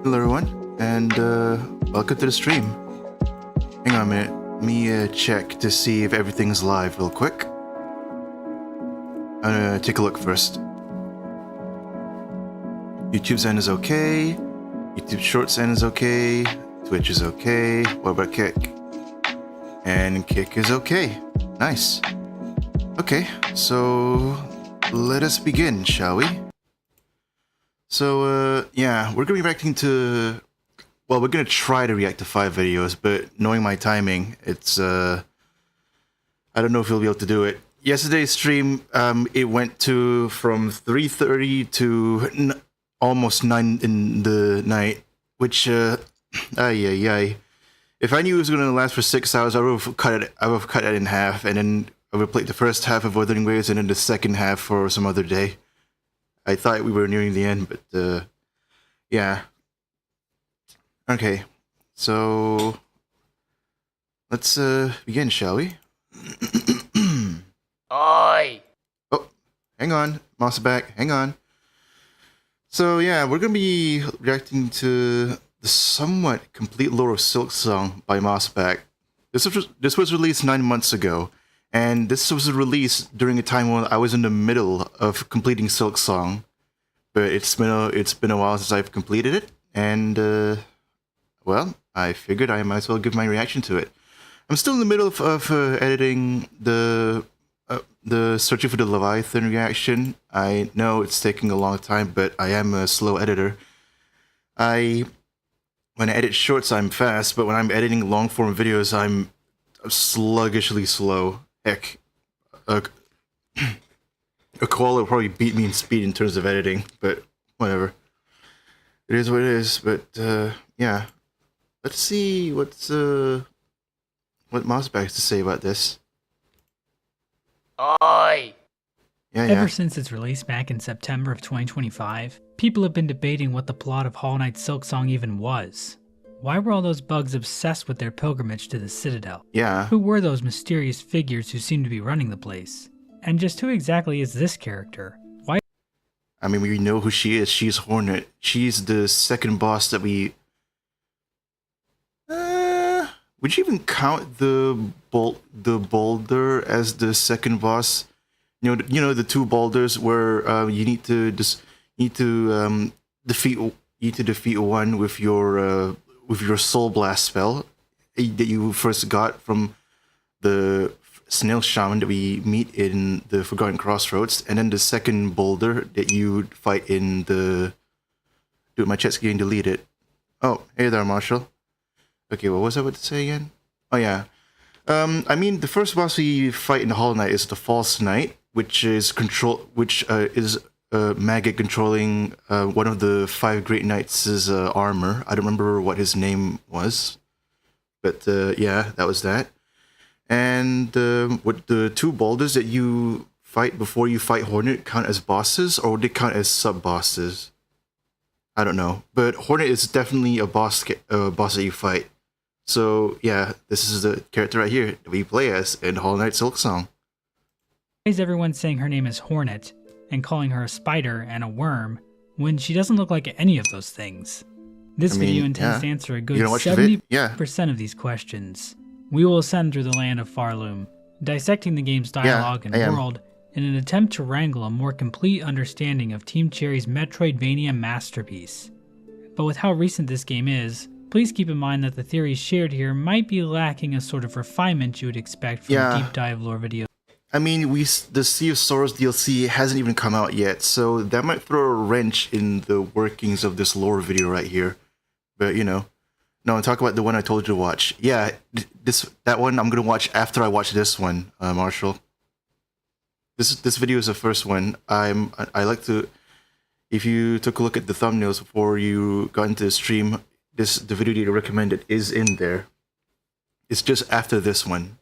Hello everyone, and welcome to the stream. Hang on a minute, let me check to see if everything's live real quick. I'm gonna take a look first. YouTube's end is okay, YouTube Shorts end is okay, Twitch is okay, what about Kick? And Kick is okay, nice. Okay, so let us begin, shall we? So, yeah, we're gonna be reacting to... Well, we're gonna try to react to 5 videos, but knowing my timing, it's, I don't know if we'll be able to do it. Yesterday's stream, it went to from 3:30 to almost 9 in the night, which, If I knew it was gonna last for 6 hours, I would have cut it in half, and then I would have played the first half of Wuthering Waves and then the second half for some other day. I thought we were nearing the end, but, yeah. Okay, so let's, begin, shall we? Oi! Oh, hang on, mouse back, hang on. So, yeah, we're gonna be reacting to the somewhat complete lore of Silk Song by Mossback. This was released 9 months ago, and this was released during a time when I was in the middle of completing Silk Song, but it's been a while since I've completed it, and well, I figured I might as well give my reaction to it. I'm still in the middle of editing the Searching for the Leviathan reaction. I know it's taking a long time, but I am a slow editor. When I edit shorts, I'm fast, but when I'm editing long-form videos, I'm sluggishly slow. Heck, a koala will probably beat me in speed in terms of editing, but whatever. It is what it is, but, yeah. Let's see what Mossback has to say about this. Oi! Yeah. Ever since its release back in September of 2025, people have been debating what the plot of Hollow Knight Silk Song even was. Why were all those bugs obsessed with their pilgrimage to the Citadel? Yeah. Who were those mysterious figures who seemed to be running the place? And just who exactly is this character? Why? I mean, we know who she is. She's Hornet. She's the second boss that we... would you even count the boulder as the second boss? You know the 2 boulders where you need to defeat one with your Soul Blast spell that you first got from the Snail Shaman that we meet in the Forgotten Crossroads, and then the second boulder that you fight in the... Dude, my chat's getting deleted. Oh, hey there, Marshall. Okay, what was I about to say again? Oh yeah. I mean, the first boss we fight in Hollow Knight is the False Knight, which is Maggot controlling one of the 5 Great Knights' armor. I don't remember what his name was, but yeah, that was that. And would the 2 boulders that you fight before you fight Hornet count as bosses, or would they count as sub-bosses? I don't know, but Hornet is definitely a boss that you fight. So yeah, this is the character right here that we play as in Hollow Knight Silk Song. Why is everyone saying her name is Hornet and calling her a spider and a worm when she doesn't look like any of those things? This video intends to answer a good 70% of these questions. We will ascend through the land of Farloom, dissecting the game's dialogue and world in an attempt to wrangle a more complete understanding of Team Cherry's Metroidvania masterpiece. But with how recent this game is, please keep in mind that the theories shared here might be lacking a sort of refinement you would expect from a deep dive lore video. I mean, the Sea of Sorrows DLC hasn't even come out yet, so that might throw a wrench in the workings of this lore video right here. But, you know. No, I'm talking about the one I told you to watch. Yeah, that one I'm gonna watch after I watch this one, Marshall. This video is the first one. I like to... If you took a look at the thumbnails before you got into the stream, the video that you recommended is in there. It's just after this one.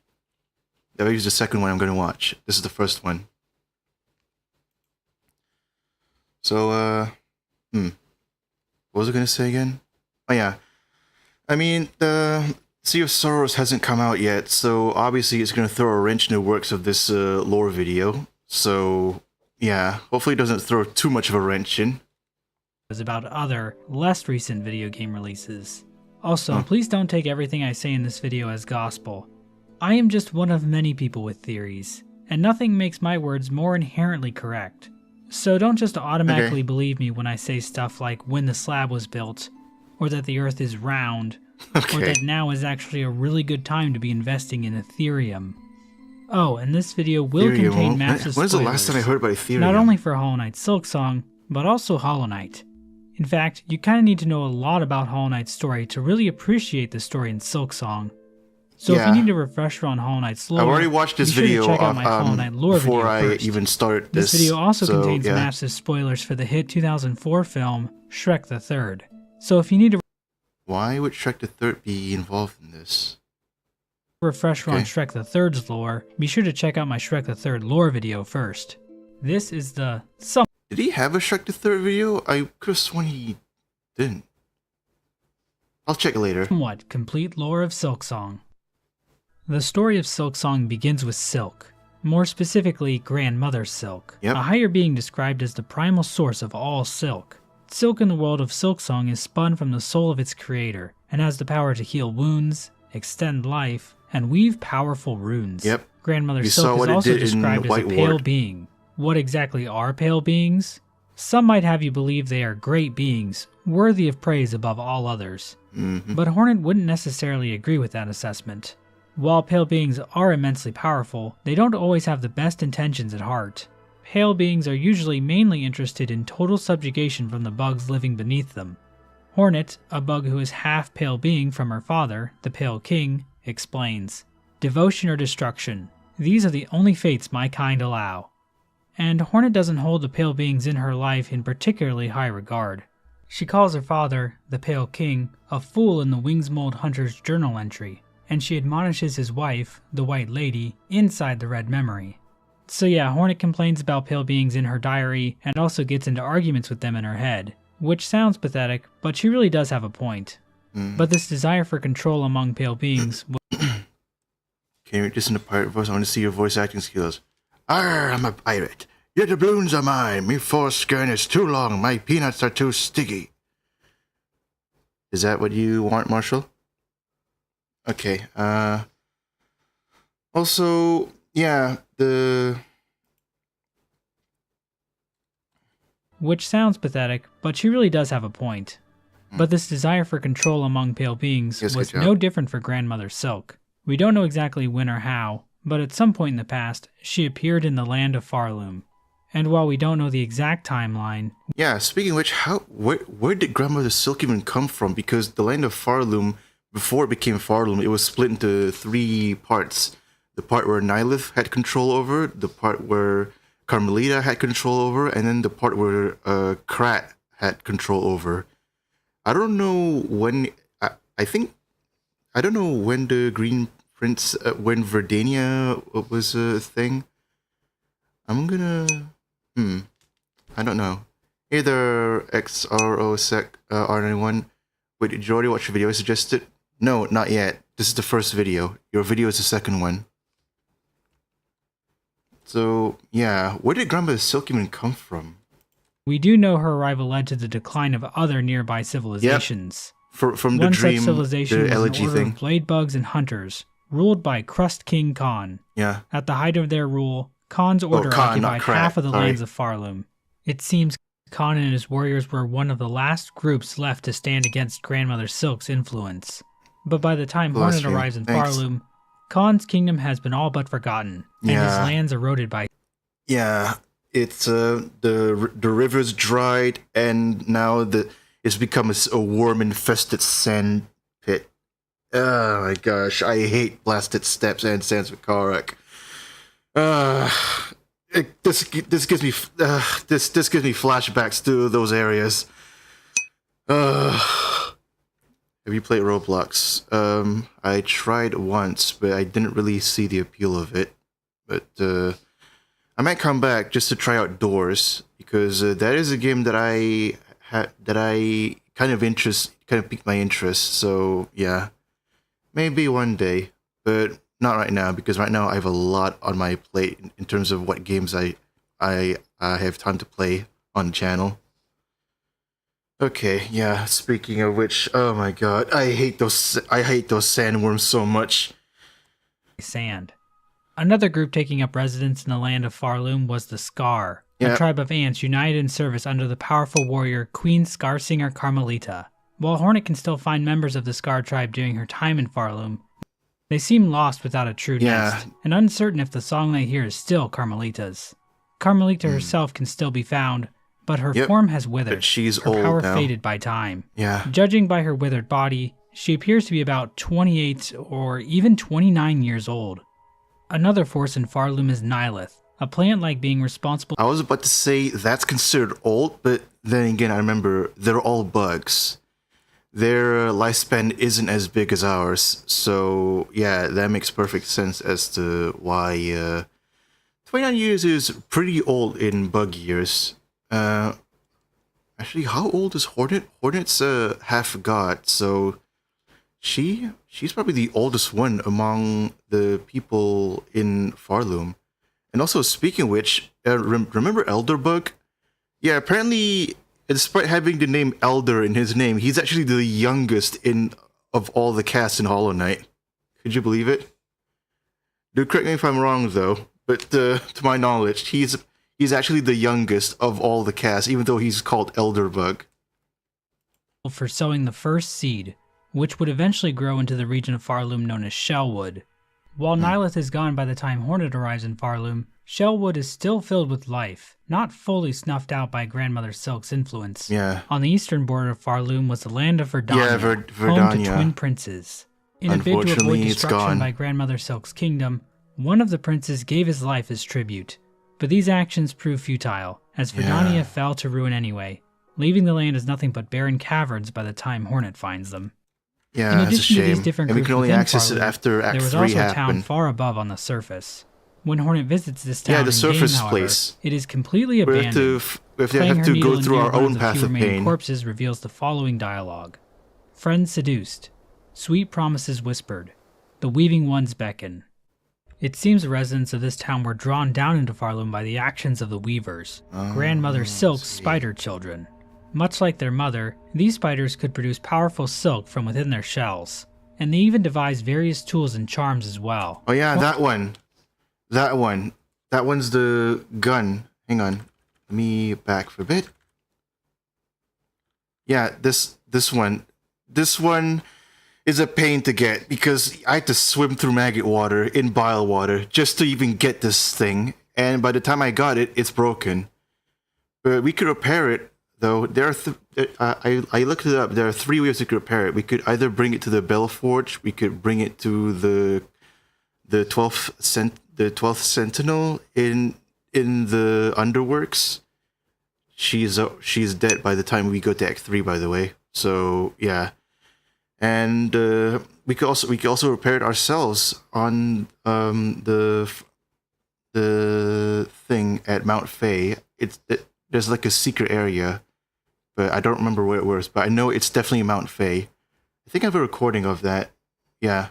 That was the second one I'm going to watch. This is the first one. So, what was I going to say again? Oh yeah. I mean, the Sea of Sorrows hasn't come out yet, so obviously it's going to throw a wrench in the works of this lore video. So, yeah, hopefully it doesn't throw too much of a wrench in. about other, less recent video game releases. Also, please don't take everything I say in this video as gospel. I am just one of many people with theories, and nothing makes my words more inherently correct. So don't just automatically believe me when I say stuff like when the slab was built, or that the earth is round, or that now is actually a really good time to be investing in Ethereum. Oh, and this video will contain massive spoilers. When's the last time I heard about Ethereum? Not only for Hollow Knight Silksong, but also Hollow Knight. In fact, you kinda need to know a lot about Hollow Knight's story to really appreciate the story in Silksong. So if you need a refresher on Hollow Knight's lore, I've already watched this video check out my Hollow Knight lore before video I first. even start this. This video also contains massive spoilers for the hit 2004 film Shrek the Third. So if you need a why would Shrek the Third be involved in this? Refresher on Shrek the Third's lore, be sure to check out my Shrek the Third lore video first. This is the Did he have a Shrek the Third video? I could have sworn he didn't. I'll check it later. somewhat complete lore of Silksong. The story of Silksong begins with Silk, more specifically Grandmother Silk, a higher being described as the primal source of all silk. Silk in the world of Silksong is spun from the soul of its creator, and has the power to heal wounds, extend life, and weave powerful runes. Grandmother Silk is also described as a pale being. What exactly are pale beings? Some might have you believe they are great beings, worthy of praise above all others. But Hornet wouldn't necessarily agree with that assessment. While pale beings are immensely powerful, they don't always have the best intentions at heart. Pale beings are usually mainly interested in total subjugation from the bugs living beneath them. Hornet, a bug who is half pale being from her father, the Pale King, explains, "Devotion or destruction, these are the only fates my kind allow." And Hornet doesn't hold the pale beings in her life in particularly high regard. She calls her father, the Pale King, a fool in the Wings Mold Hunter's journal entry, and she admonishes his wife, the White Lady, inside the Red Memory. So yeah, Hornet complains about pale beings in her diary, and also gets into arguments with them in her head, which sounds pathetic, but she really does have a point. But this desire for control among pale beings... Can you read this in a pirate voice? I want to see your voice acting skills. Arr, I'm a pirate. Your doubloons are mine. Me foreskin is too long. My peanuts are too sticky. Is that what you want, Marshall? Okay, also, yeah, Which sounds pathetic, but she really does have a point. But this desire for control among pale beings was no different for Grandmother Silk. We don't know exactly when or how, but at some point in the past, she appeared in the land of Farloom. And while we don't know the exact timeline... Yeah, speaking of which, where did Grandmother Silk even come from? Because the land of Farloom... Before it became Farloom, it was split into 3 parts. The part where Nylith had control over, the part where Carmelita had control over, and then the part where Krat had control over. I don't know when... I don't know when the Green Prince... when Verdania was a thing. I'm gonna... I don't know. Either XRO Sec R91. Wait, did you already watch the video I suggested? No, not yet. This is the first video. Your video is the second one. So, yeah. Where did Grandmother Silk even come from? We do know her arrival led to the decline of other nearby civilizations. From the dream, such civilization the was an order thing. Of blade bugs and hunters, ruled by Crust King Khan. Yeah. At the height of their rule, Khan's order occupied half of the lands of Farloom. It seems Khan and his warriors were one of the last groups left to stand against Grandmother Silk's influence. But by the time Hornet arrives in Farloom, Khan's kingdom has been all but forgotten, and his lands eroded by... Yeah, it's the river's dried, and now it's become a worm-infested sand pit. Oh my gosh, I hate blasted steps and sands with Karak. This gives me flashbacks to those areas. Have you played Roblox? I tried once, but I didn't really see the appeal of it. But I might come back just to try out Doors, because that is a game that I kind of piqued my interest. So yeah, maybe one day, but not right now, because right now I have a lot on my plate in terms of what games I have time to play on the channel. Okay, yeah, speaking of which, oh my god, I hate those sandworms so much. Sand. Another group taking up residence in the land of Farloom was the Scar, a tribe of ants united in service under the powerful warrior Queen Scarsinger Carmelita. While Hornet can still find members of the Scar tribe during her time in Farloom, they seem lost without a true nest, and uncertain if the song they hear is still Carmelita's. Carmelita herself can still be found, but her form has withered, but she's her old power now. faded by time. Yeah. Judging by her withered body, she appears to be about 28 or even 29 years old. Another force in Farloom is Nihilith, a plant-like being responsible. I was about to say that's considered old, but then again, I remember they're all bugs. Their lifespan isn't as big as ours, so yeah, that makes perfect sense as to why 29 years is pretty old in bug years. Actually, how old is Hornet? Hornet's half god, so she's probably the oldest one among the people in Farloom. And also, speaking of which, remember Elderbug? Yeah, apparently, despite having the name Elder in his name, he's actually the youngest of all the cast in Hollow Knight. Could you believe it? Do correct me if I'm wrong, though, but to my knowledge, he's actually the youngest of all the cast, even though he's called Elderbug. For sowing the first seed, which would eventually grow into the region of Farloom known as Shellwood. While Nihilith is gone by the time Hornet arrives in Farloom, Shellwood is still filled with life, not fully snuffed out by Grandmother Silk's influence. Yeah. On the eastern border of Farloom was the land of Verdania, home to twin princes. In a bid to avoid destruction by Grandmother Silk's kingdom, one of the princes gave his life as tribute. But these actions proved futile, as Verdania fell to ruin anyway, leaving the land as nothing but barren caverns by the time Hornet finds them. Yeah, in that's a addition to shame. these different And we groups can only within access Farloom, it after Act 3 there was also a town happened. far above on the surface. When Hornet visits this town the surface in-game, however, place. it is completely abandoned. We have to go through our own path of pain. Corpses reveals the following dialogue. Friends seduced. Sweet promises whispered. The weaving ones beckon. It seems the residents of this town were drawn down into Farloom by the actions of the Weavers, Grandmother Silk's spider children. Much like their mother, these spiders could produce powerful silk from within their shells, and they even devised various tools and charms as well. Oh yeah, that one. That one. That one's the gun. Hang on. Let me back for a bit. Yeah, this one. This one is a pain to get because I had to swim through maggot water in bile water just to even get this thing. And by the time I got it, it's broken. But we could repair it, though. There are I looked it up. There are 3 ways we could repair it. We could either bring it to the Belforge. We could bring it to the 12th Sentinel in the Underworks. She's dead by the time we go to Act 3, by the way. So yeah. And we could also repair it ourselves on the thing at Mount Fae. There's like a secret area, but I don't remember where it was. But I know it's definitely Mount Fae. I think I have a recording of that. Yeah.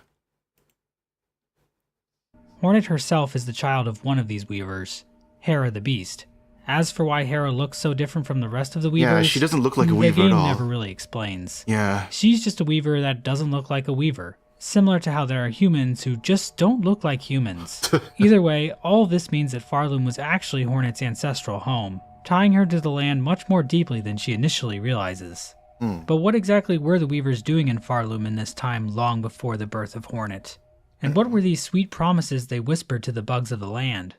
Hornet herself is the child of one of these weavers, Hera the Beast. As for why Hera looks so different from the rest of the weavers, yeah, she doesn't look like a weaver the at game all. never really explains. Yeah. She's just a weaver that doesn't look like a weaver, similar to how there are humans who just don't look like humans. Either way, all of this means that Farloom was actually Hornet's ancestral home, tying her to the land much more deeply than she initially realizes. But what exactly were the weavers doing in Farloom in this time long before the birth of Hornet? And what were these sweet promises they whispered to the bugs of the land?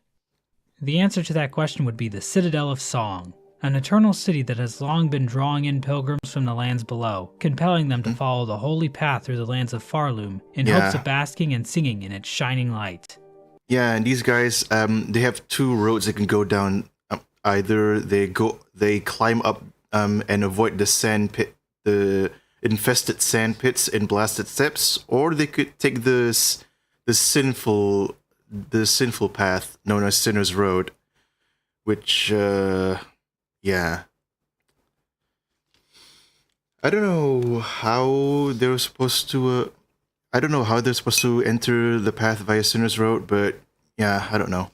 The answer to that question would be the Citadel of Song, an eternal city that has long been drawing in pilgrims from the lands below, compelling them to follow the holy path through the lands of Farloom in hopes of basking and singing in its shining light. Yeah, and these guys, they have 2 roads they can go down. Either they climb up and avoid the sand pit, the infested sand pits in Blasted Steppes, or they could take the sinful path known as Sinner's Road, which yeah, I don't know how they're supposed to enter the path via Sinner's Road, but yeah, I don't know.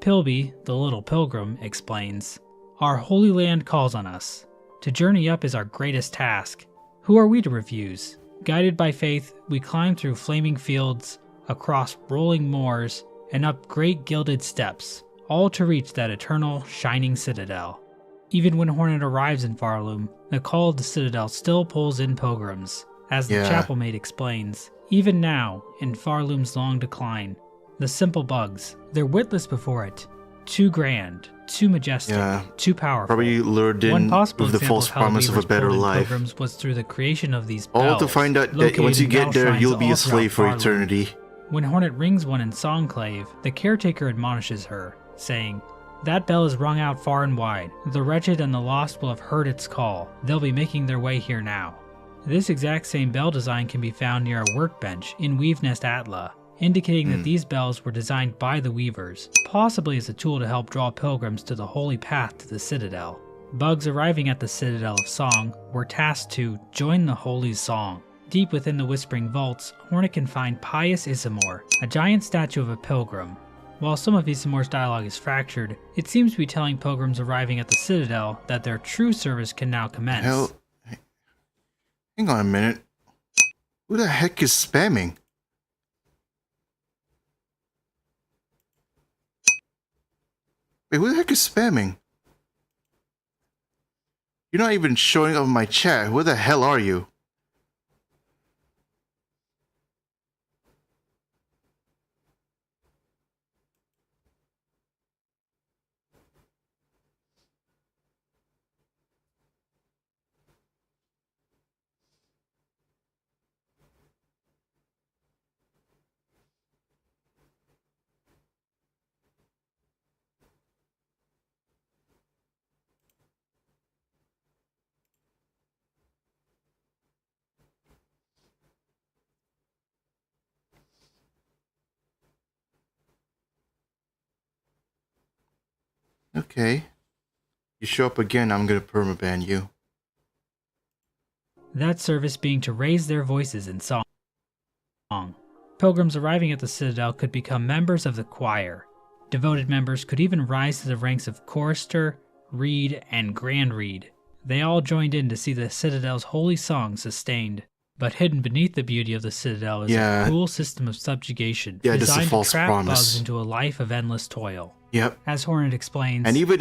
Pilby, the little pilgrim, explains, Our holy land calls on us. To journey up is our greatest task. Who are we to refuse? Guided by faith, we climb through flaming fields, across rolling moors, and up great gilded steps, all to reach that eternal, shining citadel. Even when Hornet arrives in Farloom, the call of the citadel still pulls in pilgrims. As the chapel maid explains, even now, in Farloom's long decline, the simple bugs, they're witless before it. Too grand, too majestic, too powerful. Probably lured in with the false promise of a better life. Pilgrims was through the creation of these bells, all to find out that once you get there, you'll be a slave for eternity. When Hornet rings one in Songclave, the caretaker admonishes her, saying, "That bell is rung out far and wide. The wretched and the lost will have heard its call. They'll be making their way here now." This exact same bell design can be found near a workbench in Weavenest Atla, indicating that these bells were designed by the weavers, possibly as a tool to help draw pilgrims to the holy path to the citadel. Bugs arriving at the Citadel of Song were tasked to join the holy song. Deep within the Whispering Vaults, Hornet can find Pious Isamor, a giant statue of a pilgrim. While some of Isamor's dialogue is fractured, it seems to be telling pilgrims arriving at the Citadel that their true service can now commence. Hang on a minute. Who the heck is spamming? Wait, who the heck is spamming? You're not even showing up in my chat. Who the hell are you? Okay. You show up again, I'm gonna permaban you. That service being to raise their voices in song. Pilgrims arriving at the Citadel could become members of the choir. Devoted members could even rise to the ranks of chorister, reed, and grand reed. They all joined in to see the Citadel's holy song sustained. But hidden beneath the beauty of the Citadel is a cruel system of subjugation designed to trap bugs into a life of endless toil. Yep. As Hornet explains, and even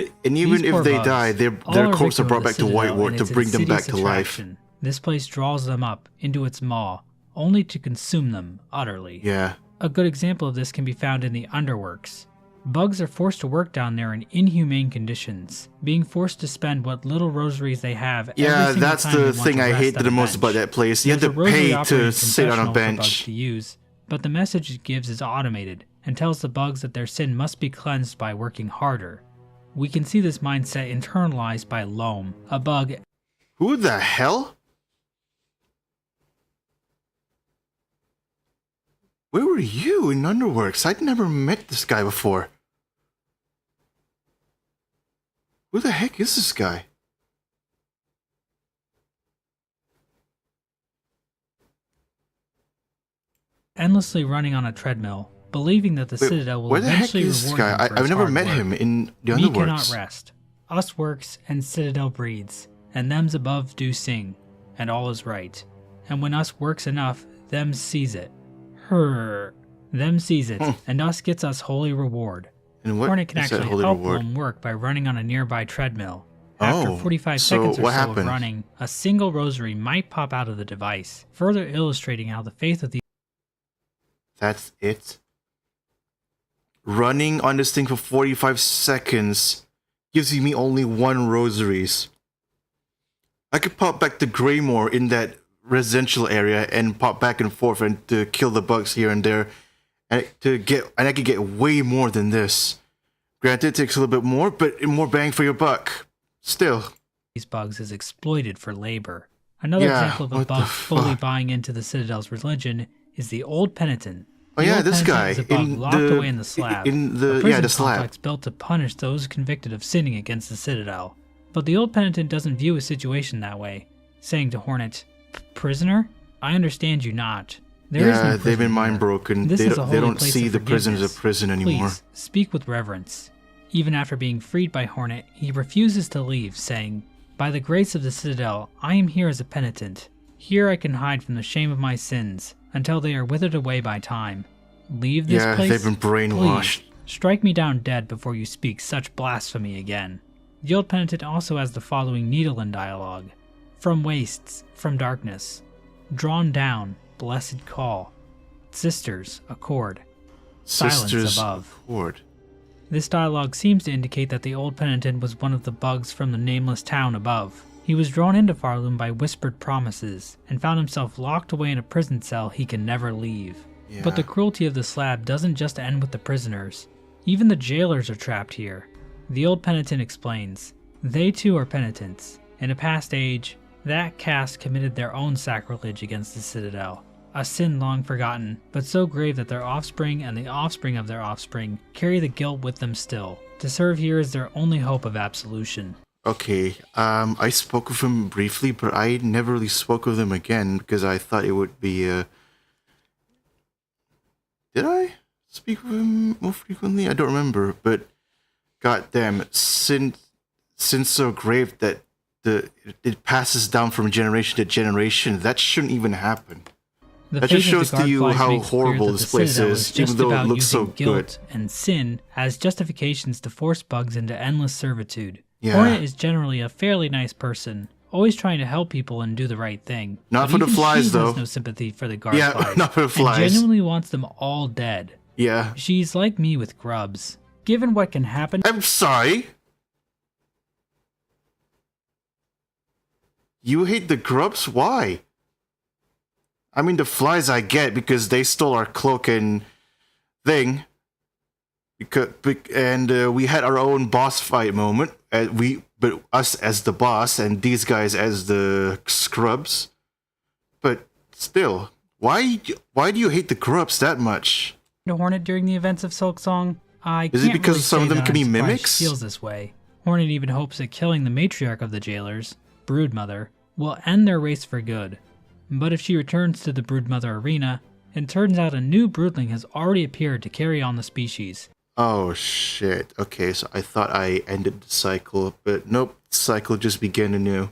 if they die, their corpses are brought back to Whitewood to bring them back to life. This place draws them up into its maw, only to consume them utterly. Yeah. A good example of this can be found in the Underworks. Bugs are forced to work down there in inhumane conditions, being forced to spend what little rosaries they have. Yeah, that's the thing I hated the most about that place. You had to pay to sit on a bench. To use, but the message it gives is automated and tells the bugs that their sin must be cleansed by working harder. We can see this mindset internalized by Loam, a bug. Who the hell? Where were you in Underworks? I'd never met this guy before. Who the heck is this guy? Endlessly running on a treadmill, believing that the Citadel will eventually reward him for his hard work. I've never met him in the Underworks. We cannot rest. Us works and Citadel breeds, and them's above do sing, and all is right. And when us works enough, them sees it. Them sees it, and us gets us holy reward. And what Hornet can actually help them work by running on a nearby treadmill. After 45 seconds or so of running, a single rosary might pop out of the device, further illustrating how the faith of the... That's it? Running on this thing for 45 seconds gives me only 1 rosaries. I could pop back to Greymore in that residential area and pop back and forth and to kill the bugs here and there, and I could get way more than this. Granted, it takes a little bit more, but more bang for your buck. Still, these bugs is exploited for labor. Another example of a bug fully buying into the Citadel's religion is the Old Penitent. This guy is a bug locked away in the slab. The slab complex built to punish those convicted of sinning against the Citadel. But the Old Penitent doesn't view a situation that way, saying to Hornet, "Prisoner, I understand you not." There is no prison they've been mind here. broken. They don't see the prison as a prison anymore. Please, speak with reverence. Even after being freed by Hornet, he refuses to leave, saying, "By the grace of the Citadel, I am here as a penitent. Here I can hide from the shame of my sins, until they are withered away by time. Leave this place? Yeah, they've been brainwashed. Please, strike me down dead before you speak such blasphemy again." The old penitent also has the following Needleland dialogue. "From wastes, from darkness, drawn down, blessed call. Sisters, accord. Silence Sisters above." accord. This dialogue seems to indicate that the old penitent was one of the bugs from the nameless town above. He was drawn into Farloom by whispered promises, and found himself locked away in a prison cell he can never leave. Yeah. But the cruelty of the slab doesn't just end with the prisoners. Even the jailers are trapped here. The old penitent explains, "They too are penitents. In a past age, that caste committed their own sacrilege against the Citadel. A sin long forgotten, but so grave that their offspring and the offspring of their offspring carry the guilt with them still. To serve here is their only hope of absolution." Okay, I spoke with him briefly, but I never really spoke with him again because I thought it would be, Did I speak with him more frequently? I don't remember, but goddamn, sin so grave that it passes down from generation to generation. That shouldn't even happen. That just shows to you how horrible this place is, even though it looks so good. And sin as justifications to force bugs into endless servitude. Yeah. Hornet is generally a fairly nice person, always trying to help people and do the right thing. Not for the flies, though. She has no sympathy for the guard flies. Yeah, not for the flies. And genuinely wants them all dead. Yeah. She's like me with grubs. Given what can happen... I'm sorry? You hate the grubs? Why? I mean, the flies I get because they stole our cloak and thing. And we had our own boss fight moment. But us as the boss and these guys as the scrubs. But still, why do you hate the grubs that much? Hornet during the events of Silksong? Is it because some of them can be mimics? She feels this way. Hornet even hopes that killing the matriarch of the jailers, Broodmother, will end their race for good. But if she returns to the Broodmother arena, it turns out a new broodling has already appeared to carry on the species. Oh shit. Okay, so I thought I ended the cycle, but nope, the cycle just began anew.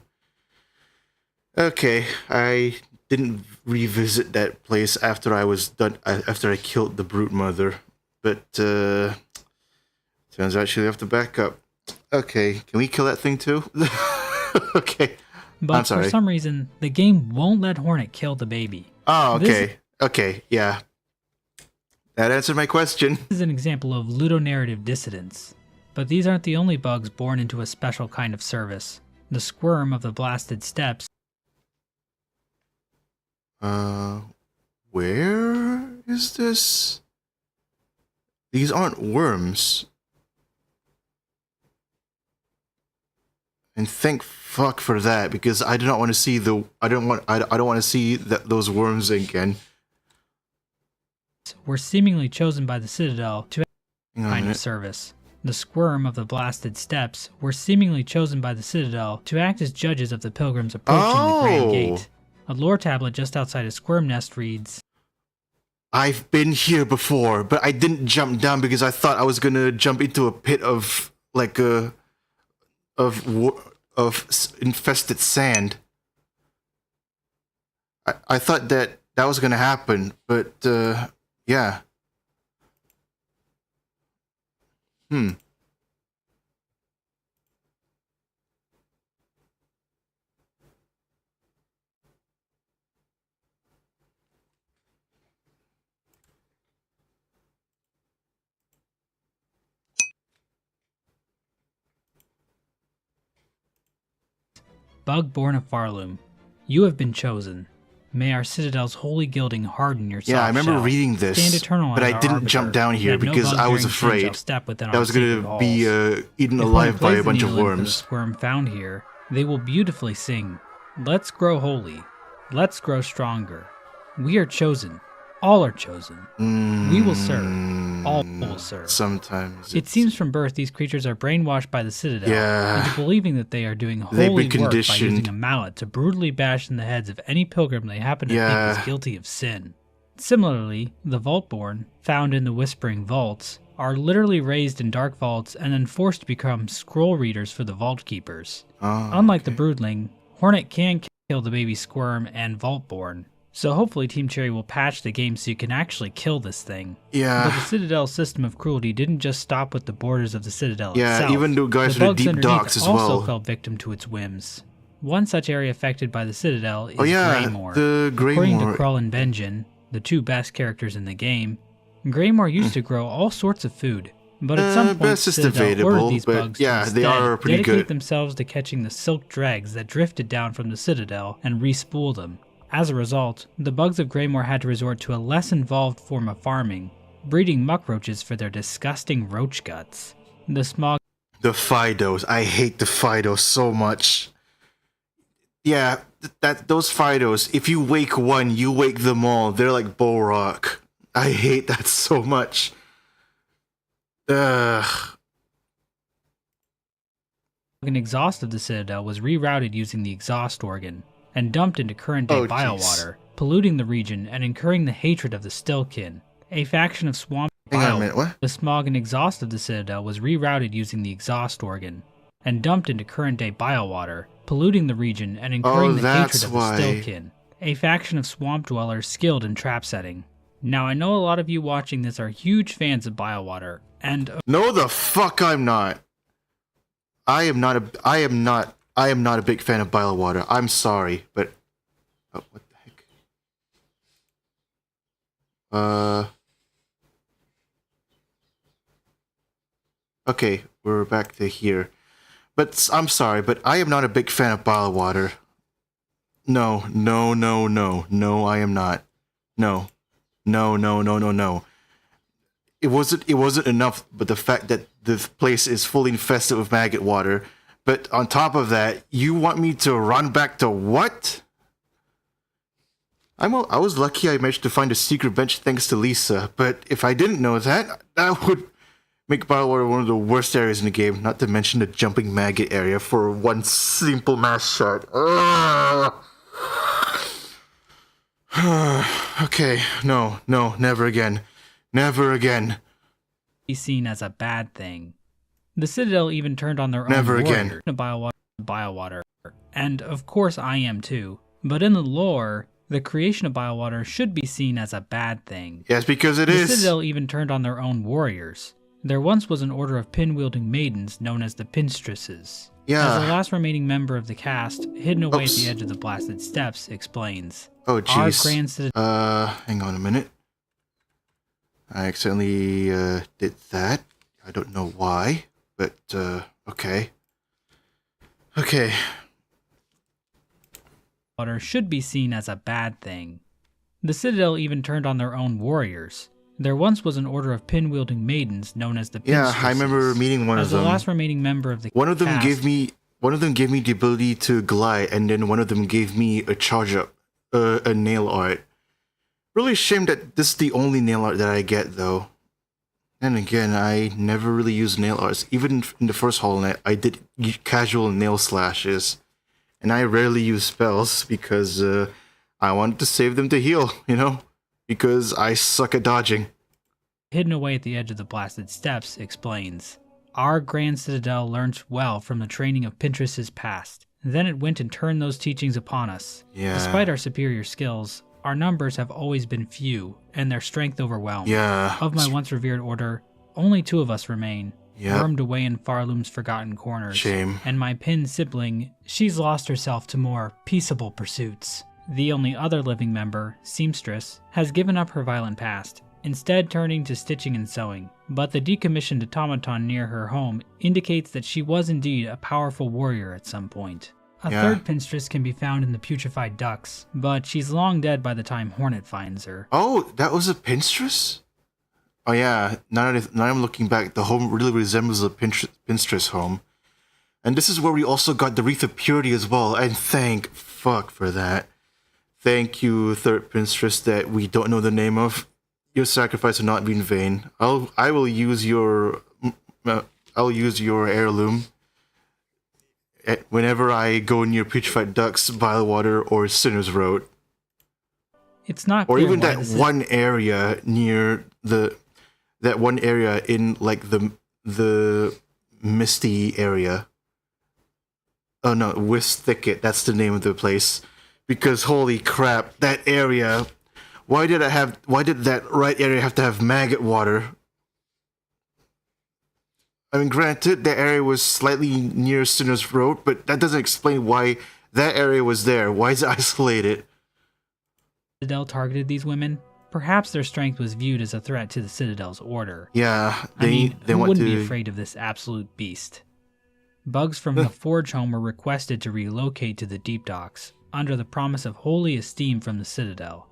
Okay, I didn't revisit that place after I was done, after I killed the Broodmother, but turns out she'll have to back up. Okay, can we kill that thing too? Okay. But for some reason, the game won't let Hornet kill the baby. Oh, okay. Okay, yeah. That answered my question. This is an example of ludonarrative dissidence. But these aren't the only bugs born into a special kind of service. The squirm of the blasted steppes. Where is this? These aren't worms. And thank fuck for that, because I do not want to see I don't want to see those worms again. Were seemingly chosen by the Citadel to kind of service. The squirm of the blasted steppes were seemingly chosen by the Citadel to act as judges of the pilgrims approaching the Grand Gate. A lore tablet just outside a squirm nest reads, "I've been here before, but I didn't jump down because I thought I was gonna jump into a pit of infested sand. I thought that was gonna happen, but yeah. Bug born of Farloom, you have been chosen. May our Citadel's holy gilding harden your soft Yeah, I remember shell. reading this, but I didn't jump down here because I was afraid that I was going to be eaten alive by a bunch of worms. The squirm found here, they will beautifully sing. Let's grow holy. Let's grow stronger. We are chosen. All are chosen. We will serve. All will serve. Sometimes it seems from birth these creatures are brainwashed by the Citadel into believing that they are doing holy work by using a mallet to brutally bash in the heads of any pilgrim they happen to think is guilty of sin. Similarly, the Vaultborn, found in the Whispering Vaults, are literally raised in dark vaults and then forced to become scroll readers for the vault keepers. Unlike the broodling, Hornet can kill the baby squirm and vaultborn. So hopefully Team Cherry will patch the game so you can actually kill this thing. Yeah. But the Citadel's system of cruelty didn't just stop with the borders of the Citadel itself. Yeah, even though guys the are the deep docks as well. also fell victim to its whims. One such area affected by the Citadel is Greymore. The Greymore. According to Krull and Benjin, the two best characters in the game, Greymore used to grow all sorts of food. But at some point, Citadel ordered these bugs to instead they are pretty dedicate good. themselves to catching the silk dregs that drifted down from the Citadel and respool them. As a result, the bugs of Greymore had to resort to a less involved form of farming, breeding muck roaches for their disgusting roach guts. The Fidos. I hate the Fidos so much. Yeah, those Fidos, if you wake one, you wake them all. They're like Borok. I hate that so much. Ugh. An exhaust of the Citadel was rerouted using the exhaust organ and dumped into current-day biowater, polluting the region and incurring the hatred of the Stillkin, a faction of swamp biowater. The smog and exhaust of the Citadel was rerouted using the exhaust organ and dumped into current-day biowater, polluting the region and incurring the hatred of the Stillkin, a faction of swamp dwellers skilled in trap setting. Now, I know a lot of you watching this are huge fans of biowater, and no, the fuck I'm not. I am not a big fan of biowater. I'm sorry, but oh, what the heck? Okay, we're back to here. But I'm sorry, but I am not a big fan of biowater. No, I am not. No. It wasn't enough, but the fact that the place is fully infested with maggot water. But on top of that, you want me to run back to what? I was lucky I managed to find a secret bench thanks to Lisa, but if I didn't know that, that would make biowater one of the worst areas in the game, not to mention the jumping maggot area for one simple mass shot. Okay, no, never again. Never again. Be seen as a bad thing. The Citadel even turned on their own warrior to biowater, and of course I am too. But in the lore, the creation of biowater should be seen as a bad thing. Yes, because it is. The Citadel even turned on their own warriors. There once was an order of pin-wielding maidens known as the Pinstresses. Yeah. As the last remaining member of the cast, hidden away at the edge of the blasted steps, explains. Oh, jeez. Hang on a minute. I accidentally did that. I don't know why, but okay. Okay. Water should be seen as a bad thing. The Citadel even turned on their own warriors. There once was an order of pin-wielding maidens known as the Pinstresses. Yeah, I remember meeting one of them. As the last remaining member of the One of them gave me the ability to glide, and then one of them gave me a charge up, a nail art. Really ashamed that this is the only nail art that I get, though. And again, I never really used nail arts. Even in the first Hollow Knight, I did casual nail slashes. And I rarely use spells because I wanted to save them to heal, you know? Because I suck at dodging. Hidden away at the edge of the blasted steps, explains. Our Grand Citadel learnt well from the training of Pinterest's past. Then it went and turned those teachings upon us. Yeah. Despite our superior skills, our numbers have always been few, and their strength overwhelmed. Yeah. Of my once revered order, only 2 of us remain, yep. wormed away in Farloom's forgotten corners. Shame. And my Pin sibling, she's lost herself to more peaceable pursuits. The only other living member, Seamstress, has given up her violent past, instead turning to stitching and sewing. But the decommissioned automaton near her home indicates that she was indeed a powerful warrior at some point. A third Pinstress can be found in the putrefied ducks, but she's long dead by the time Hornet finds her. Oh, that was a Pinstress? Oh yeah, now I'm looking back, the home really resembles a Pinstress home. And this is where we also got the Wreath of Purity as well, and thank fuck for that. Thank you, third Pinstress that we don't know the name of. Your sacrifice will not be in vain. I will use your heirloom whenever I go near Putrefied Ducks, Bilewater, or Sinner's Road. It's not or clear even why that one area near the that one area in like the misty area. Oh no, Wisp Thicket, that's the name of the place. Because holy crap, that area, why did that right area have to have maggot water? I mean, granted, that area was slightly near Sinner's Road, but that doesn't explain why that area was there. Why is it isolated? Citadel targeted these women. Perhaps their strength was viewed as a threat to the Citadel's order. Yeah, they wouldn't be afraid of this absolute beast. Bugs from the Forge home were requested to relocate to the Deep Docks, under the promise of holy esteem from the Citadel.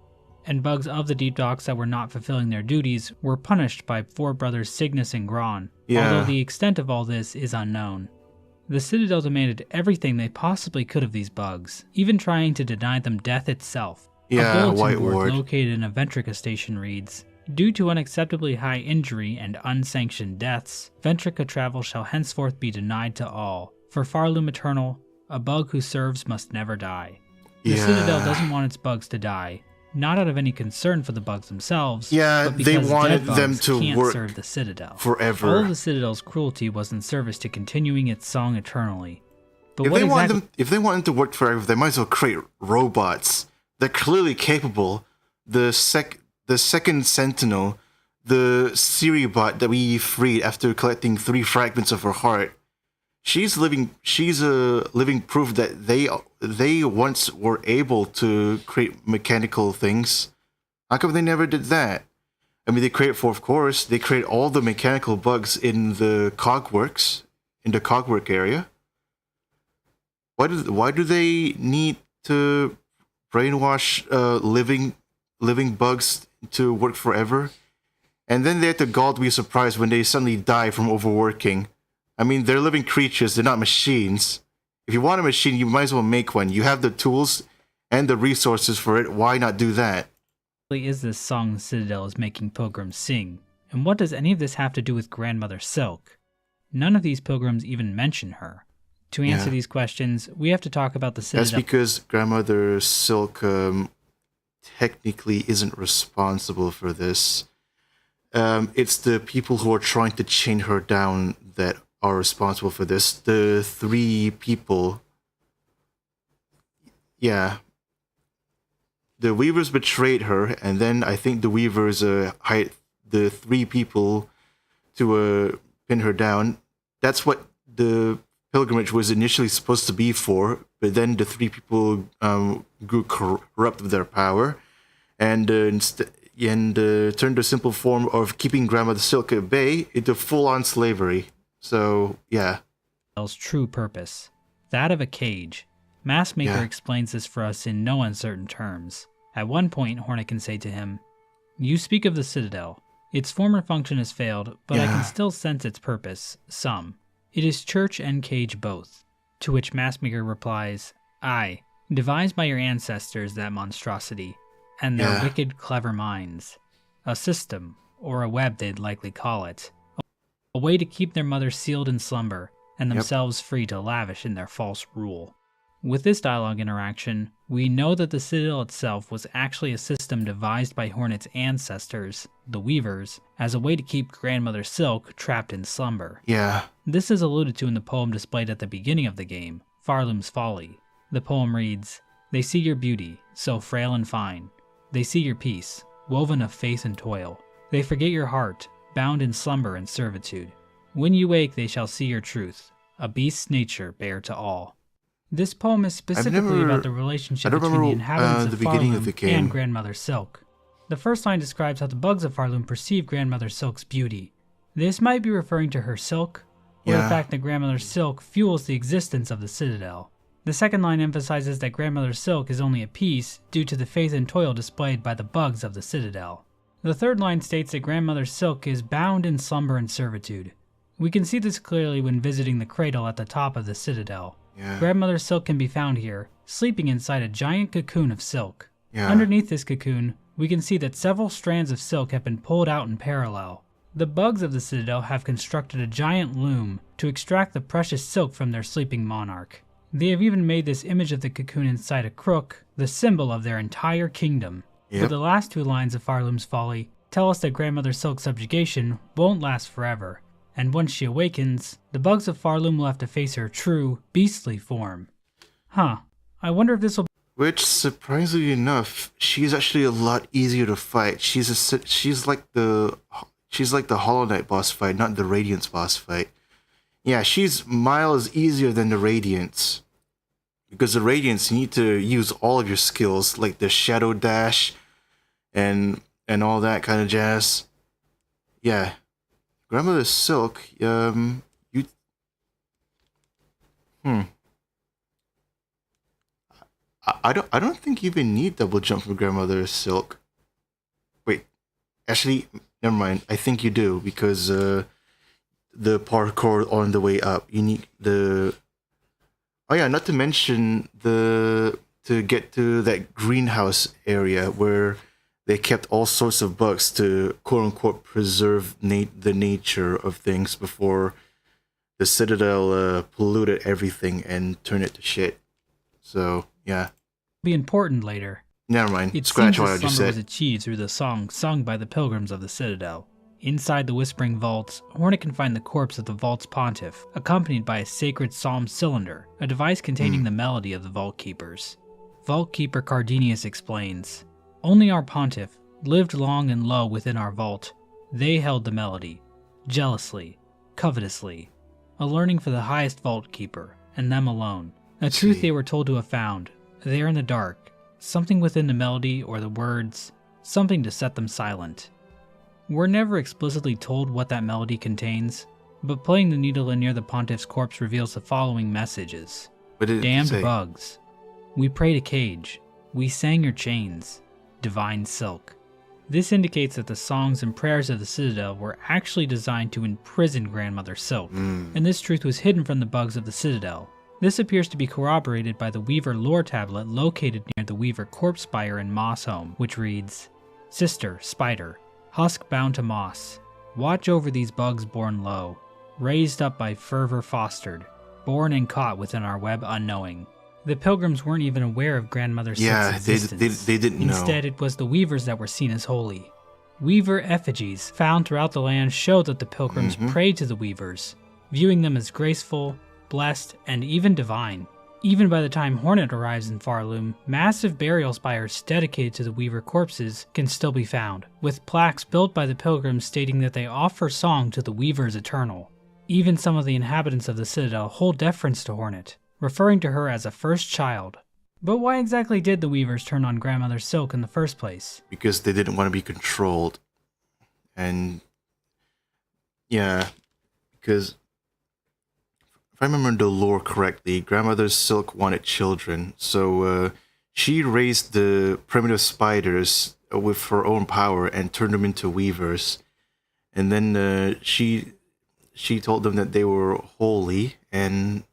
And bugs of the Deep Docks that were not fulfilling their duties were punished by four brothers Cygnus and Gron, although the extent of all this is unknown. The Citadel demanded everything they possibly could of these bugs, even trying to deny them death itself. Yeah, a White bulletin board Ward located in a Ventrica station reads, "Due to unacceptably high injury and unsanctioned deaths, Ventrica travel shall henceforth be denied to all. For Farloom Eternal, a bug who serves must never die." The Citadel doesn't want its bugs to die, not out of any concern for the bugs themselves, but because they wanted dead them bugs to can't work serve the Citadel. forever. All of the Citadel's cruelty was in service to continuing its song eternally. But if they want them to work forever, they might as well create robots. They're clearly capable. The second Sentinel, the Siribot that we freed after collecting 3 fragments of her heart, she's a living proof that they once were able to create mechanical things. How come they never did that? I mean, they create all the mechanical bugs in the cogworks, in the cogwork area. Why do they need to brainwash living bugs to work forever? And then they have the gall to be surprised when they suddenly die from overworking. I mean, they're living creatures, they're not machines. If you want a machine, you might as well make one. You have the tools and the resources for it, why not do that? What is this song the Citadel is making pilgrims sing? And what does any of this have to do with Grandmother Silk? None of these pilgrims even mention her. To answer these questions, we have to talk about the Citadel. That's because Grandmother Silk technically isn't responsible for this. It's the people who are trying to chain her down that are responsible for this. The 3 people. Yeah. The Weavers betrayed her, and then I think the Weavers hired the 3 people to pin her down. That's what the pilgrimage was initially supposed to be for, but then the 3 people grew corrupt with their power, and turned the simple form of keeping Grandmother Silk at bay into full-on slavery. So, yeah. True purpose, that of a cage. Maskmaker explains this for us in no uncertain terms. At one point, Hornet can say to him, "You speak of the Citadel. Its former function has failed, but I can still sense its purpose, some. It is church and cage both." To which Maskmaker replies, "Aye, devised by your ancestors, that monstrosity, and their wicked, clever minds. A system, or a web they'd likely call it. A way to keep their mother sealed in slumber, and themselves free to lavish in their false rule." With this dialogue interaction, we know that the Citadel itself was actually a system devised by Hornet's ancestors, the Weavers, as a way to keep Grandmother Silk trapped in slumber. Yeah. This is alluded to in the poem displayed at the beginning of the game, Farloom's Folly. The poem reads, "They see your beauty, so frail and fine. They see your peace, woven of faith and toil. They forget your heart, bound in slumber and servitude. When you wake, they shall see your truth, a beast's nature bare to all." This poem is specifically about the relationship between the inhabitants of Farloom and Grandmother Silk. The first line describes how the bugs of Farloom perceive Grandmother Silk's beauty. This might be referring to her silk, or the fact that Grandmother Silk fuels the existence of the Citadel. The second line emphasizes that Grandmother Silk is only at peace due to the faith and toil displayed by the bugs of the Citadel. The third line states that Grandmother Silk is bound in slumber and servitude. We can see this clearly when visiting the cradle at the top of the Citadel. Grandmother Silk can be found here, sleeping inside a giant cocoon of silk. Underneath this cocoon, we can see that several strands of silk have been pulled out in parallel. The bugs of the Citadel have constructed a giant loom to extract the precious silk from their sleeping monarch. They have even made this image of the cocoon inside a crook the symbol of their entire kingdom. For the last 2 lines of Farloom's Folly, tell us that Grandmother Silk's subjugation won't last forever, and once she awakens, the bugs of Farloom will have to face her true, beastly form. Huh, I wonder if this will... Which, surprisingly enough, she's actually a lot easier to fight. She's like the Hollow Knight boss fight, not the Radiance boss fight. Yeah, she's miles easier than the Radiance. Because the Radiance, you need to use all of your skills, like the Shadow Dash and all that kind of jazz. Yeah. Grandmother Silk, I don't think you even need double jump from Grandmother Silk. Wait, actually, never mind. I think you do, because the parkour on the way up. You need the... Oh yeah, not to mention to get to that greenhouse area where they kept all sorts of bugs to quote-unquote preserve the nature of things before the Citadel polluted everything and turned it to shit. So, yeah. Be important later. Never mind. It Scratch seems what I this just slumber said. was achieved through the song sung by the pilgrims of the Citadel. Inside the Whispering Vaults, Hornet can find the corpse of the Vault's pontiff, accompanied by a sacred psalm cylinder, a device containing the melody of the Vault Keepers. Vault Keeper Cardenius explains, "Only our pontiff lived long and low within our vault. They held the melody, jealously, covetously, a learning for the highest Vault Keeper, and them alone. A truth they were told to have found, there in the dark, something within the melody or the words, something to set them silent." We're never explicitly told what that melody contains, but playing the needle in near the pontiff's corpse reveals the following messages. Damned bugs. We prayed a cage. We sang your chains. Divine silk. This indicates that the songs and prayers of the Citadel were actually designed to imprison Grandmother Silk, and this truth was hidden from the bugs of the Citadel. This appears to be corroborated by the Weaver lore tablet located near the Weaver corpse spire in Moss Home, which reads, "Sister, Spider, husk bound to moss, watch over these bugs born low, raised up by fervor fostered, born and caught within our web unknowing." The pilgrims weren't even aware of Grandmother Silk's existence. They didn't know. Instead, it was the Weavers that were seen as holy. Weaver effigies found throughout the land show that the pilgrims prayed to the Weavers, viewing them as graceful, blessed, and even divine. Even by the time Hornet arrives in Farloom, massive burial spires dedicated to the Weaver corpses can still be found, with plaques built by the pilgrims stating that they offer song to the Weavers eternal. Even some of the inhabitants of the Citadel hold deference to Hornet, referring to her as a first child. But why exactly did the Weavers turn on Grandmother Silk in the first place? Because they didn't want to be controlled. And yeah, because if I remember the lore correctly, Grandmother Silk wanted children, so she raised the primitive spiders with her own power and turned them into weavers. And then she told them that they were holy, and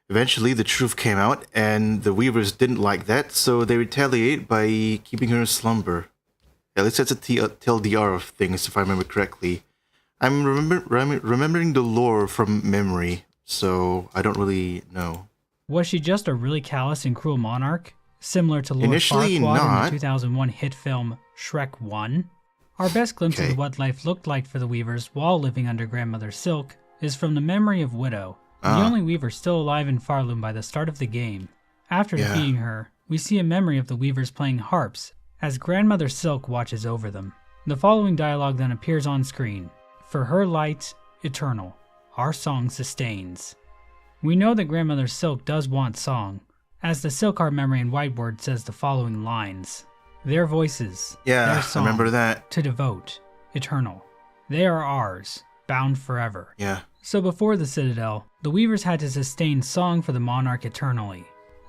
eventually the truth came out, and the weavers didn't like that, so they retaliate by keeping her in slumber. At least that's a TLDR of things, if I remember correctly. I'm remembering the lore from memory, so I don't really know. Was she just a really callous and cruel monarch, similar to Lord Initially Farquaad not. in the 2001 hit film Shrek 1? Our best glimpse of what life looked like for the Weavers while living under Grandmother Silk is from the memory of Widow, the only Weaver still alive in Farloom by the start of the game. After defeating her, we see a memory of the Weavers playing harps as Grandmother Silk watches over them. The following dialogue then appears on screen. "For her light, eternal, our song sustains." We know that Grandmother Silk does want song, as the Silkheart memory in Whiteboard says the following lines. "Their voices, their song, I remember that. To devote, eternal. They are ours, bound forever." Yeah. So before the Citadel, the Weavers had to sustain song for the monarch eternally.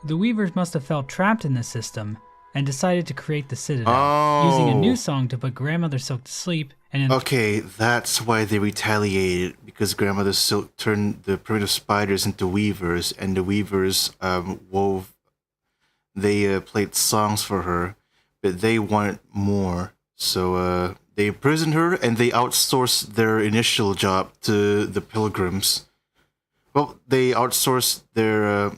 The Weavers must have felt trapped in this system and decided to create the Citadel, using a new song to put Grandmother Silk to sleep. And okay, that's why they retaliated, because Grandmother Silk turned the primitive spiders into weavers, and the weavers played songs for her, but they wanted more. So they imprisoned her, and they outsourced their initial job to the pilgrims. Well, they outsourced their...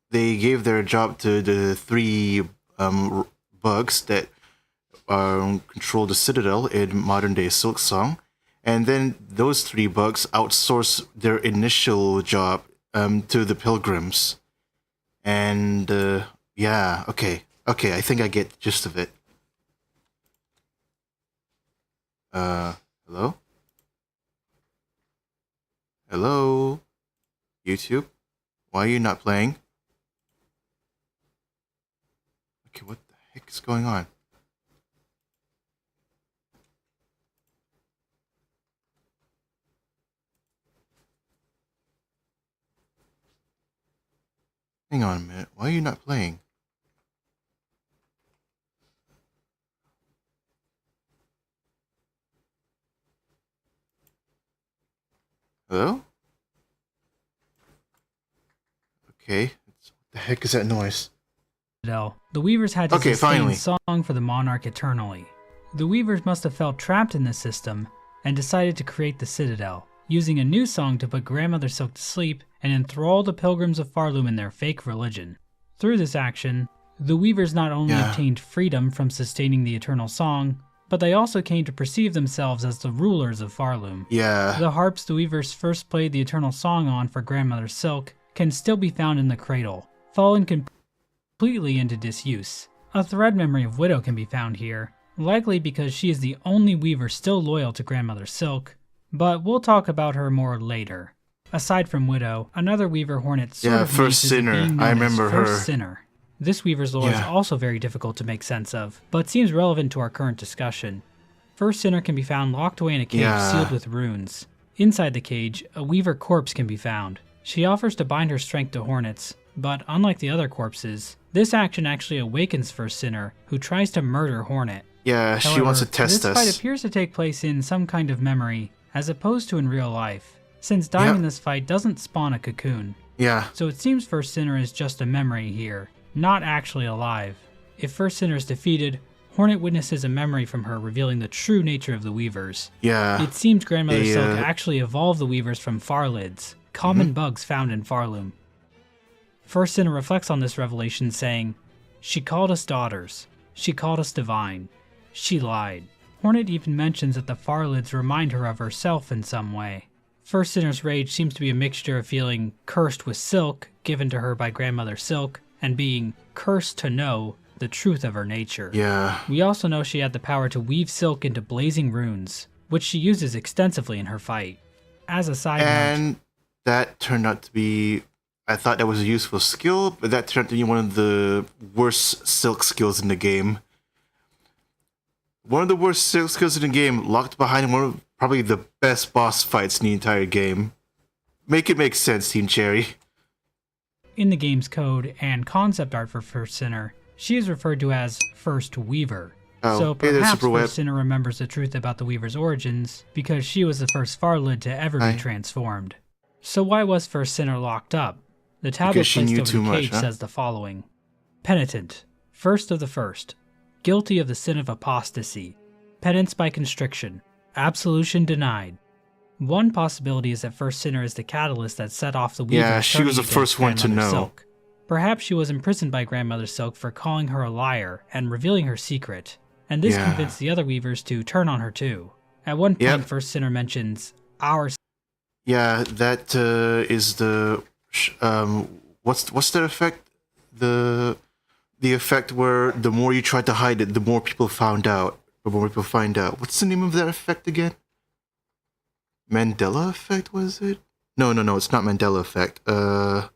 They gave their job to the three bugs that control the Citadel in modern-day Silksong. And then those 3 bugs outsource their initial job to the Pilgrims. And, yeah, okay, I think I get the gist of it. Hello? Hello? YouTube? Why are you not playing? Okay, what the heck is going on? Hang on a minute, why are you not playing? Hello? Okay, what the heck is that noise? The Weavers had to sustain song for the Monarch eternally. The Weavers must have felt trapped in this system and decided to create the Citadel, using a new song to put Grandmother Silk to sleep and enthrall the Pilgrims of Farloom in their fake religion. Through this action, the Weavers not only obtained freedom from sustaining the eternal song, but they also came to perceive themselves as the rulers of Farloom. The harps the Weavers first played the eternal song on for Grandmother Silk can still be found in the cradle, fallen completely into disuse. A thread memory of Widow can be found here, likely because she is the only Weaver still loyal to Grandmother Silk, but we'll talk about her more later. Aside from Widow, another Weaver Hornet First Sinner, I remember her. First Sinner. This Weaver's lore is also very difficult to make sense of, but seems relevant to our current discussion. First Sinner can be found locked away in a cage sealed with runes. Inside the cage, a Weaver corpse can be found. She offers to bind her strength to Hornets, but unlike the other corpses, this action actually awakens First Sinner, who tries to murder Hornet. However, she wants to test us. This fight appears to take place in some kind of memory, as opposed to in real life, since dying in this fight doesn't spawn a cocoon. So it seems First Sinner is just a memory here, not actually alive. If First Sinner is defeated, Hornet witnesses a memory from her revealing the true nature of the Weavers. It seems Grandmother Silk actually evolved the Weavers from Farlids, common bugs found in Farloom. First Sinner reflects on this revelation saying, "She called us daughters. She called us divine. She lied." Hornet even mentions that the Farlids remind her of herself in some way. First Sinner's rage seems to be a mixture of feeling cursed with silk, given to her by Grandmother Silk, and being cursed to know the truth of her nature. We also know she had the power to weave silk into blazing runes, which she uses extensively in her fight. As a side note, that turned out to be, I thought that was a useful skill, but that turned out to be one of the worst silk skills in the game. One of the worst silk skills in the game, locked behind one of probably the best boss fights in the entire game. Make it make sense, Team Cherry. In the game's code and concept art for First Sinner, she is referred to as First Weaver. So perhaps First Sinner remembers the truth about the Weaver's origins, because she was the first Farlid to ever be transformed. So why was First Sinner locked up? The tablet placed over the cage says the following. Penitent, first of the first, guilty of the sin of apostasy, penance by constriction, absolution denied. One possibility is that First Sinner is the catalyst that set off the Weaver. She was the first one to know. Silk. Perhaps she was imprisoned by Grandmother Silk for calling her a liar and revealing her secret, and this convinced the other Weavers to turn on her too. At one point, First Sinner mentions, "Our..." That is the what's that effect? The effect where the more you try to hide it, the more people found out. The more people find out. What's the name of that effect again? Mandela effect, was it? No, it's not Mandela effect. I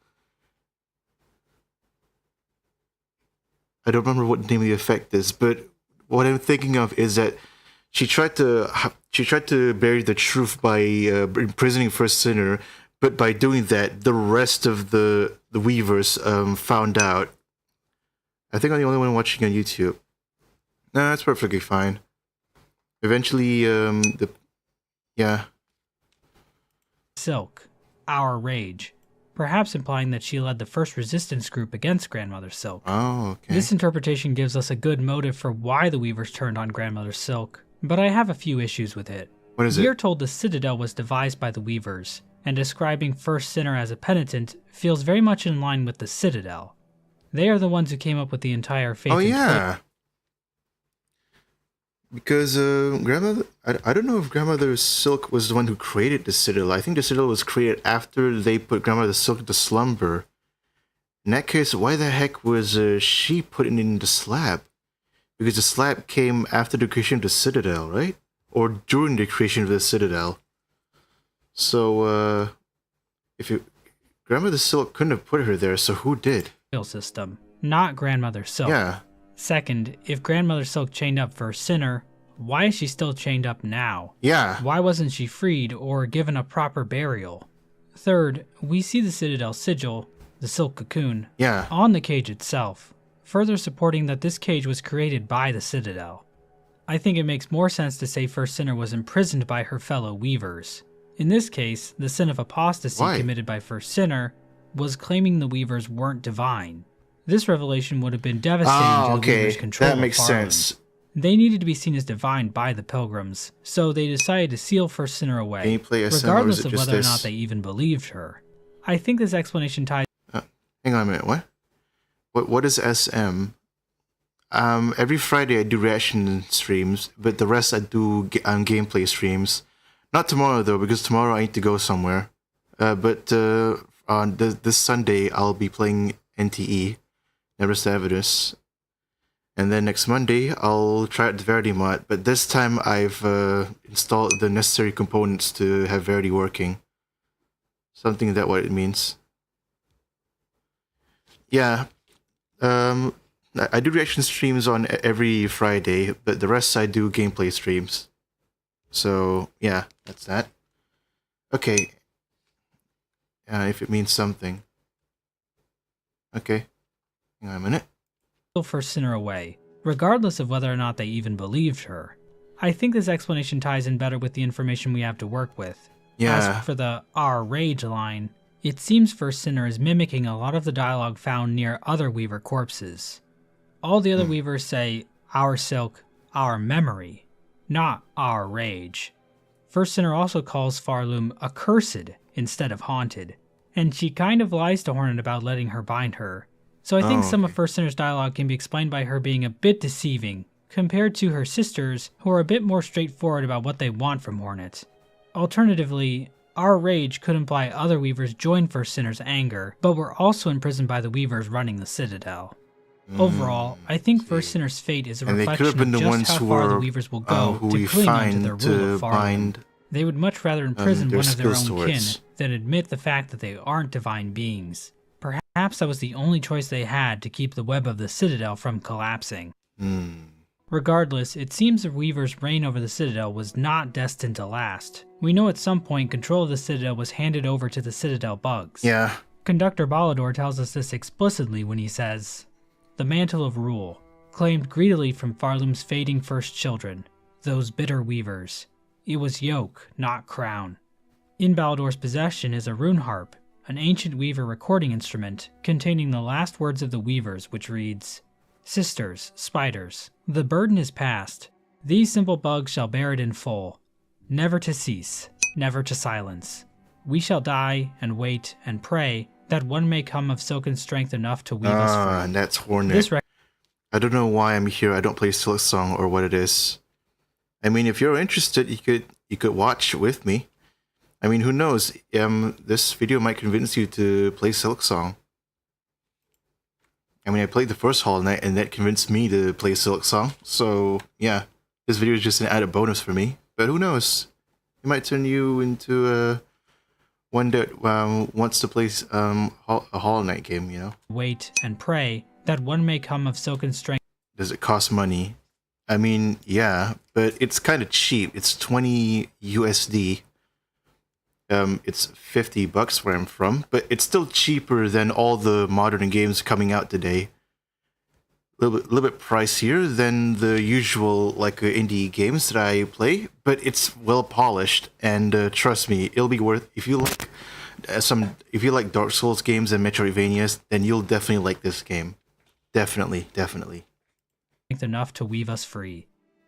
don't remember what the name of the effect is, but what I'm thinking of is that she tried to bury the truth by imprisoning First Sinner, but by doing that, the rest of the Weavers found out. I think I'm the only one watching on YouTube. No, that's perfectly fine. Eventually, Silk, our rage, perhaps implying that she led the first resistance group against Grandmother Silk. Oh, okay. This interpretation gives us a good motive for why the Weavers turned on Grandmother Silk, but I have a few issues with it. What is it? We are told the Citadel was devised by the Weavers, and describing First Sinner as a penitent feels very much in line with the Citadel. They are the ones who came up with the entire faith. Oh, yeah. Because grandmother, I don't know if Grandmother Silk was the one who created the Citadel. I think the Citadel was created after they put Grandmother Silk to slumber. In that case, why the heck was she putting in the slab? Because the slab came after the creation of the Citadel, right? Or during the creation of the Citadel. So, if Grandmother Silk couldn't have put her there, so who did? System, not Grandmother Silk. Yeah. Second, if Grandmother Silk chained up for a sinner, why is she still chained up now? Yeah. Why wasn't she freed or given a proper burial? Third, we see the Citadel sigil, the silk cocoon, on the cage itself, further supporting that this cage was created by the Citadel. I think it makes more sense to say First Sinner was imprisoned by her fellow Weavers. In this case, the sin of apostasy committed by First Sinner was claiming the Weavers weren't divine. This revelation would have been devastating to the Weavers' control of Farland. Sense. They needed to be seen as divine by the Pilgrims, so they decided to seal First Sinner away, regardless of whether or not they even believed her. I think this explanation ties... hang on a minute, what? What is SM? Every Friday I do reaction streams, but the rest I do gameplay streams. Not tomorrow though, because tomorrow I need to go somewhere. But on this Sunday I'll be playing NTE, Never Savatus. And then next Monday I'll try out the Verity mod, but this time I've installed the necessary components to have Verity working. Something that what it means. Yeah. I do reaction streams on every Friday, but the rest I do gameplay streams. So, yeah, that's that. Okay. If it means something. Okay. Hang on a minute. First Sinner away, regardless of whether or not they even believed her. I think this explanation ties in better with the information we have to work with. Yeah. As for the "our rage" line, it seems First Sinner is mimicking a lot of the dialogue found near other Weaver corpses. All the other Weavers say, "our silk, our memory," not "our rage." First Sinner also calls Farloom accursed instead of haunted, and she kind of lies to Hornet about letting her bind her. So I think some of First Sinner's dialogue can be explained by her being a bit deceiving, compared to her sisters, who are a bit more straightforward about what they want from Hornet. Alternatively, our rage could imply other Weavers joined First Sinner's anger, but were also imprisoned by the Weavers running the Citadel. Overall, I think First Sinner's fate is a reflection of just how far the Weavers will go to cling onto their rule of Farland. They would much rather imprison one of their own kin than admit the fact that they aren't divine beings. Perhaps that was the only choice they had to keep the web of the Citadel from collapsing. Regardless, it seems the Weaver's reign over the Citadel was not destined to last. We know at some point control of the Citadel was handed over to the Citadel bugs. Yeah. Conductor Balador tells us this explicitly when he says, "The mantle of rule, claimed greedily from Farloom's fading first children, those bitter Weavers. It was yoke, not crown." In Balador's possession is a rune harp, an ancient Weaver recording instrument containing the last words of the Weavers, which reads, "Sisters, spiders, the burden is past. These simple bugs shall bear it in full. Never to cease, never to silence. We shall die and wait and pray that one may come of silken strength enough to weave us free." And that's Hornet. I don't know why I'm here. I don't play Silk Song or what it is. I mean, if you're interested, you could watch with me. I mean, who knows? This video might convince you to play Silk Song. I mean, I played the first Hollow Knight, and that convinced me to play Silk Song. So, yeah, this video is just an added bonus for me. But who knows? It might turn you into one that wants to play a Hollow Knight game, you know? Wait and pray that one may come of silken strength. Does it cost money? I mean, yeah, but it's kind of cheap. It's 20 USD. It's $50 where I'm from, but it's still cheaper than all the modern games coming out today. A little bit pricier than the usual indie games that I play, but it's well polished, and trust me, it'll be worth. If you like Dark Souls games and Metroidvanias, then you'll definitely like this game. Definitely. Enough to weave us free.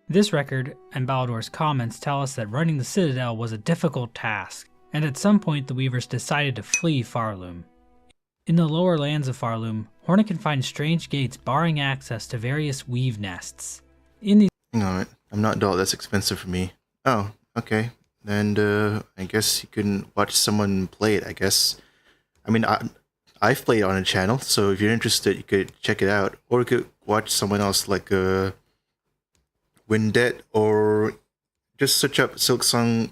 This record and Balador's comments tell us that running the Citadel was a difficult task, and at some point the Weavers decided to flee Farloom. In the lower lands of Farloom, Hornet can find strange gates barring access to various weave nests. In these... Hang on, I'm not dull. That's expensive for me. Oh, okay. And I guess you can watch someone play it, I guess. I mean, I've played on a channel, so if you're interested, you could check it out. Or you could watch someone else like Windet, or just search up Silksong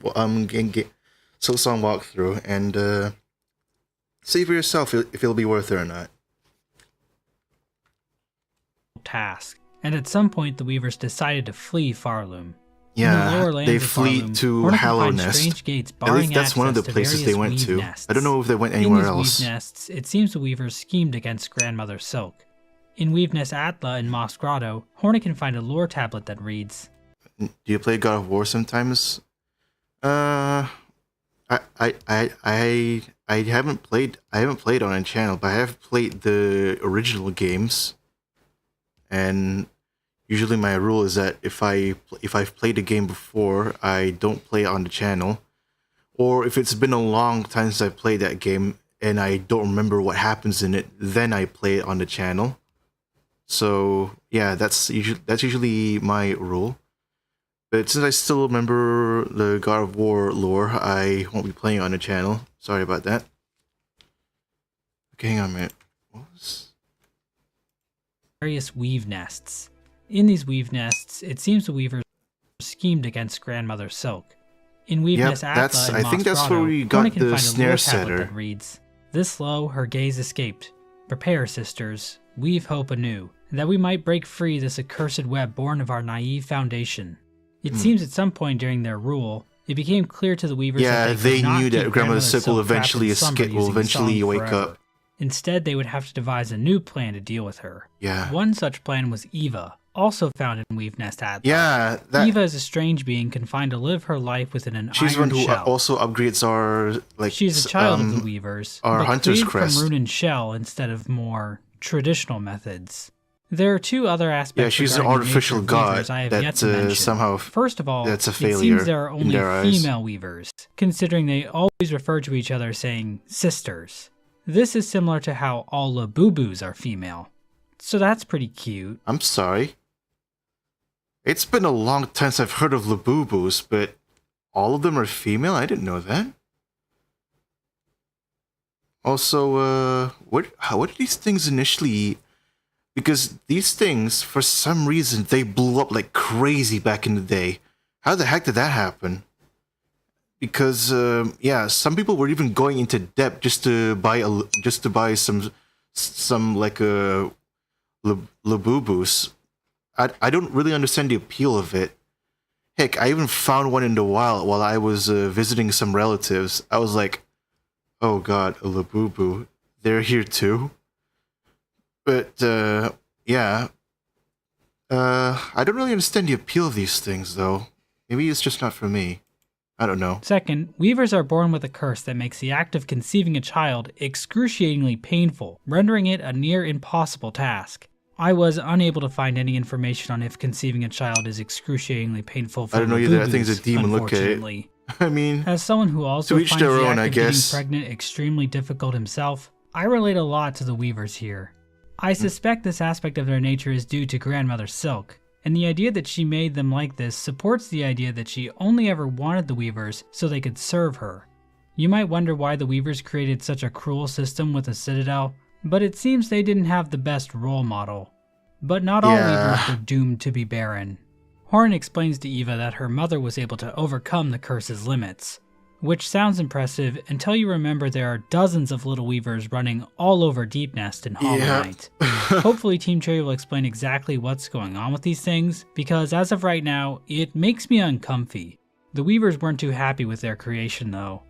Silksong walkthrough and see for yourself if it'll be worth it or not. Task. And at some point, the Weavers decided to flee Farloom. Yeah, they flee to Hallow Nest. At least that's one of the places they went to. I don't know if they went anywhere else. In these weave nests, it seems the Weavers schemed against Grandmother Silk. In Weave Nest Atla in Moss Grotto, Hornet can find a lore tablet that reads, "Do you play God of War sometimes?" I haven't played on a channel, but I have played the original games. And usually my rule is that if I've played a game before, I don't play it on the channel. Or if it's been a long time since I played that game and I don't remember what happens in it, then I play it on the channel. So yeah, that's usually my rule. But since I still remember the God of War lore, I won't be playing on the channel. Sorry about that. Okay, hang on a minute. What was... various weave nests. In these weave nests, it seems the Weavers schemed against Grandmother Silk. In Weave Nest Atla I think that's where we got the snare setter. That reads, "This low her gaze escaped. Prepare, sisters, weave hope anew, that we might break free this accursed web born of our naive foundation." It seems at some point during their rule, it became clear to the Weavers that they knew that Grandmother Silk will eventually escape, will eventually wake up. Instead, they would have to devise a new plan to deal with her. Yeah. One such plan was Eva, also found in Weave Nest Atla. Yeah. Eva is a strange being confined to live her life within an iron shell. She's one who also upgrades our, like... She's a child of the Weavers, our but hunter's created crest. from rune and shell instead of more traditional methods. There are two other aspects. Yeah, she's an artificial god I have yet to mention. Somehow First of all, that's a it failure seems there are only female Weavers, considering they always refer to each other saying sisters. This is similar to how all Labubus are female. So that's pretty cute. I'm sorry. It's been a long time since I've heard of Labubus, but all of them are female? I didn't know that. Also, what did these things initially... Because these things, for some reason, they blew up like crazy back in the day. How the heck did that happen? Because yeah, some people were even going into debt just to buy some like Labubus. I don't really understand the appeal of it. Heck, I even found one in the wild while I was visiting some relatives. I was like, oh god, a Labubu. They're here too? But yeah. I don't really understand the appeal of these things though. Maybe it's just not for me. I don't know. Second, Weavers are born with a curse that makes the act of conceiving a child excruciatingly painful, rendering it a near impossible task. I was unable to find any information on if conceiving a child is excruciatingly painful for I don't know either. I think it's a demon look at it. I mean, as someone who also finds the act of getting pregnant extremely difficult himself, I relate a lot to the Weavers here. I suspect this aspect of their nature is due to Grandmother Silk, and the idea that she made them like this supports the idea that she only ever wanted the Weavers so they could serve her. You might wonder why the Weavers created such a cruel system with a citadel, but it seems they didn't have the best role model. But not all Weavers were doomed to be barren. Horn explains to Eva that her mother was able to overcome the curse's limits, which sounds impressive until you remember there are dozens of little Weavers running all over Deep Nest and Hollow Knight. Hopefully Team Cherry will explain exactly what's going on with these things, because as of right now, it makes me uncomfy. The Weavers weren't too happy with their creation though.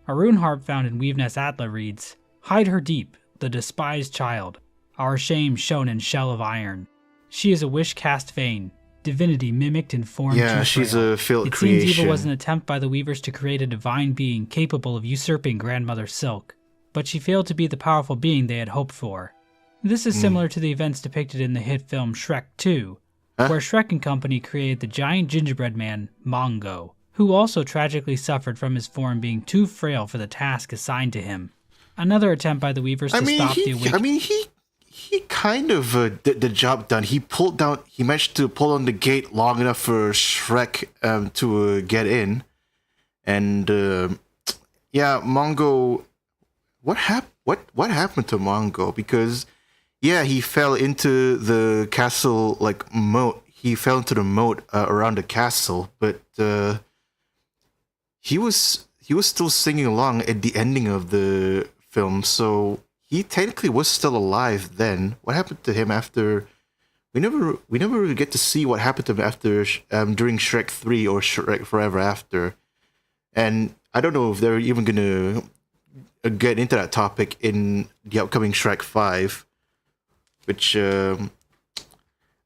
A rune harp found in Weave Nest Atla reads, "Hide her deep, the despised child, our shame shown in shell of iron. She is a wish-cast vein, divinity mimicked in form too she's frail. a failed It creation. seems Eva was an attempt by the Weavers to create a divine being capable of usurping Grandmother Silk, but she failed to be the powerful being they had hoped for. This is similar to the events depicted in the hit film Shrek 2, where Shrek and company created the giant gingerbread man, Mongo, who also tragically suffered from his form being too frail for the task assigned to him. Another attempt by the Weavers to stop the awakening. I mean, he kind of did the job done. He managed to pull on the gate long enough for Shrek to get in. And yeah, Mongo, what happened to Mongo? Because yeah, he fell into the castle moat. He fell into the moat around the castle, but he was still singing along at the ending of the film, so he technically was still alive then. What happened to him after? We never really get to see what happened to him after during Shrek 3 or Shrek Forever After. And I don't know if they're even gonna get into that topic in the upcoming Shrek 5, which I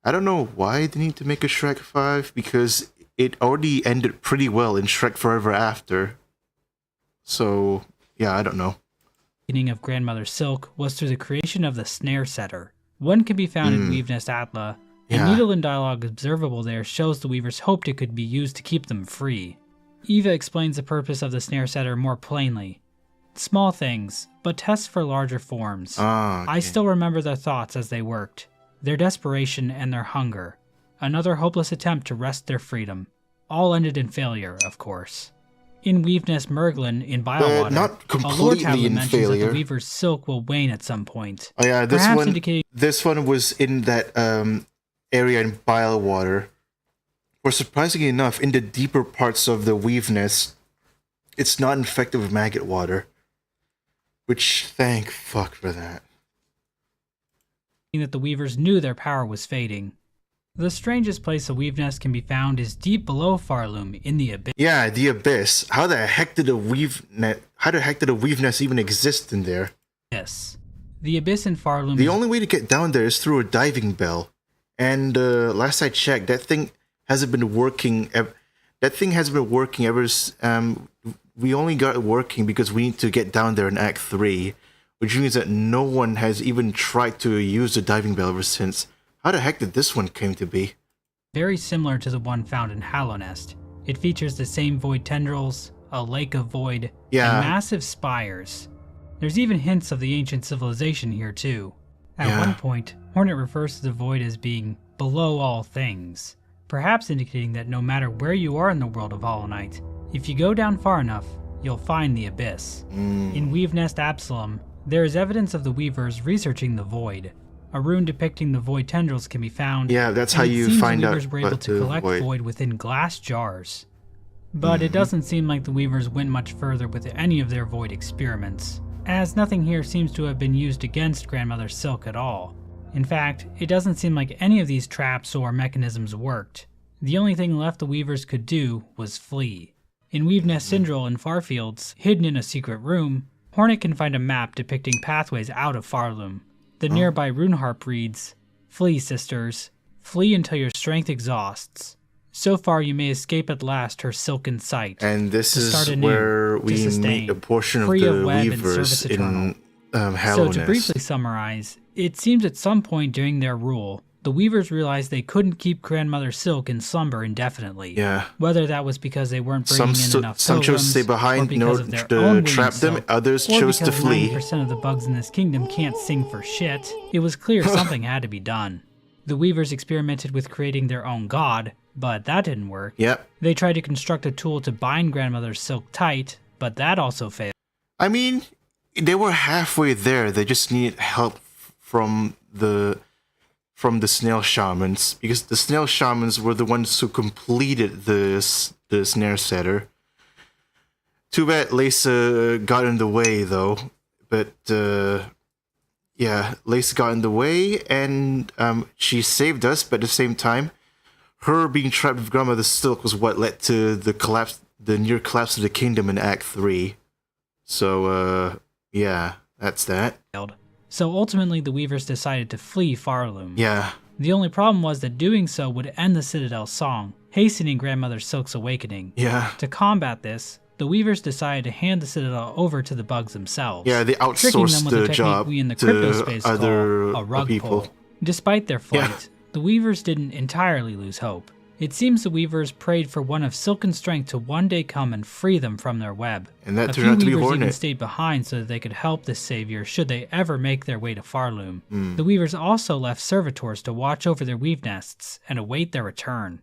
don't know why they need to make a Shrek 5, because it already ended pretty well in Shrek Forever After. So yeah, I don't know. The beginning of Grandmother Silk was through the creation of the snare setter. One can be found in Weave Nest Atla, and needle and dialogue observable there shows the weavers hoped it could be used to keep them free. Eva explains the purpose of the snare setter more plainly. Small things, but tests for larger forms. Okay. I still remember their thoughts as they worked, their desperation and their hunger. Another hopeless attempt to wrest their freedom. All ended in failure, of course. In Weaveness Merglin in Biowater, not a lore completely tablet in mentions failure. that the weaver's silk will wane at some point. Oh yeah, Indicating this one was in that area in Biowater. Or surprisingly enough, in the deeper parts of the Weaveness, it's not infected with maggot water. Which, thank fuck for that. that the weavers knew their power was fading. The strangest place a weave nest can be found is deep below Farloom in the Abyss. Yeah, the Abyss. How the heck did a weave nest even exist in there? Yes. The Abyss in Farloom. The only way to get down there is through a diving bell. And last I checked, that thing hasn't been working. We only got it working because we need to get down there in Act 3, which means that no one has even tried to use the diving bell ever since. How the heck did this one come to be? Very similar to the one found in Hallownest. It features the same void tendrils, a lake of void, and massive spires. There's even hints of the ancient civilization here too. At one point, Hornet refers to the void as being below all things, perhaps indicating that no matter where you are in the world of Hollow Knight, if you go down far enough, you'll find the Abyss. In Weave Nest Absalom, there is evidence of the Weavers researching the void. A rune depicting the void tendrils can be found. Yeah, that's how you find out. The Weavers were able to collect void within glass jars. But it doesn't seem like the Weavers went much further with any of their void experiments, as nothing here seems to have been used against Grandmother Silk at all. In fact, it doesn't seem like any of these traps or mechanisms worked. The only thing left the Weavers could do was flee. In Weave Nest Syndrome in Farfields, hidden in a secret room, Hornet can find a map depicting pathways out of Farloom. The nearby rune harp reads, "Flee, sisters. Flee until your strength exhausts. So far you may escape at last her silken sight." And this is where we meet a portion of the Weavers in Hallownest. So to briefly summarize, it seems at some point during their rule, the Weavers realized they couldn't keep Grandmother Silk in slumber indefinitely. Yeah. Whether that was because they weren't bringing in enough some chose to stay behind in order to trap them, others chose to flee. 90% of the bugs in this kingdom can't sing for shit. It was clear something had to be done. The Weavers experimented with creating their own god, but that didn't work. Yep. They tried to construct a tool to bind Grandmother Silk tight, but that also failed. I mean, they were halfway there. They just needed help from the snail shamans, because the snail shamans were the ones who completed the snare setter. Too bad Lisa got in the way though, but yeah, Lisa got in the way, and she saved us, but at the same time, her being trapped with Grandmother Silk was what led to the near collapse of the kingdom in Act 3. So yeah, that's that. So ultimately the Weavers decided to flee Farloom. Yeah. The only problem was that doing so would end the Citadel's song, hastening Grandmother Silk's awakening. Yeah. To combat this, the Weavers decided to hand the Citadel over to the bugs themselves. Yeah, they outsourced the job we in the crypto space other call a rug people. pull. Despite their flight, the Weavers didn't entirely lose hope. It seems the weavers prayed for one of silken strength to one day come and free them from their web. And that turned out to be Hornet. A few weavers even Hornet. stayed behind so that they could help this savior should they ever make their way to Farloom. The weavers also left servitors to watch over their weave nests and await their return.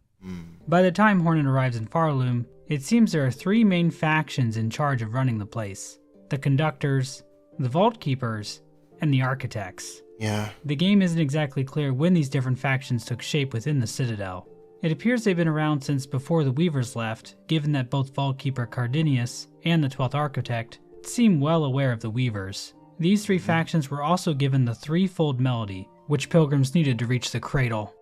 By the time Hornet arrives in Farloom, it seems there are 3 main factions in charge of running the place: the Conductors, the Vault Keepers, and the Architects. Yeah. The game isn't exactly clear when these different factions took shape within the Citadel. It appears they've been around since before the Weavers left, given that both Vault Keeper Cardinius and the 12th Architect seem well aware of the Weavers. These 3 factions were also given the threefold melody, which pilgrims needed to reach the cradle.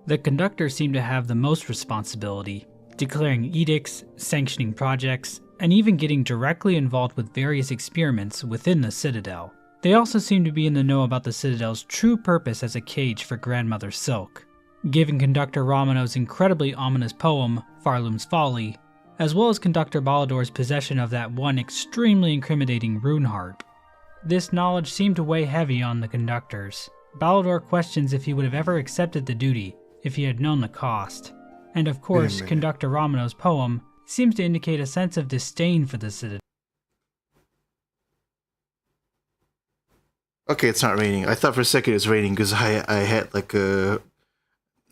The Conductors seem to have the most responsibility, declaring edicts, sanctioning projects, and even getting directly involved with various experiments within the Citadel. They also seem to be in the know about the Citadel's true purpose as a cage for Grandmother Silk, giving Conductor Romano's incredibly ominous poem, Farloom's Folly, as well as Conductor Ballador's possession of that one extremely incriminating rune harp. This knowledge seemed to weigh heavy on the Conductors. Ballador questions if he would have ever accepted the duty if he had known the cost. And of course, Conductor Romano's poem seems to indicate a sense of disdain for the Citadel. Okay, it's not raining. I thought for a second it was raining because I had like a...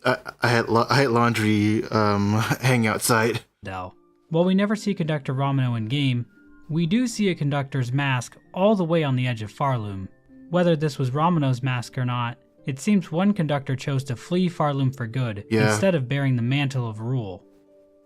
I had laundry hang outside. While we never see Conductor Romano in game, we do see a conductor's mask all the way on the edge of Farloom. Whether this was Romano's mask or not, it seems one conductor chose to flee Farloom for good instead of bearing the mantle of rule.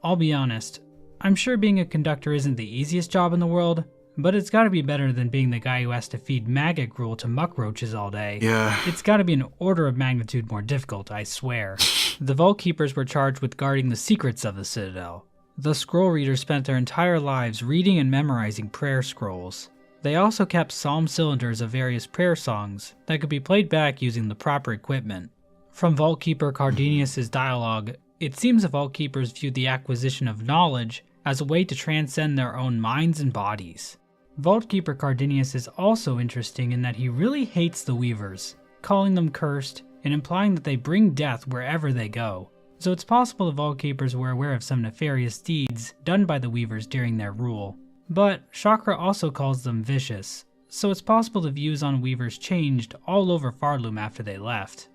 I'll be honest, I'm sure being a conductor isn't the easiest job in the world, but it's gotta be better than being the guy who has to feed maggot gruel to muckroaches all day. Yeah. It's gotta be an order of magnitude more difficult, I swear. The Vault Keepers were charged with guarding the secrets of the Citadel. The scroll readers spent their entire lives reading and memorizing prayer scrolls. They also kept psalm cylinders of various prayer songs that could be played back using the proper equipment. From Vault Keeper Cardinius' dialogue, it seems the Vault Keepers viewed the acquisition of knowledge as a way to transcend their own minds and bodies. Vault Keeper Cardinius is also interesting in that he really hates the Weavers, calling them cursed and implying that they bring death wherever they go. So it's possible the Vault Keepers were aware of some nefarious deeds done by the Weavers during their rule. But Chakra also calls them vicious, so it's possible the views on Weavers changed all over Farloom after they left.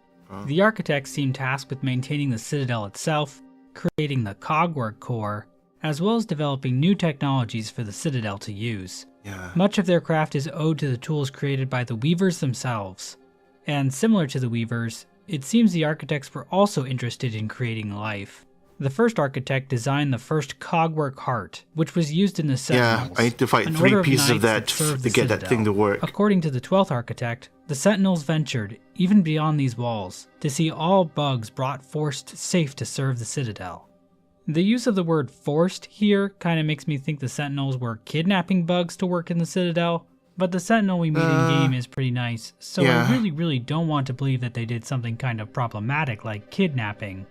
The Architects seem tasked with maintaining the Citadel itself, creating the Cogwork core, as well as developing new technologies for the Citadel to use. Much of their craft is owed to the tools created by the Weavers themselves. And similar to the Weavers, it seems the Architects were also interested in creating life. The first Architect designed the first Cogwork heart, which was used in the Sentinels. Yeah, I need to fight 3 pieces of that to get that thing to work. According to the 12th Architect, the Sentinels ventured, even beyond these walls, to see all bugs brought forced safe to serve the Citadel. The use of the word forced here kind of makes me think the Sentinels were kidnapping bugs to work in the Citadel, but the Sentinel we meet in-game is pretty nice, so I really don't want to believe that they did something kind of problematic like kidnapping.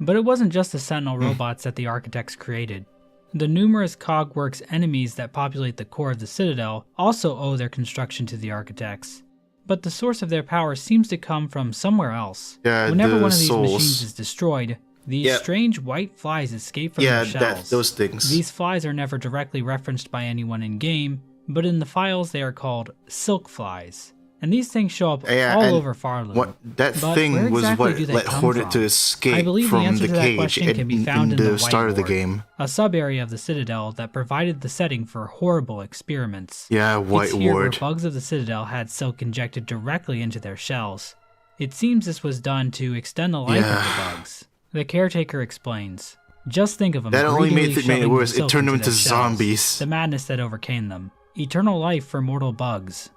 But it wasn't just the Sentinel robots that the Architects created. The numerous Cogworks enemies that populate the core of the Citadel also owe their construction to the Architects. But the source of their power seems to come from somewhere else. Whenever one of these machines is destroyed, these strange white flies escape from their shells. Those things. These flies are never directly referenced by anyone in-game, but in the files they are called silk flies. And these things show up all over Farloom. That thing was what let Hornet to escape from the cage in the start of the game. A sub-area of the Citadel that provided the setting for horrible experiments. Yeah, White It's here where Ward. bugs of the Citadel had silk injected directly into their shells. It seems this was done to extend the life of the bugs. The caretaker explains, "Just think of them. That only made it worse. It turned them into shells. zombies. The madness that overcame them. Eternal life for mortal bugs."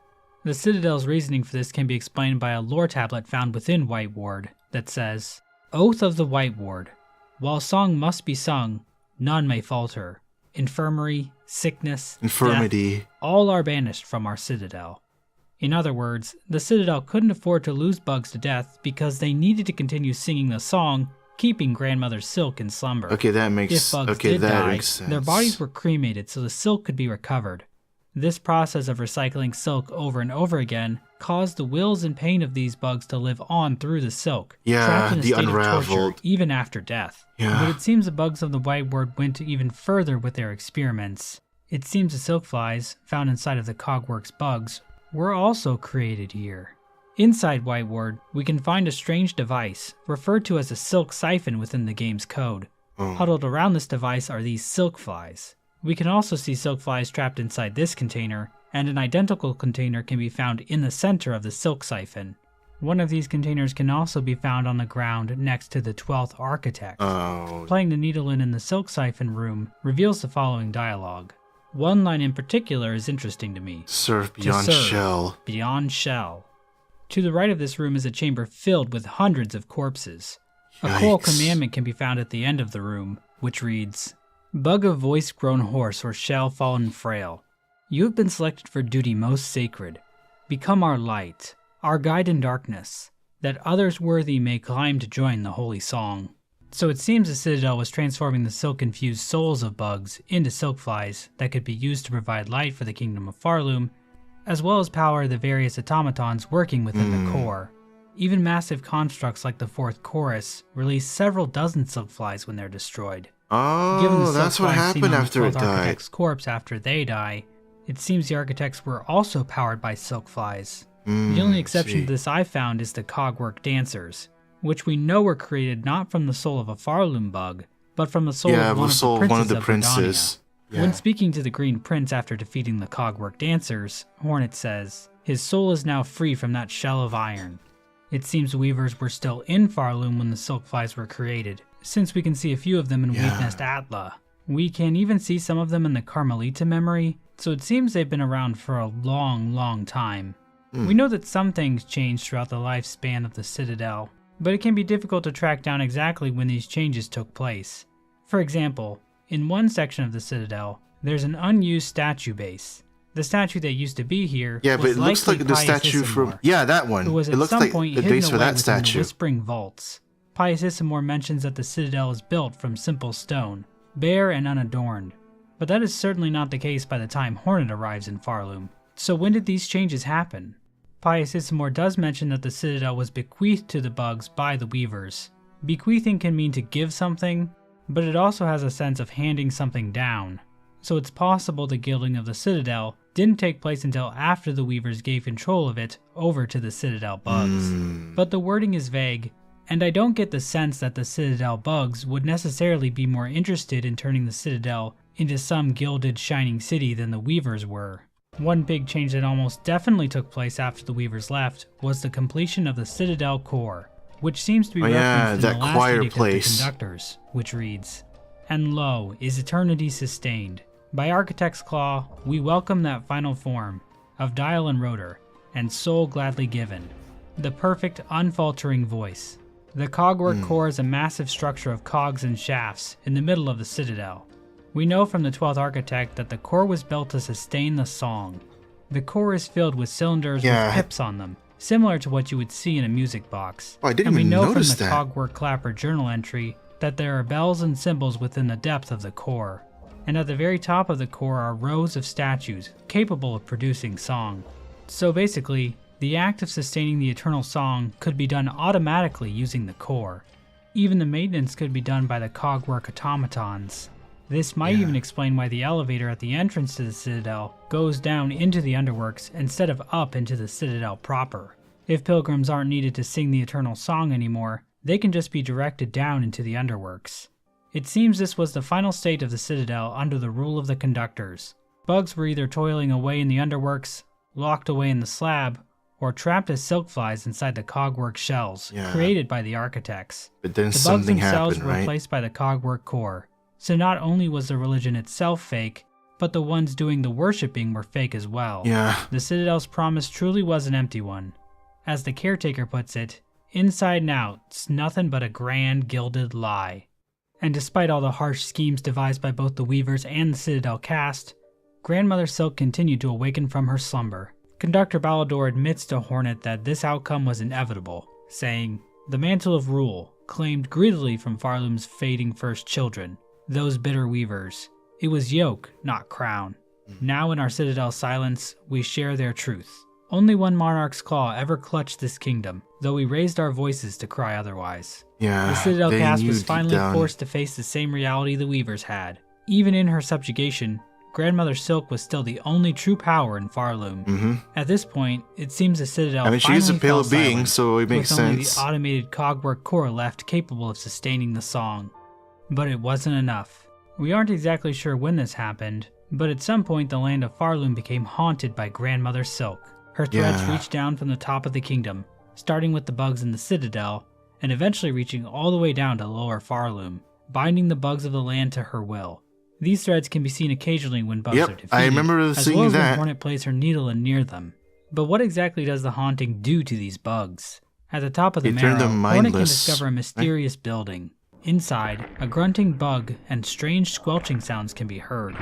The Citadel's reasoning for this can be explained by a lore tablet found within White Ward that says, "Oath of the White Ward. While song must be sung, none may falter. Infirmary, sickness, Infirmity. death, all are banished from our Citadel." In other words, the Citadel couldn't afford to lose bugs to death because they needed to continue singing the song, keeping Grandmother Silk in slumber. Okay, that makes If bugs okay, did that die, makes sense. their bodies were cremated so the silk could be recovered. This process of recycling silk over and over again caused the wills and pain of these bugs to live on through the silk, Yeah, trapped in a the state of torture unraveled. even after death. Yeah. But it seems the bugs of the White Ward went even further with their experiments. It seems the silk flies, found inside of the Cogworks bugs, were also created here. Inside White Ward, we can find a strange device, referred to as a silk siphon within the game's code. Huddled around this device are these silk flies. We can also see silk flies trapped inside this container, and an identical container can be found in the center of the silk siphon. One of these containers can also be found on the ground next to the 12th architect. Playing the needle in the silk siphon room reveals the following dialogue. One line in particular is interesting to me. Serve beyond shell. Beyond shell. To the right of this room is a chamber filled with hundreds of corpses. Yikes. A choral commandment can be found at the end of the room, which reads, Bug of voice grown hoarse or shell fallen frail. You have been selected for duty most sacred. Become our light, our guide in darkness, that others worthy may climb to join the holy song. So it seems the Citadel was transforming the silk-infused souls of bugs into silk flies that could be used to provide light for the kingdom of Farloom, as well as power the various automatons working within the core. Even massive constructs like the 4th Chorus release several dozen silk flies when they're destroyed. Given the That's silk what flies seen happened on the after it 12th died. Architect's corpse after they die, it seems the architects were also powered by silk flies. The only exception to this I found is the Cogwork Dancers, which we know were created not from the soul of a Farloom bug, but from the soul of one of the princes. When speaking to the Green Prince after defeating the Cogwork Dancers, Hornet says, his soul is now free from that shell of iron. It seems Weavers were still in Farloom when the silk flies were created, since we can see a few of them in Weavenest Atla. We can even see some of them in the Carmelita memory, so it seems they've been around for a long time. We know that some things changed throughout the lifespan of the Citadel, but it can be difficult to track down exactly when these changes took place. For example, in one section of the Citadel, there's an unused statue base. The statue that used to be here but it looks like the statue from... Yeah, that one. Who was it at looks some like point the base for that within statue. The Whispering Vaults. Pius Issamore mentions that the Citadel is built from simple stone, bare and unadorned. But that is certainly not the case by the time Hornet arrives in Farloom. So when did these changes happen? Pius Issamore does mention that the Citadel was bequeathed to the bugs by the Weavers. Bequeathing can mean to give something, but it also has a sense of handing something down. So it's possible the gilding of the Citadel didn't take place until after the Weavers gave control of it over to the Citadel bugs. But the wording is vague, and I don't get the sense that the Citadel bugs would necessarily be more interested in turning the Citadel into some gilded shining city than the Weavers were. One big change that almost definitely took place after the Weavers left was the completion of the Citadel core, which seems to be referenced in the last edict of the Conductors, which reads, And lo, is eternity sustained. By Architect's Claw, we welcome that final form of dial and rotor, and soul gladly given, the perfect, unfaltering voice. The Cogwork core is a massive structure of cogs and shafts in the middle of the Citadel. We know from the 12th Architect that the core was built to sustain the song. The core is filled with cylinders with pips on them, similar to what you would see in a music box. And we know from the Cogwork Clapper journal entry that there are bells and cymbals within the depth of the core. And at the very top of the core are rows of statues capable of producing song. So basically, the act of sustaining the eternal song could be done automatically using the core. Even the maintenance could be done by the Cogwork automatons. This might even explain why the elevator at the entrance to the Citadel goes down into the underworks instead of up into the Citadel proper. If pilgrims aren't needed to sing the eternal song anymore, they can just be directed down into the underworks. It seems this was the final state of the Citadel under the rule of the Conductors. Bugs were either toiling away in the underworks, locked away in the slab, or trapped as silk flies inside the Cogwork shells created by the architects. But then the bugs themselves were replaced by the Cogwork core. So not only was the religion itself fake, but the ones doing the worshipping were fake as well. The Citadel's promise truly was an empty one. As the caretaker puts it, inside and out, it's nothing but a grand gilded lie. And despite all the harsh schemes devised by both the Weavers and the Citadel cast, Grandmother Silk continued to awaken from her slumber. Conductor Balador admits to Hornet that this outcome was inevitable, saying, The mantle of rule, claimed greedily from Farloom's fading first children, those bitter Weavers. It was yoke, not crown. Now in our Citadel silence, we share their truth. Only one monarch's claw ever clutched this kingdom, though we raised our voices to cry otherwise. Yeah, the Citadel cast was finally forced to face the same reality the Weavers had. Even in her subjugation, Grandmother Silk was still the only true power in Farloom. At this point, it seems the Citadel she's a pale being, so it makes with only sense. The automated cogwork core left capable of sustaining the song. But it wasn't enough. We aren't exactly sure when this happened, but at some point the land of Farloom became haunted by Grandmother Silk. Her threads reached down from the top of the kingdom, starting with the bugs in the Citadel, and eventually reaching all the way down to lower Farloom, binding the bugs of the land to her will. These threads can be seen occasionally when bugs are defeated, I remember seeing as well as that. when Hornet plays her needle in near them. But what exactly does the haunting do to these bugs? At the top of the marrow, Hornet can discover a mysterious building. Inside, a grunting bug and strange squelching sounds can be heard.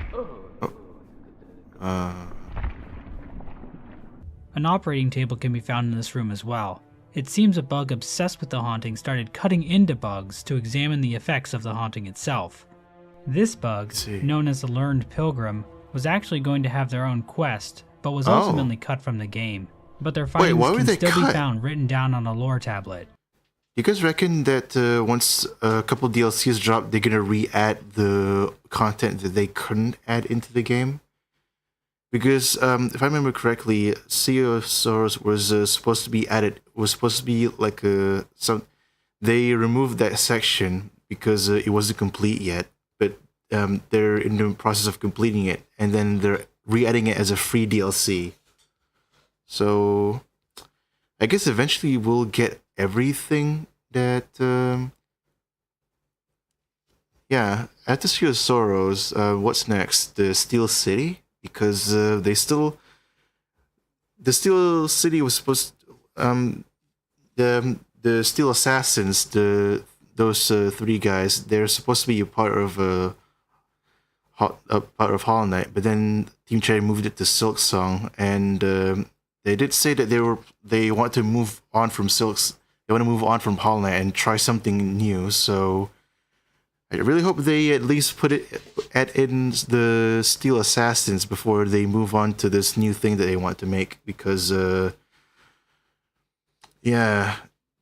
An operating table can be found in this room as well. It seems a bug obsessed with the haunting started cutting into bugs to examine the effects of the haunting itself. This bug, known as the Learned Pilgrim, was actually going to have their own quest, but was ultimately cut from the game. But their findings can still be found written down on a lore tablet. You guys reckon that once a couple DLCs drop, they're gonna re-add the content that they couldn't add into the game? Because if I remember correctly, Sea of Sorrows was supposed to be added. Was supposed to be like some. They removed that section because it wasn't complete yet, but they're in the process of completing it, and then they're re-adding it as a free DLC. So, I guess eventually we'll get everything that. Yeah, after Sea of Sorrows, what's next? The Steel City. Because the Steel City was supposed the Steel Assassins, those three guys, they're supposed to be a part of Hollow Knight, but then Team Cherry moved it to Silk Song, and they did say that they want to move on from they want to move on from Hollow Knight and try something new. So I really hope they at least add in the Steel Assassins before they move on to this new thing that they want to make, because yeah,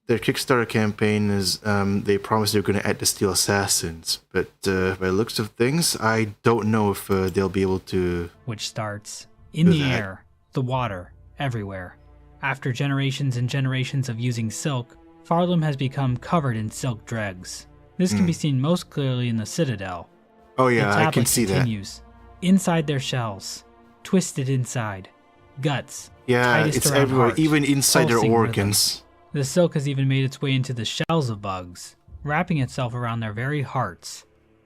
their Kickstarter campaign is they promised they're going to add the Steel Assassins, but by the looks of things, I don't know if they'll be able to. Which starts in the air, the water, everywhere. After generations and generations of using silk, Farloom has become covered in silk dregs. This can be seen most clearly in the Citadel. Oh yeah, I can see continues. Inside their shells, twisted inside, guts. Yeah, it's everywhere, heart, even inside their organs. The silk has even made its way into the shells of bugs, wrapping itself around their very hearts.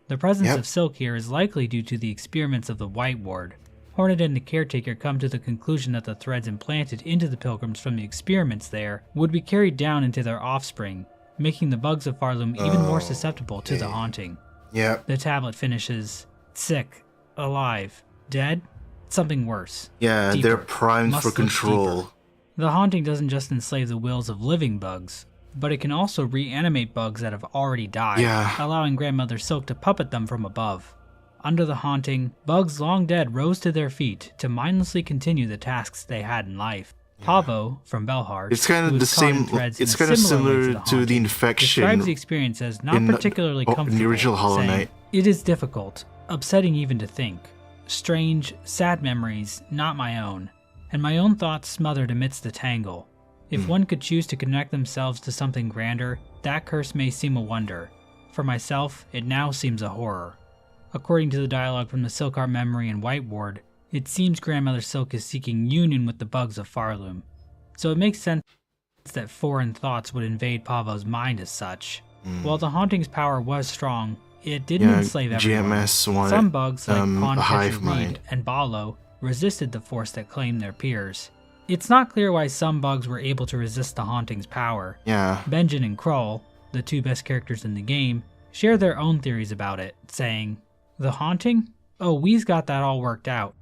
The presence of silk here is likely due to the experiments of the White Ward. Hornet and the Caretaker come to the conclusion that the threads implanted into the pilgrims from the experiments there would be carried down into their offspring, making the bugs of Farloom even more susceptible to the haunting. Yeah. The tablet finishes sick, alive, dead, something worse. Yeah, deeper, they're primed for control. Deeper. The haunting doesn't just enslave the wills of living bugs, but it can also reanimate bugs that have already died, allowing Grandmother Silk to puppet them from above. Under the haunting, bugs long dead rose to their feet to mindlessly continue the tasks they had in life. Pavo, from Belhard, it's kind of the same. It's kind of similar to the infection. Describes the experience as not particularly comfortable. In the original Hollow Knight, it is difficult, upsetting even to think. Strange, sad memories, not my own, and my own thoughts smothered amidst the tangle. If one could choose to connect themselves to something grander, that curse may seem a wonder. For myself, it now seems a horror. According to the dialogue from the Silkheart Memory and White Ward, it seems Grandmother Silk is seeking union with the bugs of Farloom, so it makes sense that foreign thoughts would invade Pavo's mind as such. While the haunting's power was strong, it didn't enslave everyone. GMS wanted, some bugs like Pondcatcher Reed and Balo resisted the force that claimed their peers. It's not clear why some bugs were able to resist the haunting's power. Benjen and Krull, the two best characters in the game, share their own theories about it, saying, "The haunting? Oh, we's got that all worked out.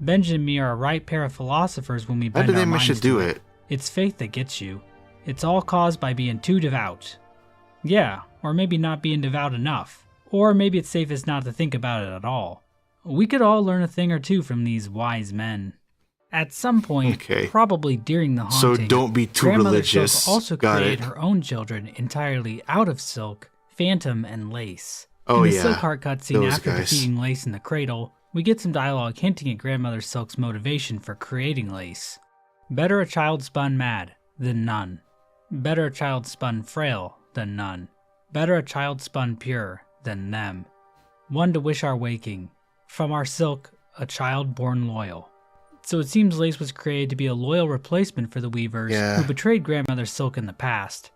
Benjen and me are a right pair of philosophers when we bend our minds to it. It's faith that gets you. It's all caused by being too devout. Yeah, or maybe not being devout enough. Or maybe it's safest not to think about it at all. We could all learn a thing or two from these wise men." At some point, probably during the haunting, so don't be too Grandmother religious. Silk also created her own children entirely out of silk, Phantom and Lace. In the Silkheart cutscene after defeating Lace in the cradle, we get some dialogue hinting at Grandmother Silk's motivation for creating Lace. Better a child spun mad than none. Better a child spun frail than none. Better a child spun pure than them. One to wish our waking. From our silk, a child born loyal. So it seems Lace was created to be a loyal replacement for the Weavers who betrayed Grandmother Silk in the past.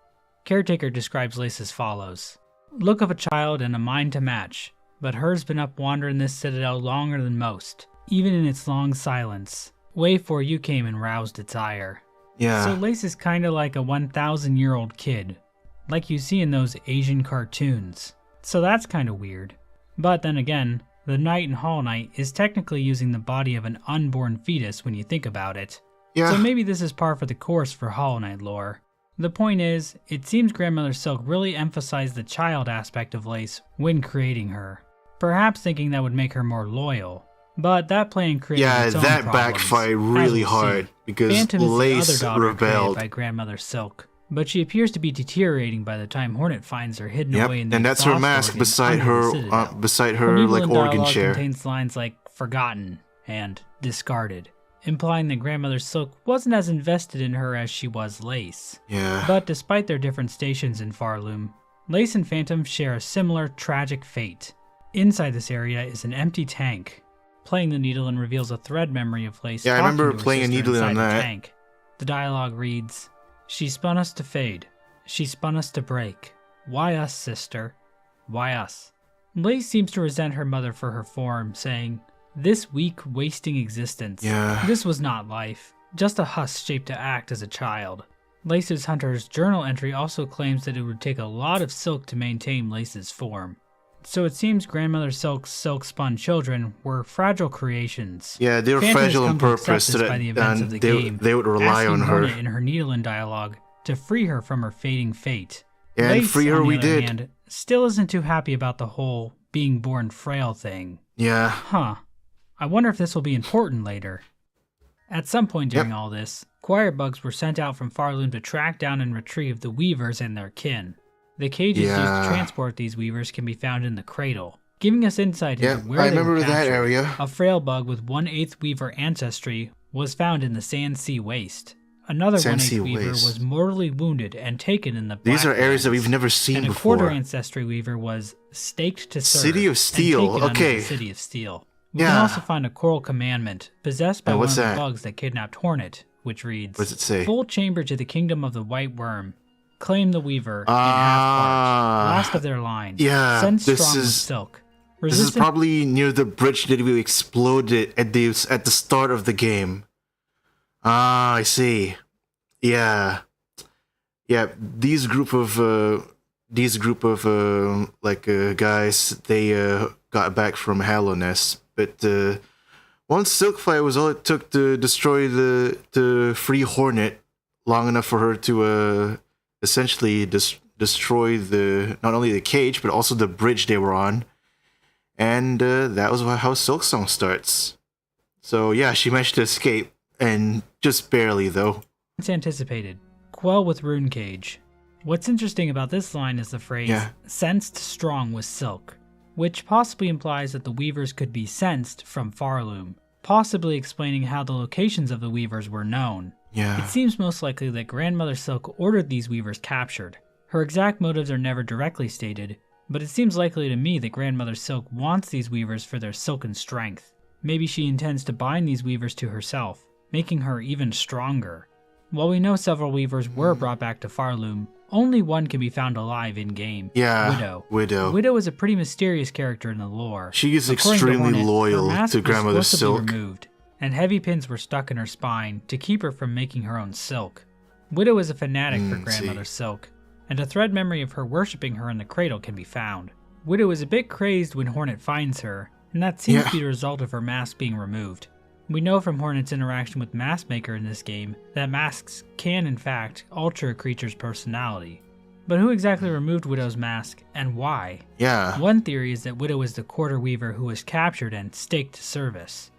Caretaker describes Lace as follows. Look of a child and a mind to match, but her's been up wandering this citadel longer than most, even in its long silence. Way 'fore you came and roused its ire. Yeah. So Lace is kinda like a 1,000-year-old kid, like you see in those Asian cartoons. So that's kinda weird. But then again, the Knight in Hollow Knight is technically using the body of an unborn fetus when you think about it. Yeah. So maybe this is par for the course for Hollow Knight lore. The point is, it seems Grandmother Silk really emphasized the child aspect of Lace when creating her. Perhaps thinking that would make her more loyal. But that plan created its own problems, backfired really hard because Phantom Lace is the other daughter rebelled. By Grandmother Silk. But she appears to be deteriorating by the time Hornet finds her hidden away in the and that's her mask beside her like organ chair. Contains lines like forgotten and discarded, implying that Grandmother Silk wasn't as invested in her as she was Lace. Yeah. But despite their different stations in Farloom, Lace and Phantom share a similar tragic fate. Inside this area is an empty tank. Playing the needle reveals a thread memory of Lace. Yeah, I remember playing a needle on that. Tank. The dialogue reads, "She spun us to fade. She spun us to break. Why us, sister? Why us?" Lace seems to resent her mother for her form, saying, "This weak, wasting existence. Yeah. This was not life. Just a husk shaped to act as a child." Lace's hunter's journal entry also claims that it would take a lot of silk to maintain Lace's form. So it seems Grandmother Silk's silk-spun children were fragile creations. Yeah, they were fragile on purpose, so that they would rely on her. In her Needlein dialogue to free her from her fading fate. And Lace, free her we did. Hand, still isn't too happy about the whole being born frail thing. Yeah. Huh. I wonder if this will be important later. At some point during all this, choir bugs were sent out from Farloom to track down and retrieve the Weavers and their kin. The cages used to transport these Weavers can be found in the cradle, giving us insight into where I they were remember captured. that area. A frail bug with 1/8 Weaver ancestry was found in the Sand Sea Waste. Another 1/8 Weaver was mortally wounded and taken in the Black These are areas that we've never seen and before. A quarter ancestry Weaver was staked to serve. City of Steel, and taken okay. under the City of Steel. We can also find a Coral Commandment possessed by one of the bugs that kidnapped Hornet, which reads, "What does it say? Full chamber to the kingdom of the White Worm. Claim the Weaver in half-part. Last of their line. Yeah, Send this strong is with silk. This is probably near the bridge that we exploded at the start of the game. Ah, I see. Yeah. These group of guys, they got back from Hallownest, but one Silkfly was all it took to destroy the Free Hornet long enough for her to essentially destroy not only the cage but also the bridge they were on, and that was how Silksong starts. So yeah, she managed to escape, and just barely though. It's anticipated. Quell with Rune Cage. What's interesting about this line is the phrase, sensed strong with silk, which possibly implies that the Weavers could be sensed from Farloom, possibly explaining how the locations of the Weavers were known. Yeah. It seems most likely that Grandmother Silk ordered these Weavers captured. Her exact motives are never directly stated, but it seems likely to me that Grandmother Silk wants these Weavers for their silken strength. Maybe she intends to bind these Weavers to herself, making her even stronger. While we know several Weavers were brought back to Farloom, only one can be found alive in-game. Yeah, Widow. Widow is a pretty mysterious character in the lore. She is extremely loyal to Grandmother Silk. Removed, and heavy pins were stuck in her spine to keep her from making her own silk. Widow is a fanatic for Grandmother Silk, and a thread memory of her worshipping her in the cradle can be found. Widow is a bit crazed when Hornet finds her, and that seems to be the result of her mask being removed. We know from Hornet's interaction with Mask Maker in this game that masks can in fact alter a creature's personality. But who exactly removed Widow's mask, and why? Yeah. One theory is that Widow is the Quarter Weaver who was captured and staked to service.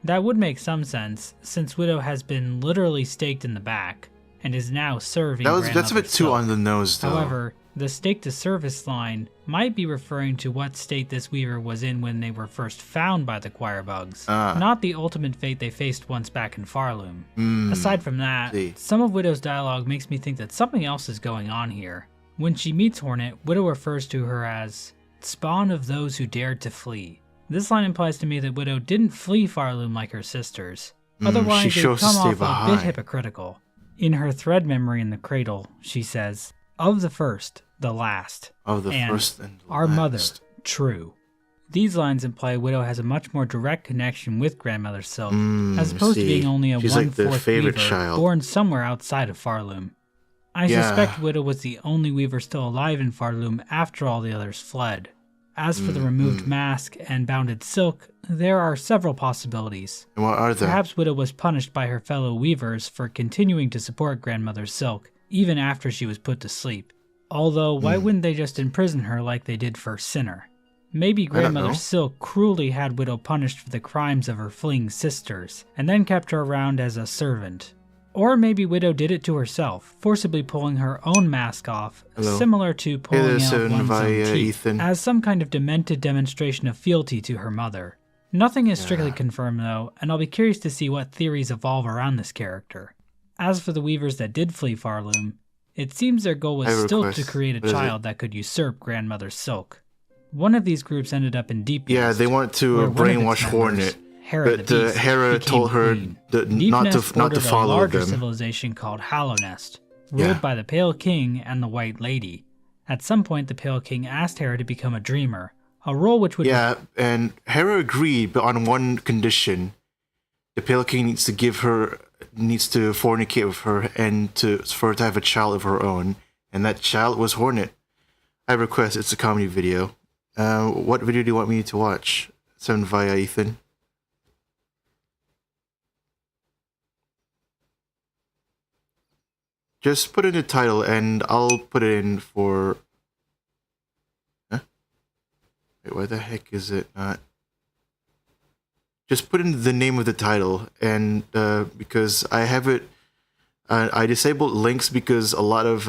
That would make some sense, since Widow has been literally staked in the back, and is now serving That's a bit too on the nose, though. However, the stake to service line might be referring to what state this weaver was in when they were first found by the choir bugs, not the ultimate fate they faced once back in Farloom. Aside from that, some of Widow's dialogue makes me think that something else is going on here. When she meets Hornet, Widow refers to her as spawn of those who dared to flee. This line implies to me that Widow didn't flee Farloom like her sisters. Otherwise, it would come off a bit hypocritical. In her thread memory in the cradle, she says, "Of the first, the last, of the first and the our last. Mother, true." These lines imply Widow has a much more direct connection with Grandmother Silk, as opposed to being only a one-fourth weaver born somewhere outside of Farloom. I suspect Widow was the only weaver still alive in Farloom after all the others fled. As for the removed mask and bounded silk, there are several possibilities. And what are they? Perhaps Widow was punished by her fellow weavers for continuing to support Grandmother Silk, even after she was put to sleep. Although, why wouldn't they just imprison her like they did for Sinner? Maybe Grandmother Silk cruelly had Widow punished for the crimes of her fleeing sisters, and then kept her around as a servant. Or maybe Widow did it to herself, forcibly pulling her own mask off, similar to pulling out one's own teeth, as some kind of demented demonstration of fealty to her mother. Nothing is strictly confirmed though, and I'll be curious to see what theories evolve around this character. As for the weavers that did flee Farloom, it seems their goal was still to create a child that could usurp Grandmother Silk. One of these groups ended up in Deep Nest. Yeah, they want to brainwash Hornet. But Hera told her not to follow a larger them. Civilization called Hollow Nest, ruled by the Pale King and the White Lady. At some point, the Pale King asked Hera to become a dreamer, a role which would... Yeah, and Hera agreed, but on one condition. The Pale King needs to fornicate with her and for her to have a child of her own, and that child was Hornet. I request it's a comedy video. What video do you want me to watch? Send via Ethan. Just put in the title and I'll put it in for... Huh? Wait, why the heck is it not? Just put in the name of the title, and because I have it... I disabled links because a lot of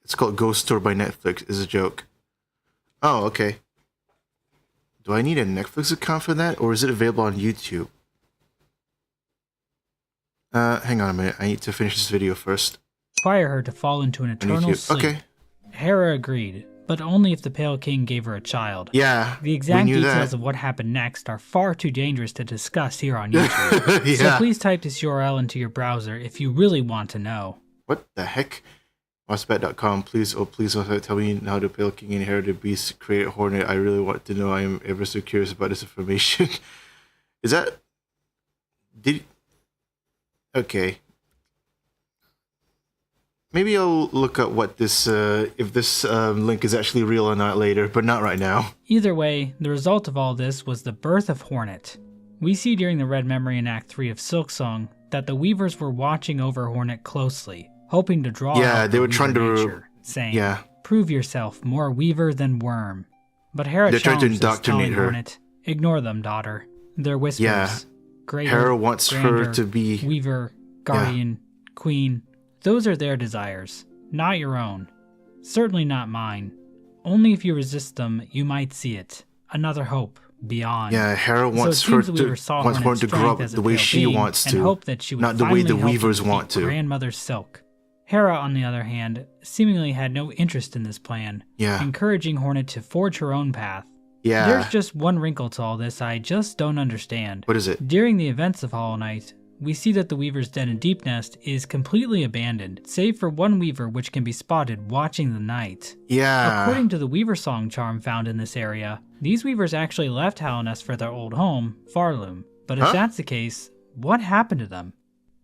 it's called Ghost Tour by Netflix is a joke. Oh, okay. Do I need a Netflix account for that, or is it available on YouTube? Hang on a minute. I need to finish this video first. Require her to fall into an eternal sleep. Okay. Hera agreed, but only if the Pale King gave her a child. Yeah, the exact details of what happened next are far too dangerous to discuss here on YouTube. So please type this URL into your browser if you really want to know. What the heck? Mossbat.com, please tell me how the Pale King inherited the beast created Hornet. I really want to know. I am ever so curious about this information. Is that... Okay. Maybe I'll look up what this, if this link is actually real or not later, but not right now. Either way, the result of all this was the birth of Hornet. We see during the Red Memory in Act 3 of Silksong that the Weavers were watching over Hornet closely, hoping to draw out they were trying to nature, saying, "Prove yourself more Weaver than Worm." But Hera trying to indoctrinate her. Hornet, "Ignore them, daughter. They're whispers. Greater, Hera wants grander, her to be Weaver, Guardian, Queen. Those are their desires, not your own. Certainly not mine. Only if you resist them, you might see it. Another hope beyond." Yeah, Hera wants her to grow up the way she wants to, hope that she would not the way the Weavers want to. Grandmother Silk. Hera, on the other hand, seemingly had no interest in this plan, encouraging Hornet to forge her own path. There's just one wrinkle to all this I just don't understand. What is it? During the events of Hollow Knight, we see that the Weaver's den in Deep Nest is completely abandoned, save for one Weaver which can be spotted watching the night. According to the Weaver song charm found in this area, these Weavers actually left Hollow Nest for their old home, Farloom. But if that's the case, what happened to them?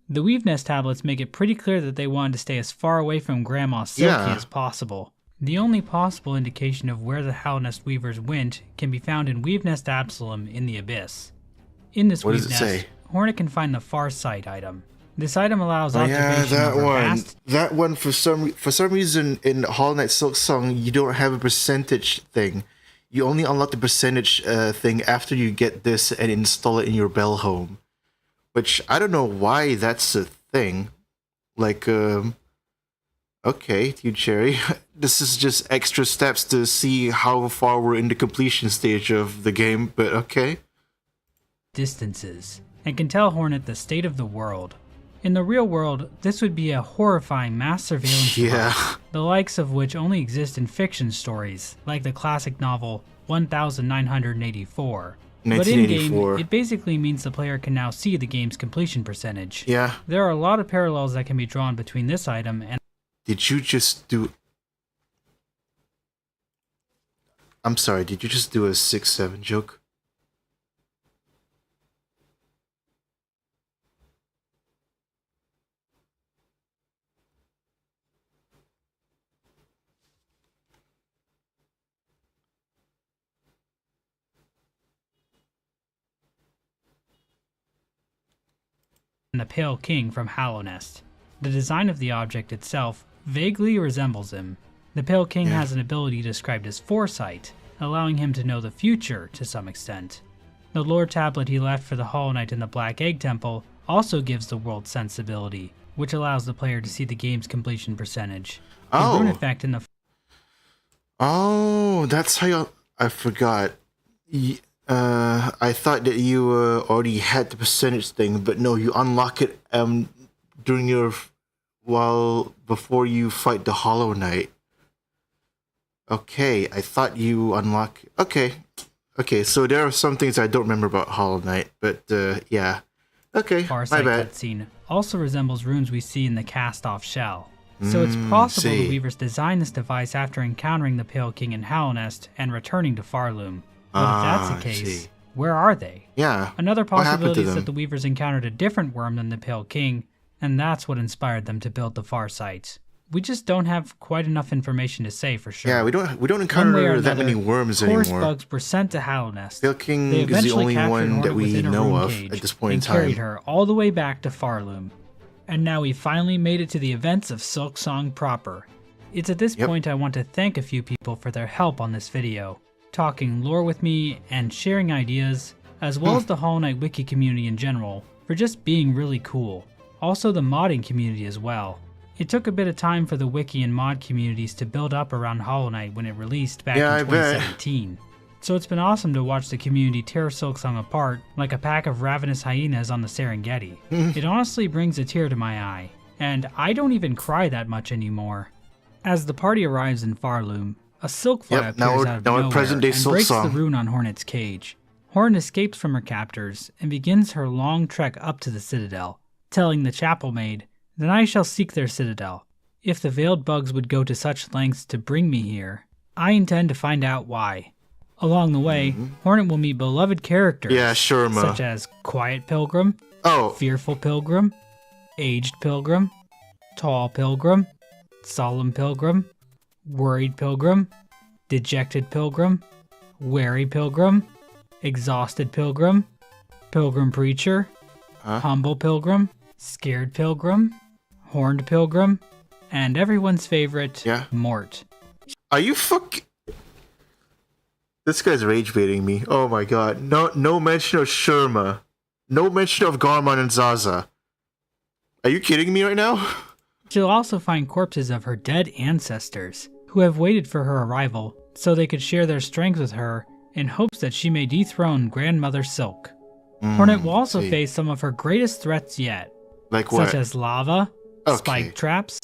The Weave Nest tablets make it pretty clear that they wanted to stay as far away from Grandma Silky as possible. The only possible indication of where the Hollow Nest Weavers went can be found in Weave Nest Absalom in the Abyss. In this Weave Nest, Hornet can find the Far Sight item. This item allows observation of her vast... That one, for some reason, in Hollow Knight Silksong, you don't have a percentage thing. you only unlock the percentage thing after you get this and install it in your Bell home. Which, I don't know why that's a thing. Like, okay, Dude Cherry. This is just extra steps to see how far we're in the completion stage of the game, but okay. Distances, and can tell Hornet the state of the world. In the real world, this would be a horrifying mass surveillance device, the likes of which only exist in fiction stories, like the classic novel 1984. But in-game, it basically means the player can now see the game's completion percentage. Yeah. There are a lot of parallels that can be drawn between this item and... Did you just do... I'm sorry, did you just do a 6-7 joke? the Pale King from Hallownest. The design of the object itself vaguely resembles him. The Pale King has an ability described as foresight, allowing him to know the future to some extent. The lore tablet he left for the Hollow Knight in the Black Egg Temple also gives the world sensibility, which allows the player to see the game's completion percentage. The rune effect in the... Oh, that's how you... I forgot. I thought that you already had the percentage thing, but no, you unlock it during your... before you fight the Hollow Knight. Okay, I thought you unlock... Okay, so there are some things I don't remember about Hollow Knight, but yeah. Okay, my bad. Cutscene also resembles runes we see in the cast-off shell. So it's possible the Weavers designed this device after encountering the Pale King in Hallownest and returning to Farloom. But if that's the case, where are they? Yeah. Another possibility is that the Weavers encountered a different worm than the Pale King, and that's what inspired them to build the Farsight. We just don't have quite enough information to say for sure. Yeah, we don't encounter that many worms anymore. Bugs were sent to Hallownest. Pale King is the only one that we know of at this point in time. And carried her all the way back to Farloom. And now we finally made it to the events of Silksong proper. It's at this point I want to thank a few people for their help on this video, talking lore with me and sharing ideas, as well as the Hollow Knight wiki community in general, for just being really cool. Also the modding community as well. It took a bit of time for the wiki and mod communities to build up around Hollow Knight when it released back in 2017. So it's been awesome to watch the community tear Silksong apart like a pack of ravenous hyenas on the Serengeti. It honestly brings a tear to my eye, and I don't even cry that much anymore. As the party arrives in Farloom, a silkfly appears out of nowhere and breaks the rune on Hornet's cage. Hornet escapes from her captors and begins her long trek up to the citadel, telling the chapel maid, "Then I shall seek their citadel. If the veiled bugs would go to such lengths to bring me here, I intend to find out why." Along the way, Hornet will meet beloved characters such as Quiet Pilgrim, Fearful Pilgrim, Aged Pilgrim, Tall Pilgrim, Solemn Pilgrim, Worried Pilgrim, Dejected Pilgrim, Wary Pilgrim, Exhausted Pilgrim, Pilgrim Preacher, Humble Pilgrim, Scared Pilgrim, Horned Pilgrim, and everyone's favorite, Mort. Are you This guy's rage baiting me. Oh my god. No mention of Sherma. No mention of Garmon and Zaza. Are you kidding me right now? She'll also find corpses of her dead ancestors, who have waited for her arrival so they could share their strength with her in hopes that she may dethrone Grandmother Silk. Hornet will also face some of her greatest threats yet. Like what? Such as lava, spike traps,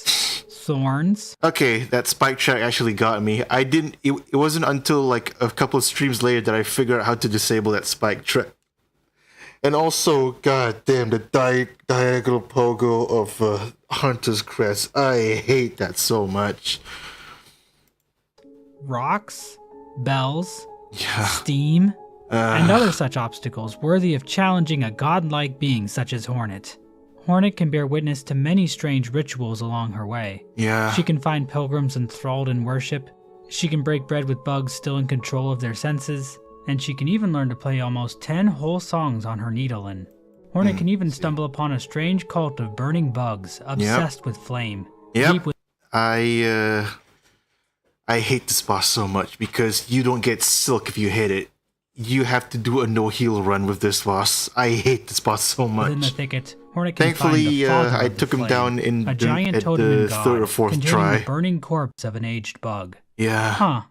thorns. Okay, that spike trap actually got me. It wasn't until like a couple of streams later that I figured out how to disable that spike trap. And also, goddamn, the diagonal pogo of Hunter's Crest. I hate that so much. Rocks, bells, steam, and other such obstacles worthy of challenging a godlike being such as Hornet. Hornet can bear witness to many strange rituals along her way. She can find pilgrims enthralled in worship, she can break bread with bugs still in control of their senses, and she can even learn to play almost 10 whole songs on her needlein. Hornet can even stumble upon a strange cult of burning bugs obsessed with flame. I I hate this boss so much because you don't get silk if you hit it. You have to do a no-heal run with this boss. I hate this boss so much. Within the thicket, Hornet can Thankfully, find the father I of the took him flame, down in a giant at totem the and god, third or fourth containing try. the burning corpse of an aged bug. Yeah. Huh.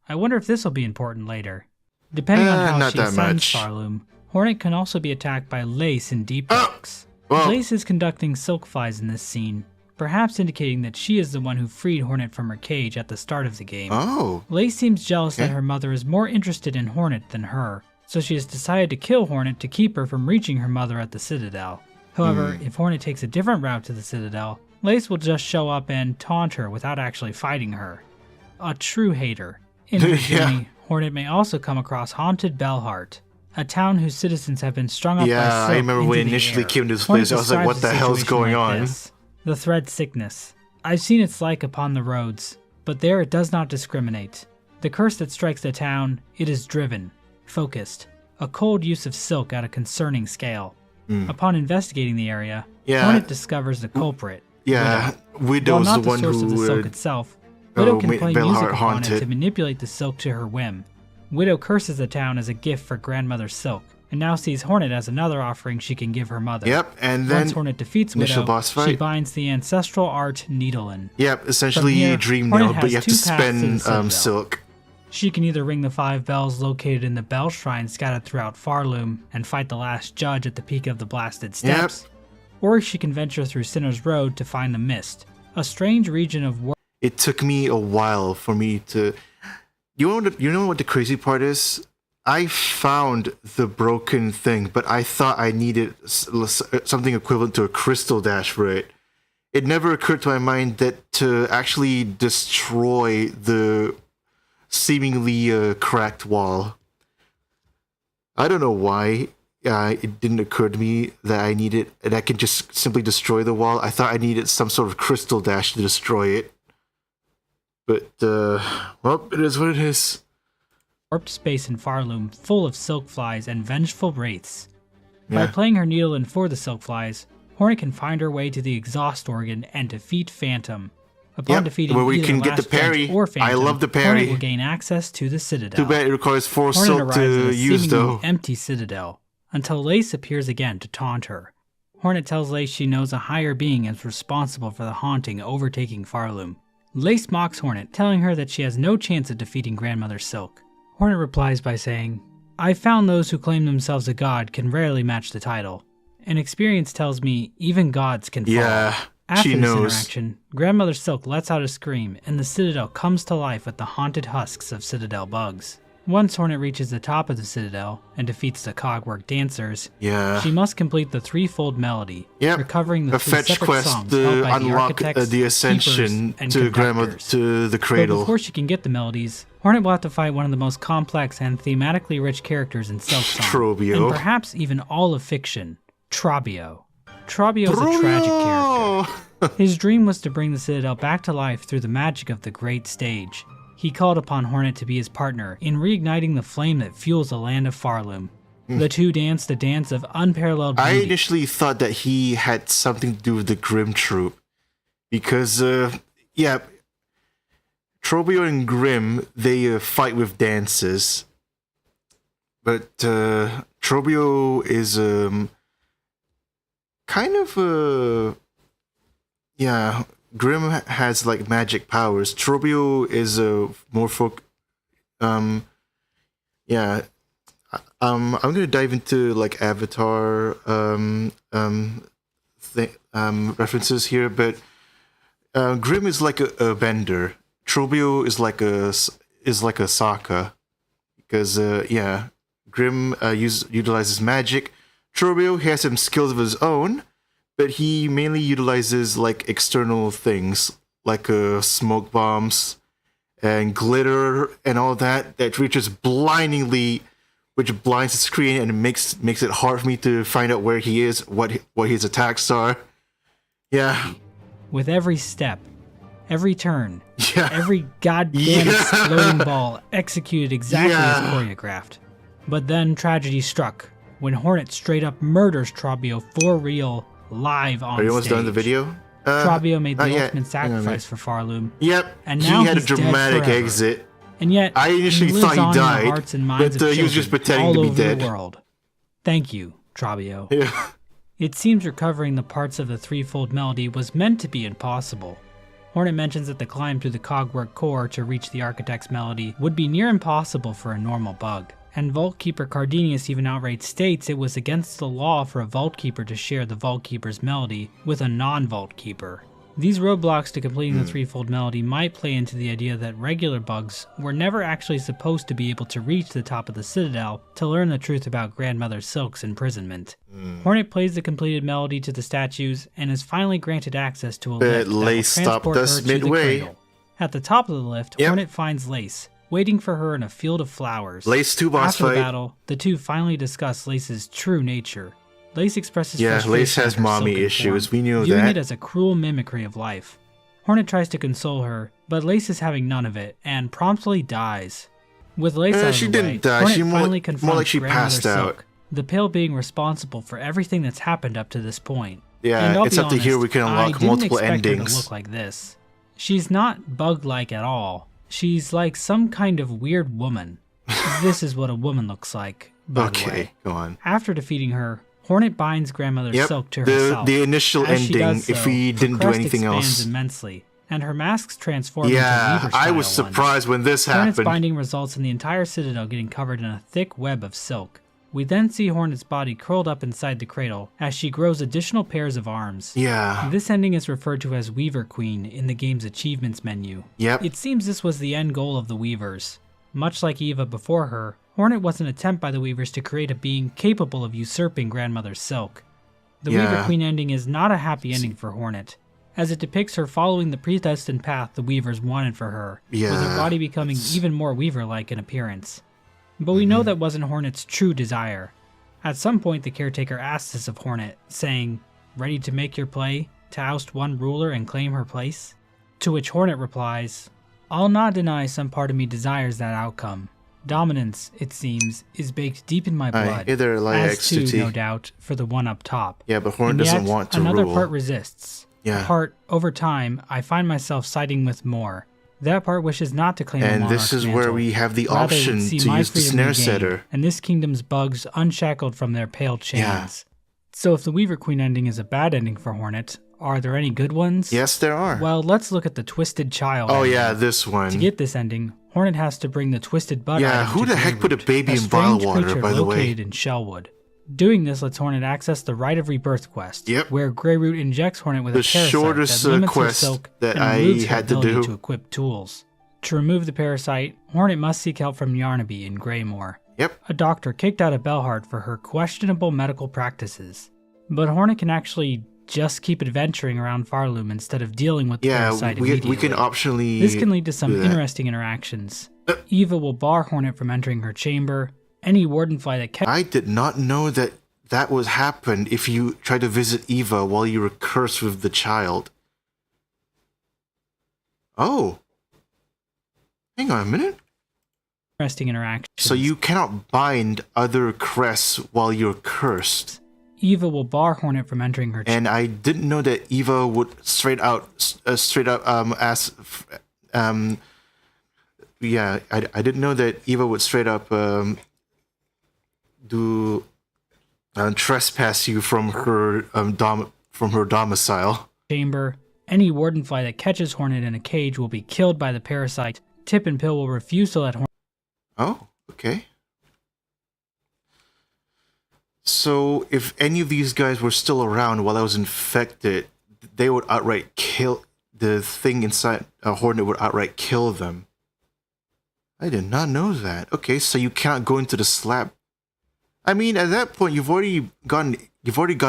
I wonder if this will be important later. Depending on how not she that ascends much. Farloom, Hornet can also be attacked by Lace in Deep Rocks. Well, Lace is conducting silk flies in this scene, perhaps indicating that she is the one who freed Hornet from her cage at the start of the game. oh. Lace seems jealous that her mother is more interested in Hornet than her, so she has decided to kill Hornet to keep her from reaching her mother at the Citadel. However, if Hornet takes a different route to the Citadel, Lace will just show up and taunt her without actually fighting her. A true hater. In her journey, Hornet may also come across Haunted Bellheart, a town whose citizens have been strung up by silk I remember into when the initially air. came to this Hornet place, I was like, what the describes hell's situation going like on? this. The thread sickness. I've seen its like upon the roads, but there it does not discriminate. The curse that strikes the town, it is driven, focused, a cold use of silk at a concerning scale. Upon investigating the area, Hornet discovers the culprit. Yeah, While Widow's not the one source of the silk who itself, Widow can play Bellheart music upon it haunted. to manipulate the silk to her whim. Widow curses the town as a gift for grandmother's silk, and now sees Hornet as another offering she can give her mother. Yep, and then Once Hornet defeats initial Widow, boss she fight. binds the ancestral art Needlin. Yep, essentially From here, Dream Hornet Nail, but has you have to two paths to the spend Citadel. silk. She can either ring the 5 bells located in the bell shrine scattered throughout Farloom and fight the last judge at the peak of the blasted steps, or she can venture through Sinner's Road to find the Mist, a strange region of It took me a while for me to... You know what the crazy part is? I found the broken thing, but I thought I needed something equivalent to a crystal dash for it. It never occurred to my mind that to actually destroy the seemingly cracked wall. I don't know why it didn't occur to me that I could just simply destroy the wall. I thought I needed some sort of crystal dash to destroy it. But, well, it is what it is. warped space in Farloom full of silk flies and vengeful wraiths. By Yeah. playing her Needle for the silk flies, Hornet can find her way to the exhaust organ and defeat Phantom. Upon Yep, defeating where we either can get the Last Judge parry. or Phantom, I love the parry. Hornet will gain access to the Citadel. Too bad it requires 4 Hornet silk arrives to in a use, seemingly though. empty Citadel, until Lace appears again to taunt her. Hornet tells Lace she knows a higher being is responsible for the haunting overtaking Farloom. Lace mocks Hornet, telling her that she has no chance of defeating Grandmother Silk. Hornet replies by saying, "I've found those who claim themselves a god can rarely match the title. And experience tells me even gods can fall." Yeah, After she this knows. interaction, Grandmother Silk lets out a scream, and the Citadel comes to life with the haunted husks of Citadel bugs. Once Hornet reaches the top of the Citadel and defeats the Cogwork dancers, Yeah. she must complete the threefold melody, Yep. recovering the A 3 fetch separate quest songs held to by the unlock architects, the ascension keepers, and to Grandmother conductors. to the But cradle. before she can get the melodies, Hornet will have to fight one of the most complex and thematically rich characters in Silk Song, Trobio. and perhaps even all of fiction, Trobio. Trobio is a tragic character. His dream was to bring the Citadel back to life through the magic of the great stage. He called upon Hornet to be his partner in reigniting the flame that fuels the land of Farloom. The two danced a dance of unparalleled I beauty. initially thought that he had something to do with the Grimm troop. Because, yeah, Trobio and Grimm, they fight with dances. But Trobio is kind of yeah, Grimm has like magic powers. Trobio is more yeah. I'm gonna dive into like Avatar references here, but Grimm is like a bender. Trobio is like a Sokka, because yeah, Grimm utilizes magic. Trobio has some skills of his own, but he mainly utilizes like external things like smoke bombs and glitter and all that reaches blindingly, which blinds the screen and makes it hard for me to find out where he is, what his attacks are. Yeah. With every step, every turn, Yeah. every goddamn exploding ball executed exactly as choreographed. But then tragedy struck when Hornet straight up murders Trobio for real, live on stage. Are you almost done the video? Trabio made the ultimate sacrifice for Farloom. Yep, and now he had a he's dead dramatic forever. exit. And yet, I initially he thought lives he on in died, the hearts and minds but of he was just pretending all to be over dead. The world. Thank you, Trabio. Yeah. It seems recovering the parts of the threefold melody was meant to be impossible. Hornet mentions that the climb through the cogwork core to reach the architect's melody would be near impossible for a normal bug, and Vault Keeper Cardenius even outright states it was against the law for a Vault Keeper to share the Vault Keeper's melody with a non-Vault Keeper. These roadblocks to completing the threefold melody might play into the idea that regular bugs were never actually supposed to be able to reach the top of the Citadel to learn the truth about Grandmother Silk's imprisonment. Hornet plays the completed melody to the statues and is finally granted access to a lift that will transport her to the cradle. At the top of the lift, Hornet finds Lace, waiting for her in a field of flowers. Lace 2 boss After fight. the battle, the two finally discuss Lace's true nature. Lace expresses frustration. Lace has at her mommy silken issues. form, We knew viewing that. it as a cruel mimicry of life. Hornet tries to console her, but Lace is having none of it and promptly dies. With Lace out of she the didn't way, die. Hornet She finally confronts more like she Grandmother passed Silk, out. the pale being responsible for everything that's happened up to this point. Yeah, and I'll it's be up to here honest, we can unlock I didn't multiple expect her endings. to look like this. She's not bug-like at all. She's like some kind of weird woman. This is what a woman looks like, by the way. Okay, go on. After defeating her, Hornet binds Grandmother Silk to herself. The initial As she ending, does so, if we didn't her do crest anything expands else. immensely, and her masks transform into Yeah, Weaver I was style ones. surprised when this Hornet's happened. binding results in the entire Citadel getting covered in a thick web of silk. We then see Hornet's body curled up inside the cradle as she grows additional pairs of arms. Yeah. This ending is referred to as Weaver Queen in the game's achievements menu. Yep. It seems this was the end goal of the Weavers. Much like Eva before her, Hornet was an attempt by the Weavers to create a being capable of usurping Grandmother Silk. The Weaver Queen ending is not a happy ending for Hornet, as it depicts her following the predestined path the Weavers wanted for her, with her body becoming even more Weaver-like in appearance. But we know that wasn't Hornet's true desire. At some point the caretaker asks this of Hornet, saying, "Ready to make your play, to oust one ruler and claim her place?" To which Hornet replies, "I'll not deny some part of me desires that outcome. Dominance, it seems, is baked deep in my blood, either like as X to too, T. no doubt, for the one up top. Yeah, but Hornet And doesn't yet, want to another rule. part resists. Yeah. A part, over time, I find myself siding with more. That part wishes not to claim a And monarch's this is where mantle. we have the Rather, option would see to my use the freedom snare regained, setter. and this kingdom's bugs unshackled from their pale chains. Yeah. So if the Weaver Queen ending is a bad ending for Hornet, are there any good ones? Yes, there are. Well, let's look at the Twisted Child Oh ending. yeah, this one. To get this ending, Hornet has to bring the Twisted Bud Yeah, item who to the heck put a Greyroot, baby in strange bottled water, creature by the way? located in Shellwood. Doing this lets Hornet access the Rite of Rebirth quest, Yep. where Greyroot injects Hornet with The a parasite shortest, that limits her quest silk that and I removes her had to ability do. to equip tools. To remove the parasite, Hornet must seek help from Yarnaby in Greymoor, Yep. a doctor kicked out of Belhart for her questionable medical practices. But Hornet can actually just keep adventuring around Farloom instead of dealing with the Yeah, parasite we immediately. can optionally. This can lead to some do that. interesting interactions. Eva will bar Hornet from entering her chamber. Any wardenfly that catches I did not know that that would happen if you try to visit Eva while you were cursed with the child. Oh. Hang on a minute. interesting interactions. So you cannot bind other crests while you're cursed. Eva will bar Hornet from entering her chamber. And I didn't know that Eva would straight up ask. Yeah, I didn't know that Eva would straight up do trespass you from her domicile. Chamber. Any wardenfly that catches Hornet in a cage will be killed by the parasite. Tip and Pill will refuse to let Hornet. Oh, okay. So if any of these guys were still around while I was infected, they would outright kill the thing inside. Hornet would outright kill them. I did not know that. Okay, so you cannot go into the slab. I mean, at that point, you've already gone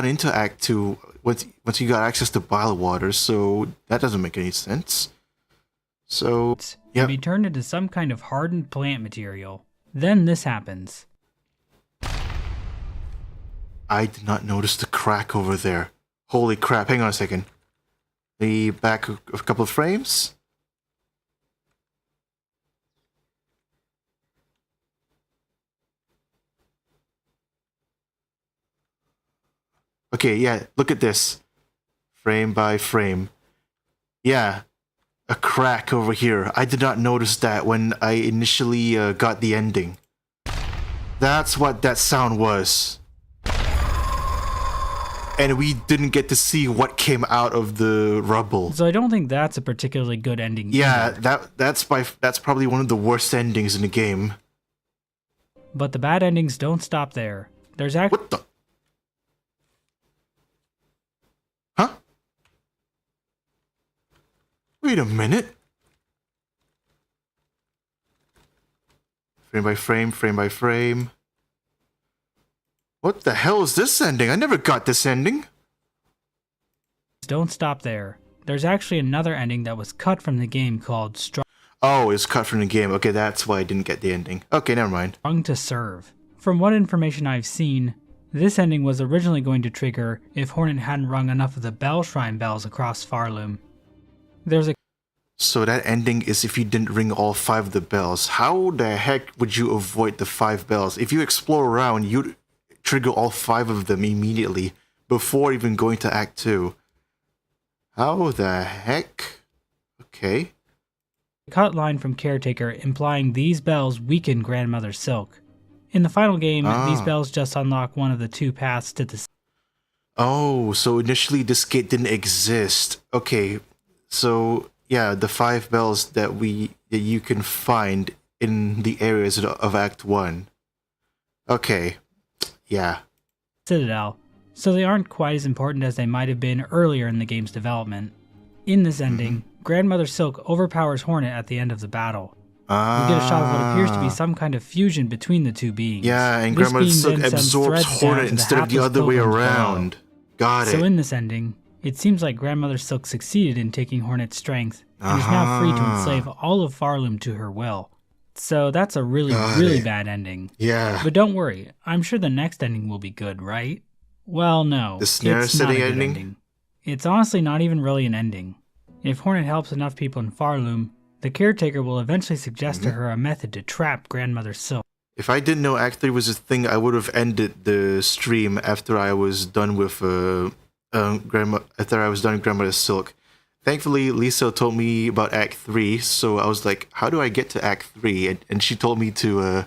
into Act 2 once you got access to bile water, so that doesn't make any sense. So, Can be turned into some kind of hardened plant material. Then this happens. I did not notice the crack over there. Holy crap, hang on a second. The back of a couple of frames. Okay, yeah, look at this. Frame by frame. Yeah, a crack over here. I did not notice that when I initially got the ending. That's what that sound was. And we didn't get to see what came out of the rubble. So I don't think that's a particularly good ending. Yeah, that's probably one of the worst endings in the game. But the bad endings don't stop there. There's actually... What the? Huh? Wait a minute. Frame by frame, frame by frame. What the hell is this ending? I never got this ending. Don't stop there. There's actually another ending that was cut from the game called Oh, it's cut from the game. Okay, that's why I didn't get the ending. Okay, never mind. Strung to Serve. From what information I've seen, this ending was originally going to trigger if Hornet hadn't rung enough of the Bell Shrine bells across Farloom. So that ending is if you didn't ring all 5 of the bells. How the heck would you avoid the 5 bells? If you explore around, you'd trigger all 5 of them immediately before even going to Act 2. How the heck? Okay. Cut line from Caretaker implying these bells weaken Grandmother Silk. In the final game, these bells just unlock one of the 2 paths to the... Oh, so initially this gate didn't exist. Okay, so yeah, the 5 bells that you can find in the areas of Act 1. Okay, yeah. Citadel, so they aren't quite as important as they might have been earlier in the game's development. In this ending, Grandmother Silk overpowers Hornet at the end of the battle. We get a shot of what appears to be some kind of fusion between the 2 beings. Yeah, and Grandmother Silk absorbs Hornet instead of the other way around. Got it. So in this ending, it seems like Grandmother Silk succeeded in taking Hornet's strength and is now free to enslave all of Farloom to her will. So that's a really bad ending. Yeah. But don't worry, I'm sure the next ending will be good, right? Well, no. The snare setting ending? It's honestly not even really an ending. If Hornet helps enough people in Farloom, the Caretaker will eventually suggest to her a method to trap Grandmother Silk. If I didn't know Act 3 was a thing, I would have ended the stream after I was done with Grandmother Silk. Thankfully, Lisa told me about Act 3, so I was like, how do I get to Act 3? And she told me to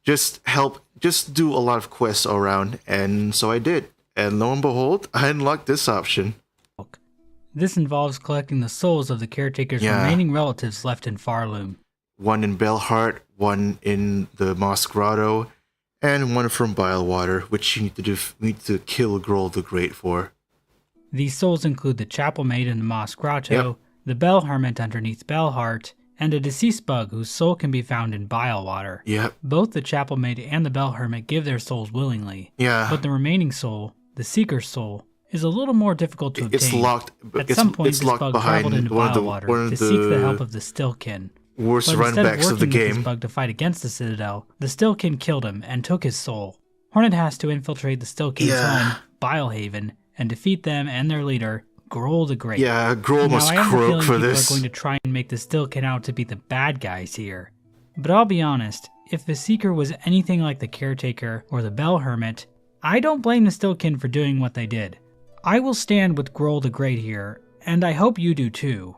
just do a lot of quests around, and so I did. And lo and behold, I unlocked this option. This involves collecting the souls of the Caretaker's remaining relatives left in Farloom. 1 in Bellheart, 1 in the Moss Grotto, and 1 from Bilewater, which you need to kill Grohl the Great for. These souls include the Chapel Maid in the Moss Grotto, the Bell Hermit underneath Bellheart, and a deceased bug whose soul can be found in Bilewater. Yep. Both the Chapel Maid and the Bell Hermit give their souls willingly. Yeah. But the remaining soul, the Seeker's soul, is a little more difficult to obtain. It's locked. At some point, this bug traveled into Bilewater to seek the help of the Stillkin. Worst runbacks of the game. This bug to fight against the Citadel, the Stillkin killed him and took his soul. Hornet has to infiltrate the Stillkin's home, Bilehaven, and defeat them and their leader, Grohl the Great. Yeah, Grohl must croak for this. People are going to try and make the Stillkin out to be the bad guys here. But I'll be honest, if the Seeker was anything like the Caretaker or the Bell Hermit, I don't blame the Stillkin for doing what they did. I will stand with Grohl the Great here, and I hope you do too.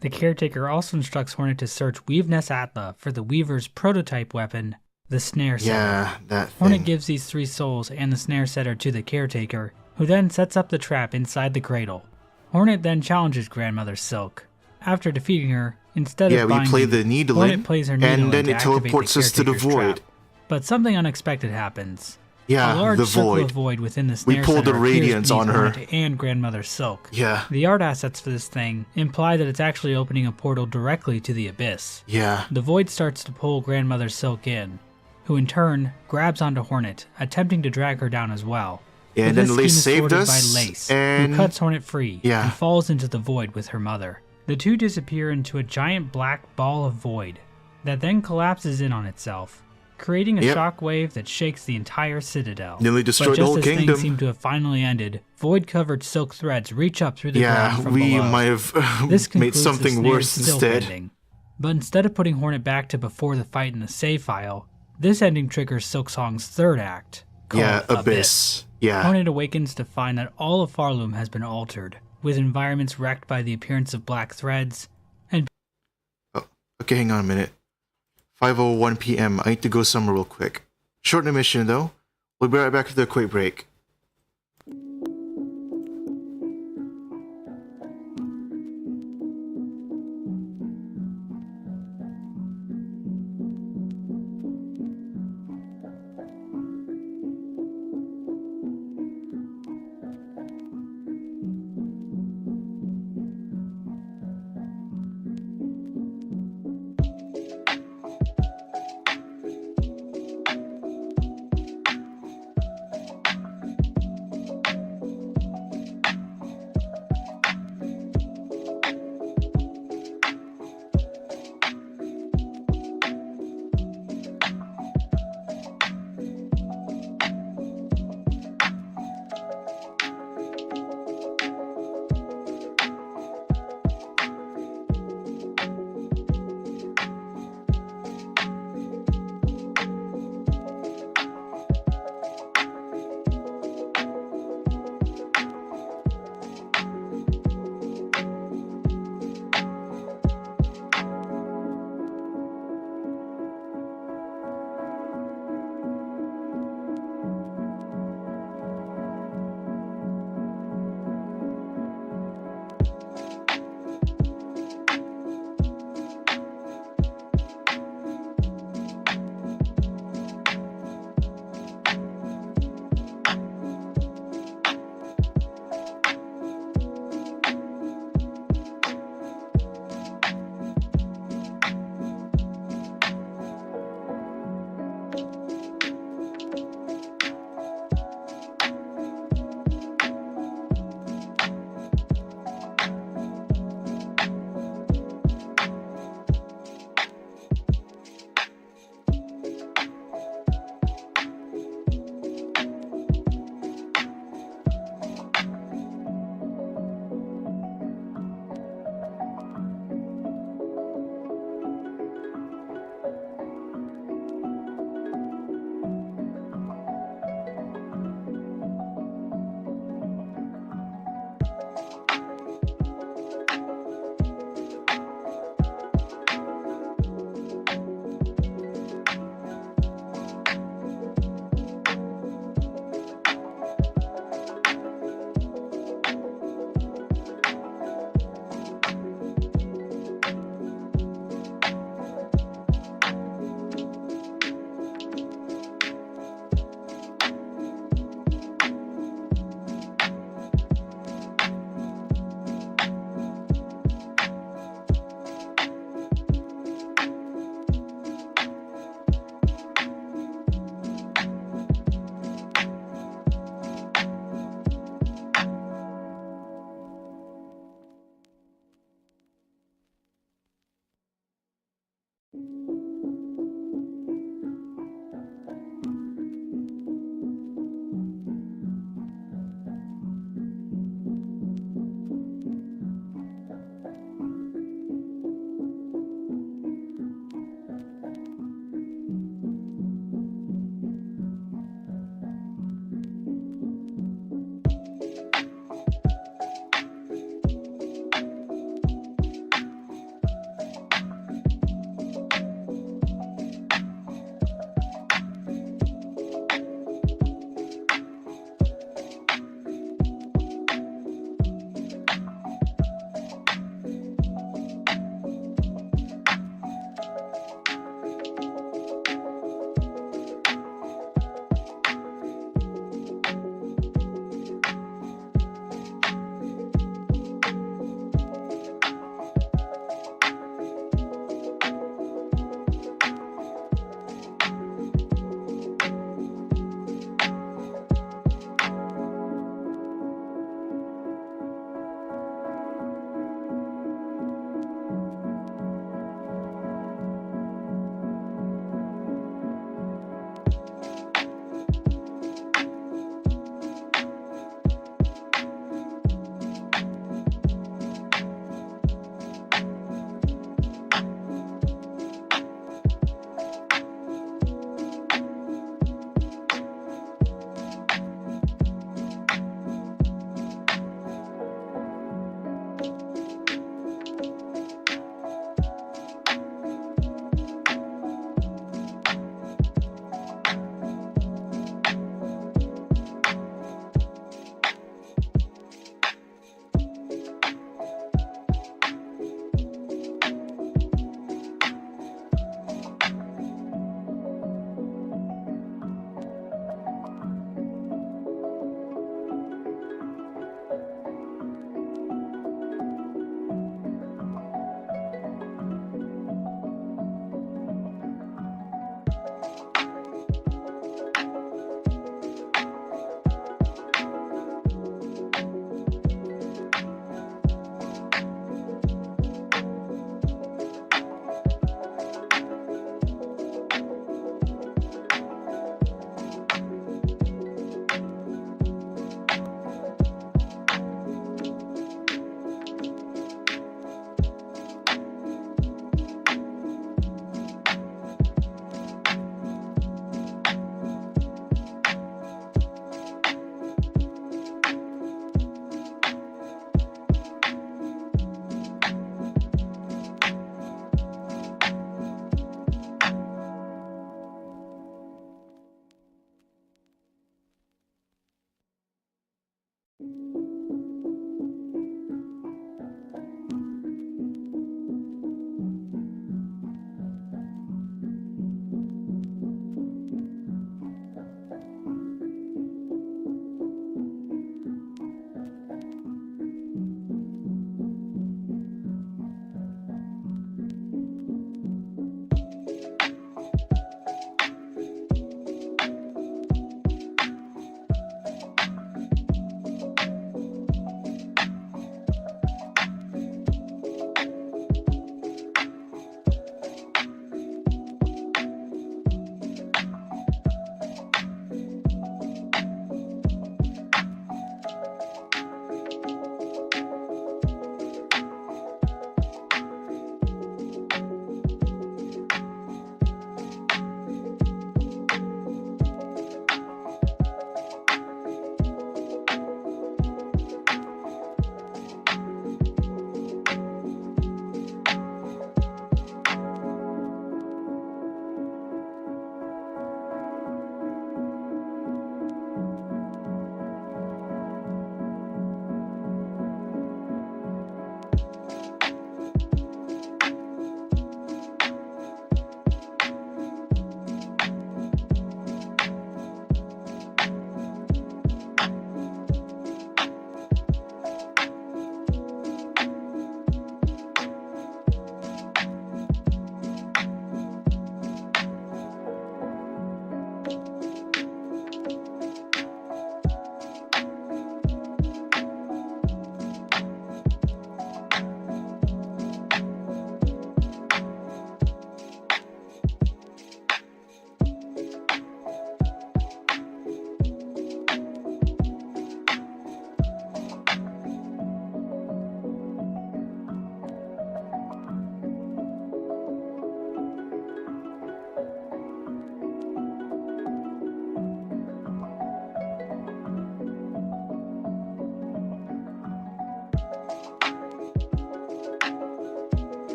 The Caretaker also instructs Hornet to search Weaveness Atla for the Weaver's prototype weapon, the Snare Setter. Yeah, that thing. Hornet gives these 3 souls and the Snare Setter to the Caretaker, who then sets up the trap inside the cradle. Hornet then challenges Grandmother Silk. After defeating her, instead of binding, we play the needle Hornet plays her needle and then it teleports us to the void. Trap. But something unexpected happens. Yeah, a large the circle void. of void within the Snare We pulled the Setter radiance on her. Hornet and Grandmother Silk. Yeah. The art assets for this thing imply that it's actually opening a portal directly to the abyss. Yeah. The void starts to pull Grandmother Silk in, who in turn grabs onto Hornet, attempting to drag her down as well. Yeah, and then Lace saved us, by Lace, and who cuts Hornet free and falls into the void with her mother. The 2 disappear into a giant black ball of void that then collapses in on itself, creating a shockwave that shakes the entire Citadel. Nearly destroyed the whole kingdom. But just as things seem to have finally ended, void-covered silk threads reach up through the ground from below. Yeah, we might have made something worse instead. Ending. But instead of putting Hornet back to before the fight in the save file, this ending triggers Silksong's 3rd act, called Abyss. Yeah. Hornet awakens to find that all of Farloom has been altered, with environments wrecked by the appearance of black threads, and... Oh, okay, hang on a minute. 5:01 p.m. I need to go somewhere real quick. Short intermission, though. We'll be right back after a quick break.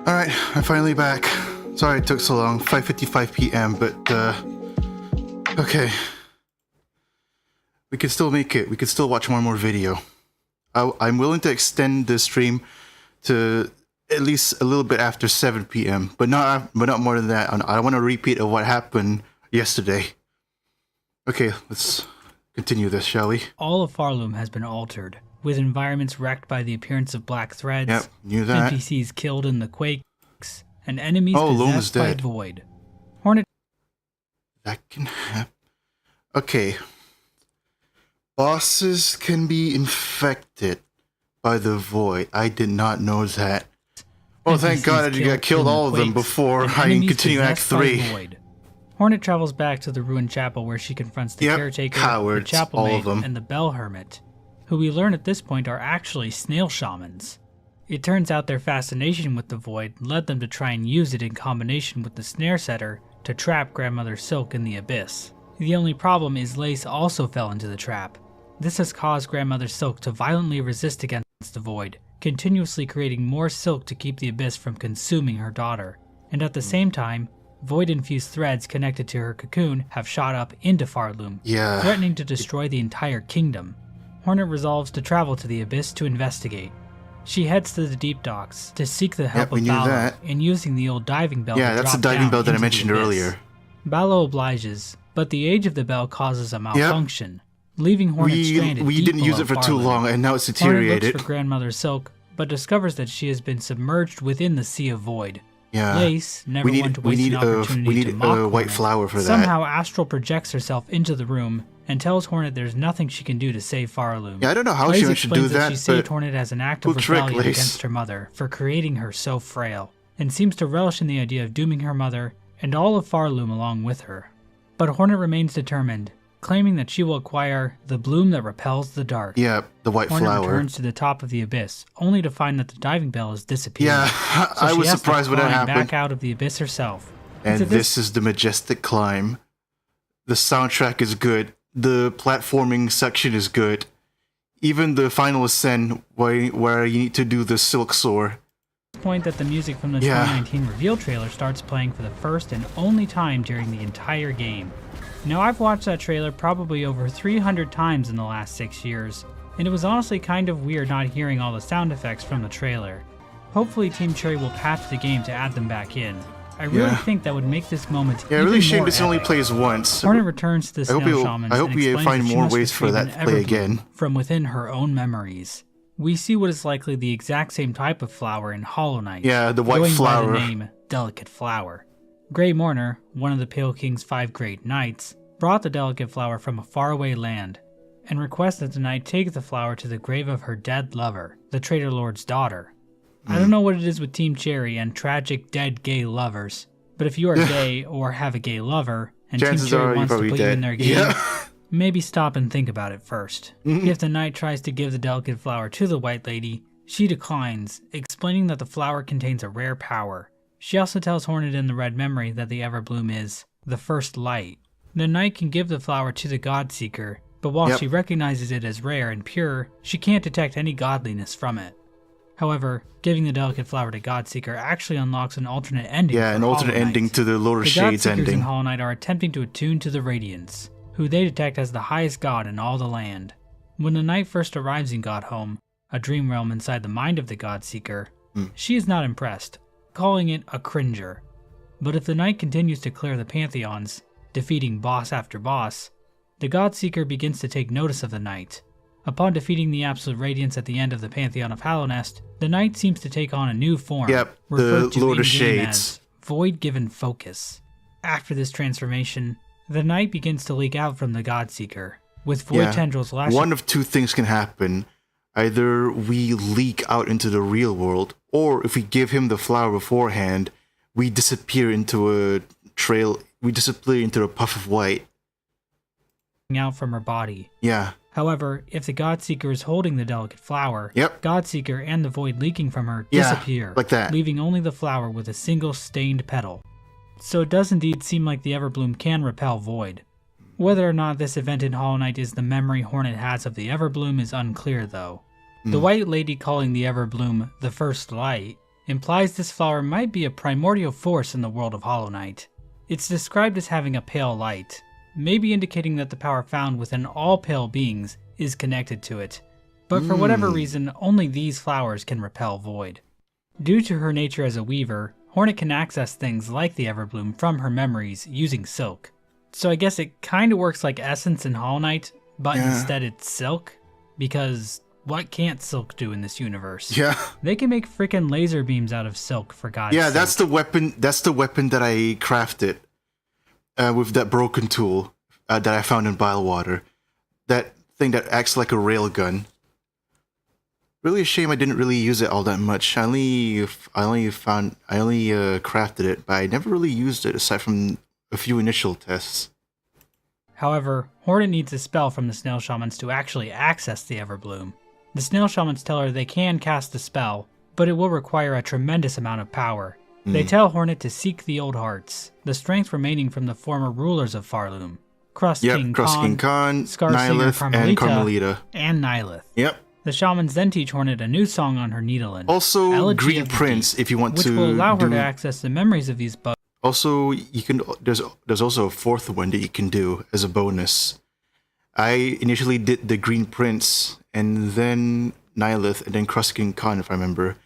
Alright, I'm finally back. Sorry it took so long, 5:55 p.m., but okay. We can still make it. We can still watch one more video. I'm willing to extend the stream to at least a little bit after 7 p.m., but not more than that. I want a repeat of what happened yesterday. Okay, let's continue this, shall we? All of Farloom has been altered, with environments wrecked by the appearance of black threads, yep, knew that. NPCs killed in the quakes, and enemies Loom possessed by Void. Hornet. That can happen. Okay. Bosses can be infected by the Void. I did not know that. Oh, thank God I got killed all of them before I can continue Act 3. Hornet travels back to the ruined chapel where she confronts the caretaker, the chapel maid, and the bell hermit, who we learn at this point are actually snail shamans. It turns out their fascination with the Void led them to try and use it in combination with the snare setter to trap Grandmother Silk in the abyss. The only problem is Lace also fell into the trap. This has caused Grandmother Silk to violently resist against the Void, continuously creating more silk to keep the abyss from consuming her daughter. And at the same time, Void-infused threads connected to her cocoon have shot up into Farloom, threatening to destroy the entire kingdom. Hornet resolves to travel to the abyss to investigate. She heads to the deep docks to seek the help of Ballo in using the old diving bell. Yeah, that's the diving bell that I mentioned earlier. Ballo obliges, but the age of the bell causes a malfunction, leaving Hornet stranded. We didn't use it for too long, and now it's deteriorated. Hornet looks for Grandmother Silk, but discovers that she has been submerged within the Sea of Void. Yeah. Lace, never one to waste an opportunity to mock Hornet, a white flower for that. Somehow astral projects herself into the room and tells Hornet there's nothing she can do to save Farloom. Yeah, I don't know how she should do that, she saved Hornet as an act of rebellion against her mother for creating her so frail, and seems to relish in the idea of dooming her mother and all of Farloom along with her. But Hornet remains determined, claiming that she will acquire the bloom that repels the dark. Yeah, the white flower. Hornet returns to the top of the abyss, only to find that the diving bell has disappeared. Yeah, so I was surprised when that happened. Back out of the abyss herself. And this is the majestic climb. The soundtrack is good. The platforming section is good. Even the final ascent, where you need to do the silk soar. Point that the music from the 2019 reveal trailer starts playing for the first and only time during the entire game. Now, I've watched that trailer probably over 300 times in the last 6 years, and it was honestly kind of weird not hearing all the sound effects from the trailer. Hopefully Team Cherry will patch the game to add them back in. I really think that would make this moment even really shame more this only plays once. Hornet returns to the Snail Shamans. I hope we find more ways for that to play again. From within her own memories. We see what is likely the exact same type of flower in Hollow Knight. Yeah, the white flower. By the name Delicate Flower. Grey Mourner, one of the Pale King's 5 great knights, brought the delicate flower from a faraway land, and requested the knight take the flower to the grave of her dead lover, the Traitor Lord's daughter. I don't know what it is with Team Cherry and tragic dead gay lovers, but if you are gay or have a gay lover, and Team Cherry wants to put you in their game, maybe stop and think about it first. If the knight tries to give the delicate flower to the White Lady, she declines, explaining that the flower contains a rare power. She also tells Hornet in the Red Memory that the Everbloom is the first light. The knight can give the flower to the Godseeker, but while she recognizes it as rare and pure, she can't detect any godliness from it. However, giving the delicate flower to Godseeker actually unlocks an alternate ending. Yeah, an alternate ending to the Lower Shades ending. The Godseekers in Hollow Knight are attempting to attune to the Radiance, who they detect as the highest god in all the land. When the knight first arrives in Godhome, a dream realm inside the mind of the Godseeker, she is not impressed, calling it a cringer. But if the knight continues to clear the pantheons, defeating boss after boss, the Godseeker begins to take notice of the knight. Upon defeating the Absolute Radiance at the end of the Pantheon of Hallownest, the knight seems to take on a new form, referred to Lord of Shades as Void-given Focus. After this transformation, the knight begins to leak out from the Godseeker, with void tendrils lashing. One of two things can happen. Either we leak out into the real world, or if we give him the flower beforehand, we disappear into a trail, we disappear into a puff of white. Out from her body. Yeah. However, if the Godseeker is holding the delicate flower, Godseeker and the void leaking from her disappear, like that, leaving only the flower with a single stained petal. So it does indeed seem like the Everbloom can repel void. Whether or not this event in Hollow Knight is the memory Hornet has of the Everbloom is unclear though. The White Lady calling the Everbloom the first light implies this flower might be a primordial force in the world of Hollow Knight. It's described as having a pale light, maybe indicating that the power found within all pale beings is connected to it. But for whatever reason, only these flowers can repel void. Due to her nature as a weaver, Hornet can access things like the Everbloom from her memories using silk. So I guess it kinda works like Essence in Hollow Knight, but instead it's silk, because what can't silk do in this universe? Yeah. They can make frickin' laser beams out of silk, for God's sake. Yeah, that's the weapon that I crafted with that broken tool that I found in Bilewater. That thing that acts like a railgun. Really a shame I didn't really use it all that much. I only crafted it, but I never really used it aside from a few initial tests. However, Hornet needs a spell from the Snail Shamans to actually access the Everbloom. The Snail Shamans tell her they can cast the spell, but it will require a tremendous amount of power. They tell Hornet to seek the Old Hearts, the strength remaining from the former rulers of Farloom. King Khan, Nihilith, and Carmelita. And Nihilith. Yep. The shamans then teach Hornet a new song on her needle. Also, Elegy Green Prince, if you want which to will allow her to access the memories of these bugs. Also, you can. There's also a fourth one that you can do as a bonus. I initially did the Green Prince, and then Nihilith, and then King Khan, if I remember.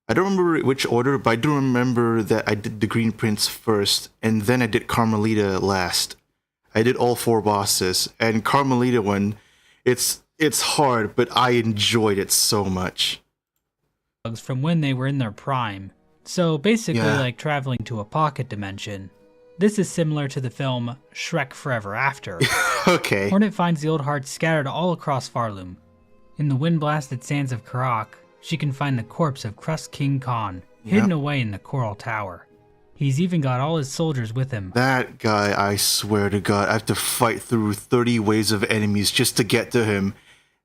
I don't remember which order, but I do remember that I did the Green Prince first, and then I did Carmelita last. I did all 4 bosses, and Carmelita one, it's hard, but I enjoyed it so much. From when they were in their prime. So basically like traveling to a pocket dimension. This is similar to the film Shrek Forever After. Okay. Hornet finds the Old Hearts scattered all across Farloom. In the wind-blasted sands of Karak, she can find the corpse of King Khan, hidden away in the Coral Tower. He's even got all his soldiers with him. That guy, I swear to God, I have to fight through 30 waves of enemies just to get to him.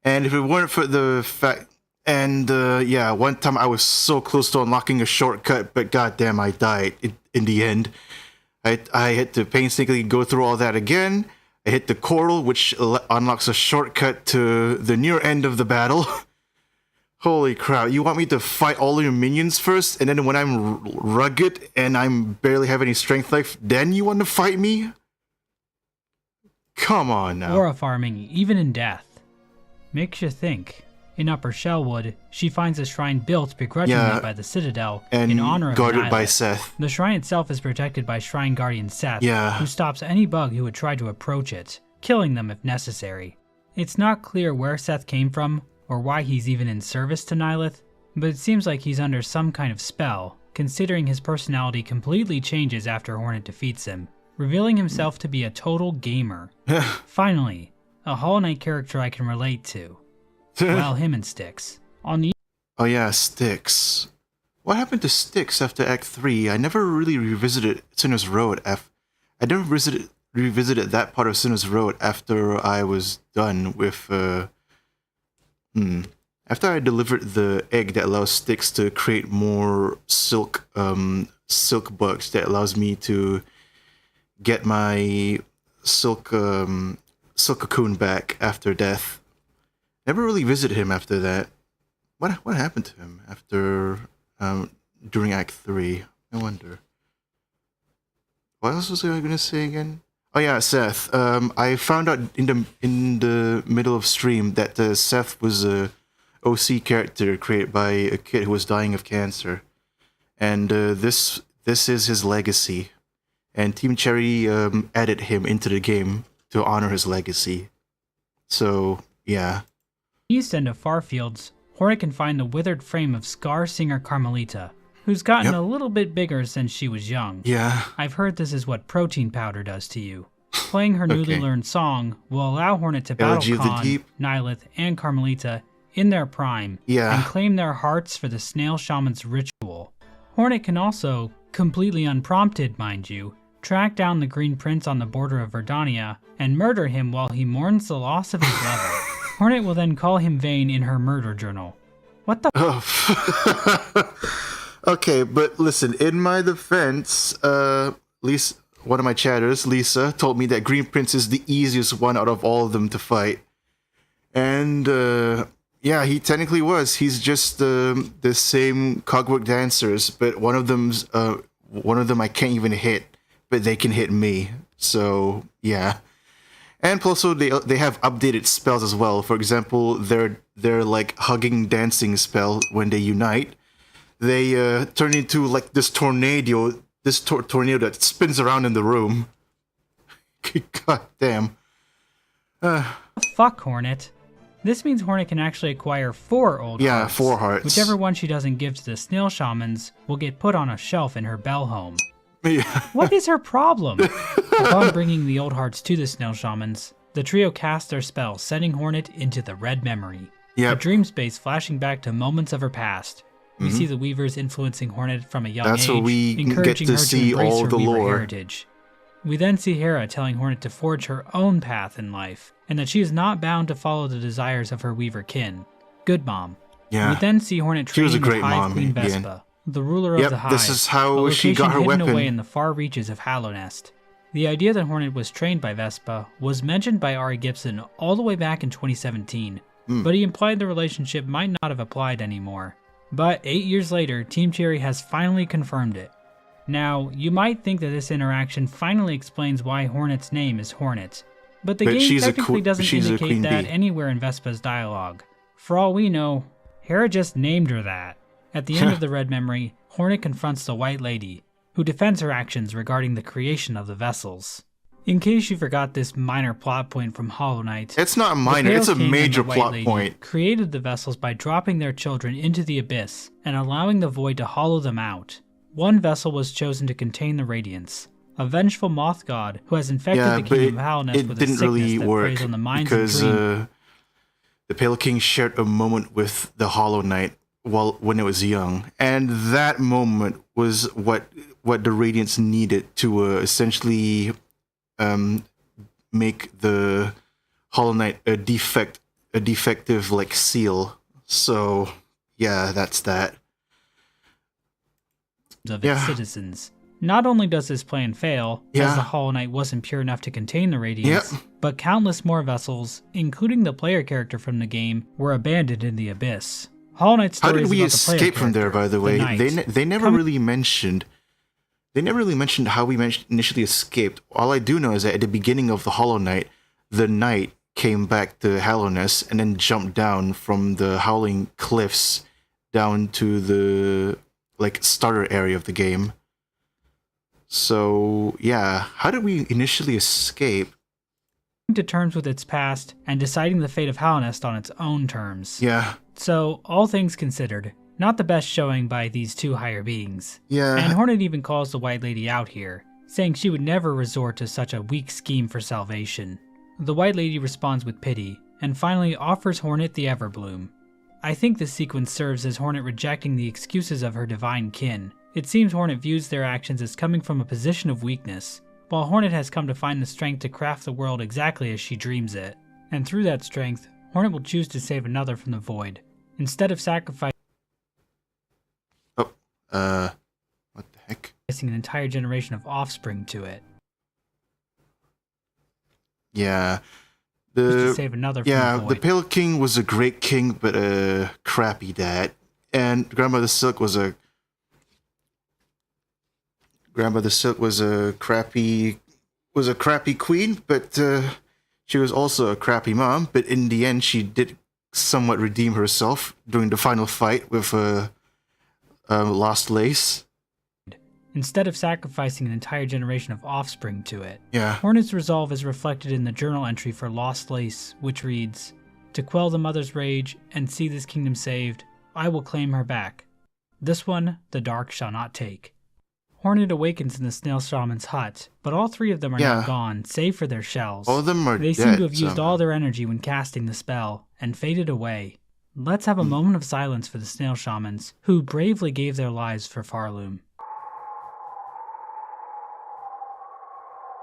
And if it weren't for the fact... And, one time I was so close to unlocking a shortcut, but goddamn, I died in the end. I had to painstakingly go through all that again. I hit the coral, which unlocks a shortcut to the near end of the battle. Holy crap, you want me to fight all your minions first, and then when I'm rugged and I'm barely have any strength left, then you want to fight me? Come on now. Aura farming, even in death. Makes you think. In Upper Shellwood, she finds a shrine built begrudgingly by the Citadel in honor of guarded Nihilith. by Seth. The shrine itself is protected by Shrine Guardian Seth, who stops any bug who would try to approach it, killing them if necessary. It's not clear where Seth came from, or why he's even in service to Nihilith, but it seems like he's under some kind of spell, considering his personality completely changes after Hornet defeats him, revealing himself to be a total gamer. Finally, a Hollow Knight character I can relate to. Well, him and Styx. Oh yeah, Styx. What happened to Styx after Act 3? I never really revisited Sinner's Road. I never revisited that part of Sinner's Road after I was done with... After I delivered the egg that allows Styx to create more silk bugs that allows me to get my silk cocoon back after death. Never really visited him after that. What happened to him after during Act 3? I wonder. What else was I going to say again? Oh yeah, Seth. I found out in the middle of stream that Seth was a OC character created by a kid who was dying of cancer, and this is his legacy. And Team Cherry added him into the game to honor his legacy. So yeah. East end of Farfields, Hornet can find the withered frame of Scar Singer Carmelita, who's gotten a little bit bigger since she was young. Yeah. I've heard this is what protein powder does to you. Playing her newly learned song will allow Hornet to battle Khan, Nihilith, and Carmelita in their prime and claim their hearts for the Snail Shaman's ritual. Hornet can also, completely unprompted mind you, track down the Green Prince on the border of Verdania and murder him while he mourns the loss of his lover. Hornet will then call him Vane in her murder journal. What the Okay, but listen, in my defense, Lisa, one of my chatters, Lisa, told me that Green Prince is the easiest one out of all of them to fight. And Yeah, he technically was. He's just the same cogwork dancers, but one of them I can't even hit, but they can hit me. So yeah, and also they have updated spells as well. For example, their like hugging dancing spell, when they unite, they turn into like this tornado that spins around in the room. God damn. Fuck Hornet. This means Hornet can actually acquire 4 old hearts. Yeah, 4 hearts. Whichever one she doesn't give to the snail shamans will get put on a shelf in her bell home. Yeah. What is her problem? Upon bringing the old hearts to the snail shamans, the trio cast their spell, sending Hornet into the red memory. Yep. A dream space flashing back to moments of her past. We see the Weavers influencing Hornet from a young age, where we encouraging get to her see to embrace all her the Weaver lore. heritage. We then see Hera telling Hornet to forge her own path in life, and that she is not bound to follow the desires of her Weaver kin. Good mom. Yeah. We then see Hornet She was training a great with Hive mom, Queen Ian. Vespa, the ruler of the Hive. This is how a she got location her hidden weapon. away in the far reaches of Hallownest. The idea that Hornet was trained by Vespa was mentioned by Ari Gibson all the way back in 2017, but he implied the relationship might not have applied anymore. But 8 years later, Team Cherry has finally confirmed it. Now, you might think that this interaction finally explains why Hornet's name is Hornet, but the game technically doesn't indicate that anywhere in Vespa's dialogue. For all we know, Hera just named her that. At the end of the Red Memory, Hornet confronts the White Lady, who defends her actions regarding the creation of the vessels. In case you forgot this minor plot point from Hollow Knight, it's not minor, it's a major plot point. Created the vessels by dropping their children into the abyss and allowing the void to hollow them out. One vessel was chosen to contain the Radiance, a vengeful moth god who has infected the kingdom of Hallownest with a sickness that preys on the minds and dreams. The Pale King shared a moment with the Hollow Knight when it was young, and that moment was what the Radiance needed to essentially make the Hollow Knight a defective like seal. So yeah, that's that. Of its citizens. Not only does this plan fail, as the Hollow Knight wasn't pure enough to contain the Radiance, but countless more vessels, including the player character from the game, were abandoned in the abyss. Hollow Knight's story How did we escape from there, by the way? They never really mentioned. They never really mentioned how we initially escaped. All I do know is that at the beginning of the Hollow Knight, the knight came back to Hallownest and then jumped down from the Howling Cliffs down to the starter area of the game. So yeah, how did we initially escape? To terms with its past and deciding the fate of Hallownest on its own terms. Yeah. So, all things considered, not the best showing by these two higher beings. Yeah. And Hornet even calls the White Lady out here, saying she would never resort to such a weak scheme for salvation. The White Lady responds with pity, and finally offers Hornet the Everbloom. I think this sequence serves as Hornet rejecting the excuses of her divine kin. It seems Hornet views their actions as coming from a position of weakness, while Hornet has come to find the strength to craft the world exactly as she dreams it. And through that strength, Hornet will choose to save another from the void, instead of sacrificing what the heck? An entire generation of offspring to it. Yeah. To save another from the void. The Pale King was a great king, but a crappy dad. And Grandmother Silk was a crappy queen, but she was also a crappy mom. But in the end, she did somewhat redeem herself during the final fight with Lost Lace. Instead of sacrificing an entire generation of offspring to it. Yeah. Hornet's resolve is reflected in the journal entry for Lost Lace, which reads, "To quell the mother's rage and see this kingdom saved, I will claim her back. This one the dark shall not take." Hornet awakens in the snail shaman's hut, but all three of them are now gone, save for their shells. All of them are They dead seem to have used all their energy when casting the spell, and faded away. Let's have a moment of silence for the snail shamans, who bravely gave their lives for Farloom.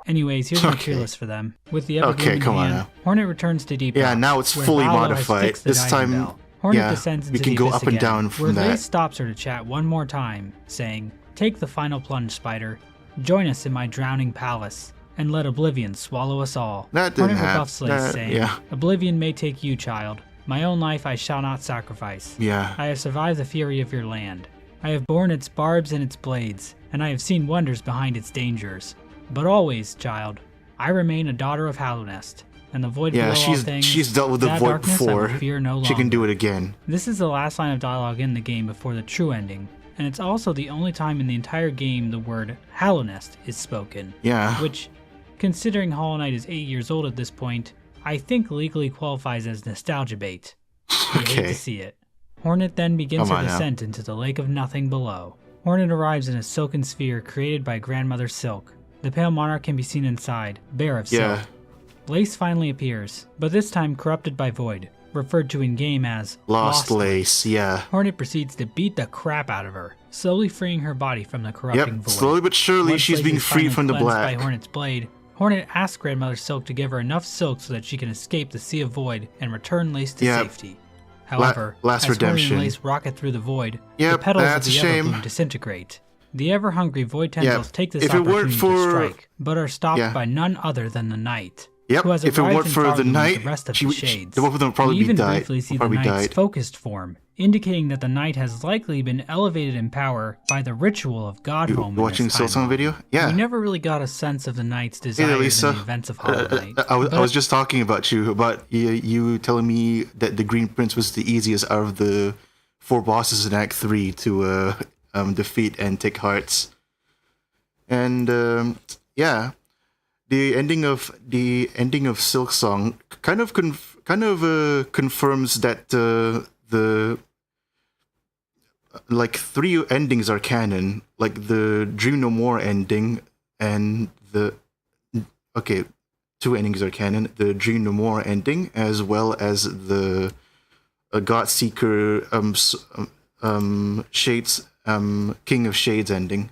Anyways, here's my tier list for them. With the Everbloom in hand, Hornet returns to Deep Yeah, now it's fully modified. This time, Hornet descends into we can the go abyss up and again, down from where that. Lace stops her to chat one more time, saying, "Take the final plunge, Spider. Join us in my drowning palace, and let oblivion swallow us all." That didn't Hornet happen. rebuffs Lace, saying, "Oblivion may take you, child, My own life I shall not sacrifice. Yeah. I have survived the fury of your land. I have borne its barbs and its blades, and I have seen wonders behind its dangers. But always, child, I remain a daughter of Hallownest, and the void below all things. She's dealt with the void before. Fear no longer. She can do it again. This is the last line of dialogue in the game before the true ending, and it's also the only time in the entire game the word Hallownest is spoken. Yeah. Which, considering Hollow Knight is 8 years old at this point, I think legally qualifies as nostalgia bait. I hate to see it. Hornet then begins her descent into the lake of nothing below. Hornet arrives in a silken sphere created by Grandmother Silk. The pale monarch can be seen inside, bare of silk. Lace finally appears, but this time corrupted by Void, referred to in-game as Lost Lace, yeah. Hornet proceeds to beat the crap out of her, slowly freeing her body from the corrupting Void. Slowly but surely Once she's Lace being is freed from the finally black. cleansed by Hornet's blade, Hornet asks Grandmother Silk to give her enough silk so that she can escape the Sea of Void and return Lace to safety. However, last as redemption. Hornet and Lace rocket through the void, the petals of the Everbloom disintegrate. The ever-hungry Void Tendrils take this opportunity to strike, but are stopped by none other than the Knight. Who has if it weren't for the Knight, the rest of the Shades. The both of them would probably we be died. even briefly see the Knight's focused form, indicating that the Knight has likely been elevated in power by the ritual of Godhome. Watching Silksong video? Yeah. We never really got a sense of the Knight's desires in the events of Hollow Knight. I was just talking about you telling me that the Green Prince was the easiest out of the 4 bosses in Act 3 to defeat and take hearts. And the ending of Silksong kind of confirms that the like 3 endings are canon, like the Dream No More ending and 2 endings are canon, the Dream No More ending as well as the Godseeker Shades King of Shades ending.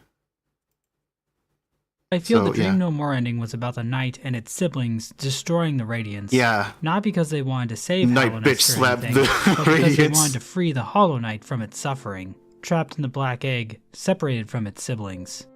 I feel the Dream No More ending was about the Knight and its siblings destroying the Radiance. Yeah. Not because they wanted to save Knight Hallownest or anything, but because they wanted to free the Hollow Knight from its suffering, trapped in the Black Egg, separated from its siblings.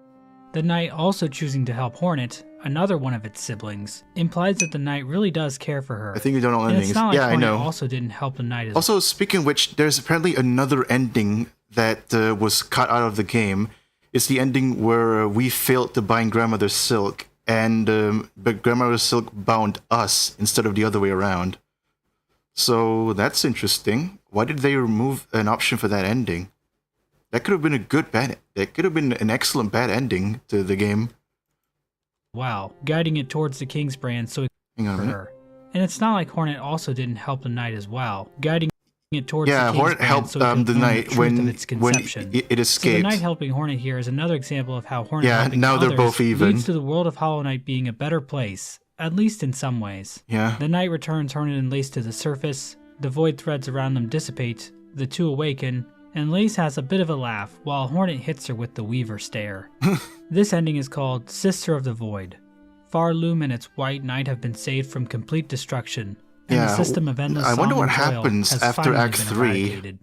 The Knight also choosing to help Hornet, another one of its siblings, implies that the Knight really does care for her. I think you don't know endings. It's not like I Hornet know. Also didn't help the Knight as well. Also, speaking of which, there's apparently another ending that was cut out of the game. It's the ending where we failed to bind Grandmother Silk, but Grandmother Silk bound us instead of the other way around. So that's interesting. Why did they remove an option for that ending? That could have been that could have been an excellent bad ending to the game. Wow, guiding it towards the King's brand so it could for her. And it's not like Hornet also didn't help the Knight as well, guiding it towards the King's Hornet brand helped so it the Knight when its conception. it escaped. So the Knight helping Hornet here is another example of how Hornet helping now they're others both even. leads to the world of Hollow Knight being a better place, at least in some ways. Yeah. The Knight returns Hornet and Lace to the surface, the void threads around them dissipate, the two awaken, and Lace has a bit of a laugh while Hornet hits her with the Weaver stare. This ending is called Sister of the Void. Farloom and its White Knight have been saved from complete destruction, and the system of endless I wonder song what and toil happens has after finally Act been 3. eradicated.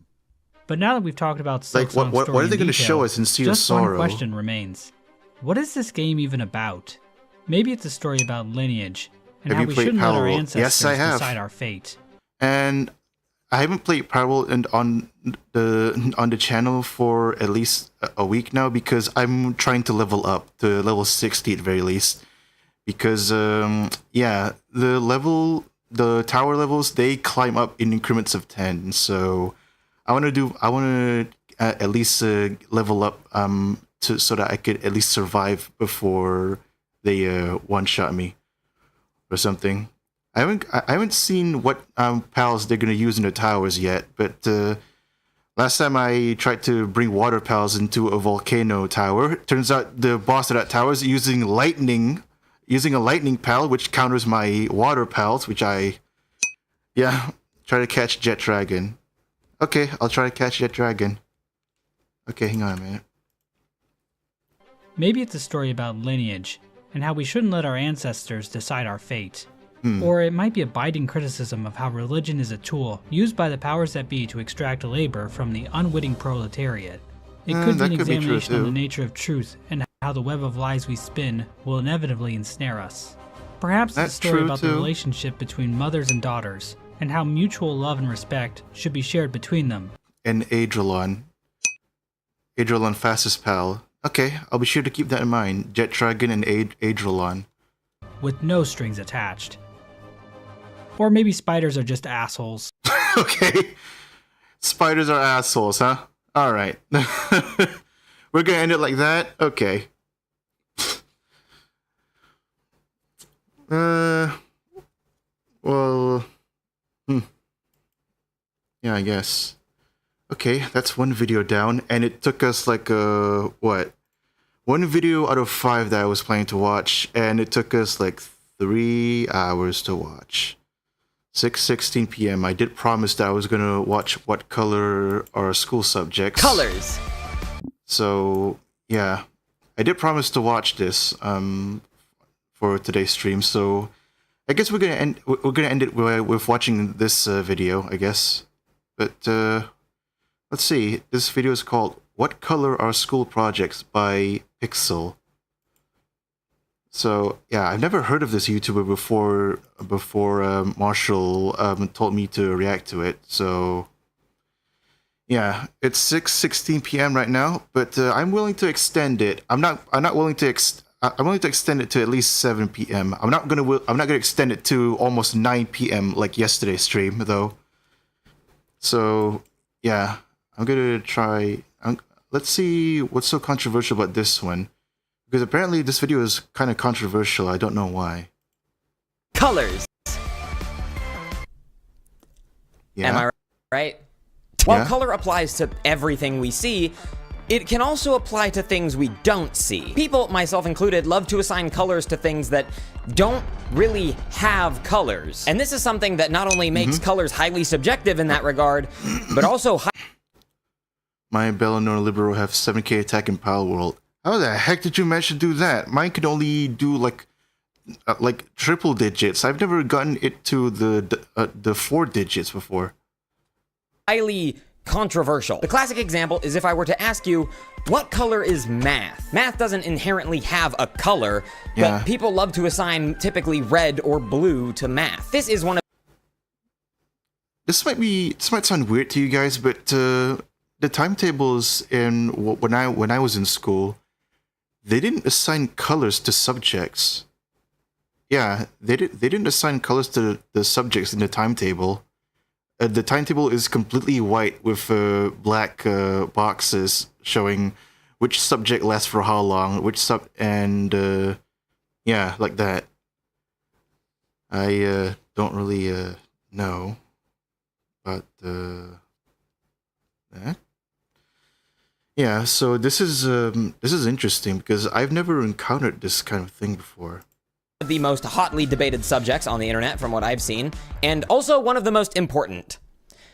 But now that we've talked about Like, what are they going to show us in Sea of Sorrow? Just one question remains. What is this game even about? Maybe it's a story about lineage, and how we shouldn't let our ancestors decide our fate. And I haven't played Parallel on the channel for at least a week now because I'm trying to level up to level 60 at the very least. Because the tower levels, they climb up in increments of 10. So I want to at least level up so that I could at least survive before they one-shot me or something. I haven't seen what pals they're gonna use in the towers yet, but last time I tried to bring water pals into a volcano tower, turns out the boss of that tower is using a lightning pal, which counters my water pals, which try to catch Jet Dragon. Okay, I'll try to catch Jet Dragon. Okay, hang on a minute. Maybe it's a story about lineage, and how we shouldn't let our ancestors decide our fate. Or it might be a biting criticism of how religion is a tool used by the powers that be to extract labor from the unwitting proletariat. It could be an examination of the nature of truth and how the web of lies we spin will inevitably ensnare us. Perhaps it's a story about the relationship between mothers and daughters, and how mutual love and respect should be shared between them. And Adrelon. Adrelon fastest pal. Okay, I'll be sure to keep that in mind. Jet Dragon and Adrelon. With no strings attached. Or maybe spiders are just assholes. Okay. Spiders are assholes, huh? Alright. We're gonna end it like that? Okay. Well... Yeah, I guess. Okay, that's one video down, and it took us like, what? One video out of 5 that I was planning to watch, and it took us like 3 hours to watch. 6:16 p.m. I did promise that I was gonna watch what color are school subjects. Colors! So, yeah. I did promise to watch this, for today's stream, so... I guess we're gonna end it with watching this video, I guess. But, let's see. This video is called What Color Are School Projects by Pixel. So, yeah, I've never heard of this YouTuber before Marshall told me to react to it. So, yeah, it's 6:16 p.m. right now, but I'm willing to extend it. I'm not willing to I'm willing to extend it to at least 7 p.m. I'm not gonna extend it to almost 9 p.m. like yesterday's stream though. So, yeah, I'm gonna try. Let's see what's so controversial about this one. Because apparently this video is kind of controversial. I don't know why. Colors. Yeah. Am I right? While Yeah. color applies to everything we see, it can also apply to things we don't see. People, myself included, love to assign colors to things that don't really have colors. And this is something that not only makes colors highly subjective in that regard, but also My Bellinor Libero have 7k attack in Pal World. How the heck did you manage to do that? Mine could only do like triple digits. I've never gotten it to the 4 digits before. highly controversial. The classic example is if I were to ask you, what color is math? Math doesn't inherently have a color, but Yeah. people love to assign typically red or blue to math. This is one of This might sound weird to you guys, but the timetables in when I was in school, they didn't assign colors to subjects. Yeah, they didn't assign colors to the subjects in the timetable. The timetable is completely white with black boxes showing which subject lasts for how long, yeah, like that. I don't really know, but that. Yeah, so this is interesting because I've never encountered this kind of thing before. the most hotly debated subjects on the internet from what I've seen, and also one of the most important.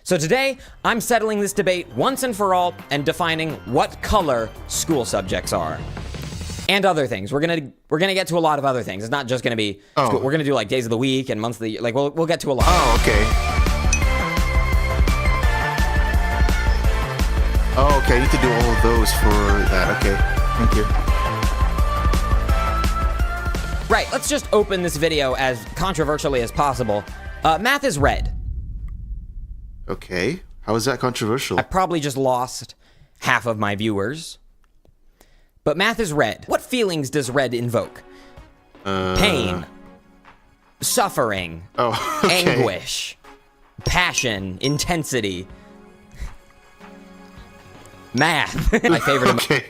So today, I'm settling this debate once and for all and defining what color school subjects are. And other things. We're gonna get to a lot of other things. It's not just gonna be school. We're gonna do like days of the week and months of the year. Like we'll get to a lot. Oh, okay. Oh, okay. I need to do all of those for that. Okay. Thank you. Right, let's just open this video as controversially as possible. Math is red. Okay. How is that controversial? I probably just lost half of my viewers. But math is red. What feelings does red invoke? Pain. Suffering. Oh, okay. Anguish. Passion. Intensity. Math. My favorite. Okay.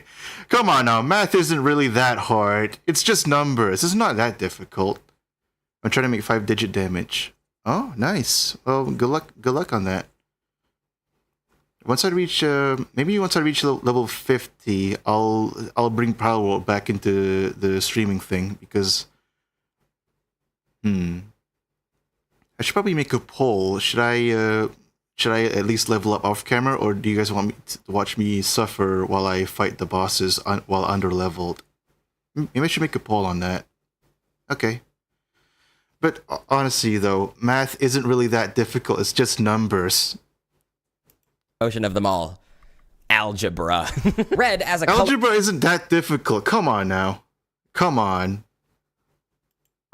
Come on now. Math isn't really that hard. It's just numbers. It's not that difficult. I'm trying to make 5-digit damage. Oh, nice. Well, good luck on that. Once I reach, maybe once I reach level 50, I'll bring Power World back into the streaming thing because, I should probably make a poll. Should I at least level up off camera, or do you guys want me to watch me suffer while I fight the bosses while under-leveled? Maybe I should make a poll on that. Okay. But honestly, though, math isn't really that difficult. It's just numbers. Motion of them all. Algebra. Red as a color. Algebra isn't that difficult. Come on now. Come on.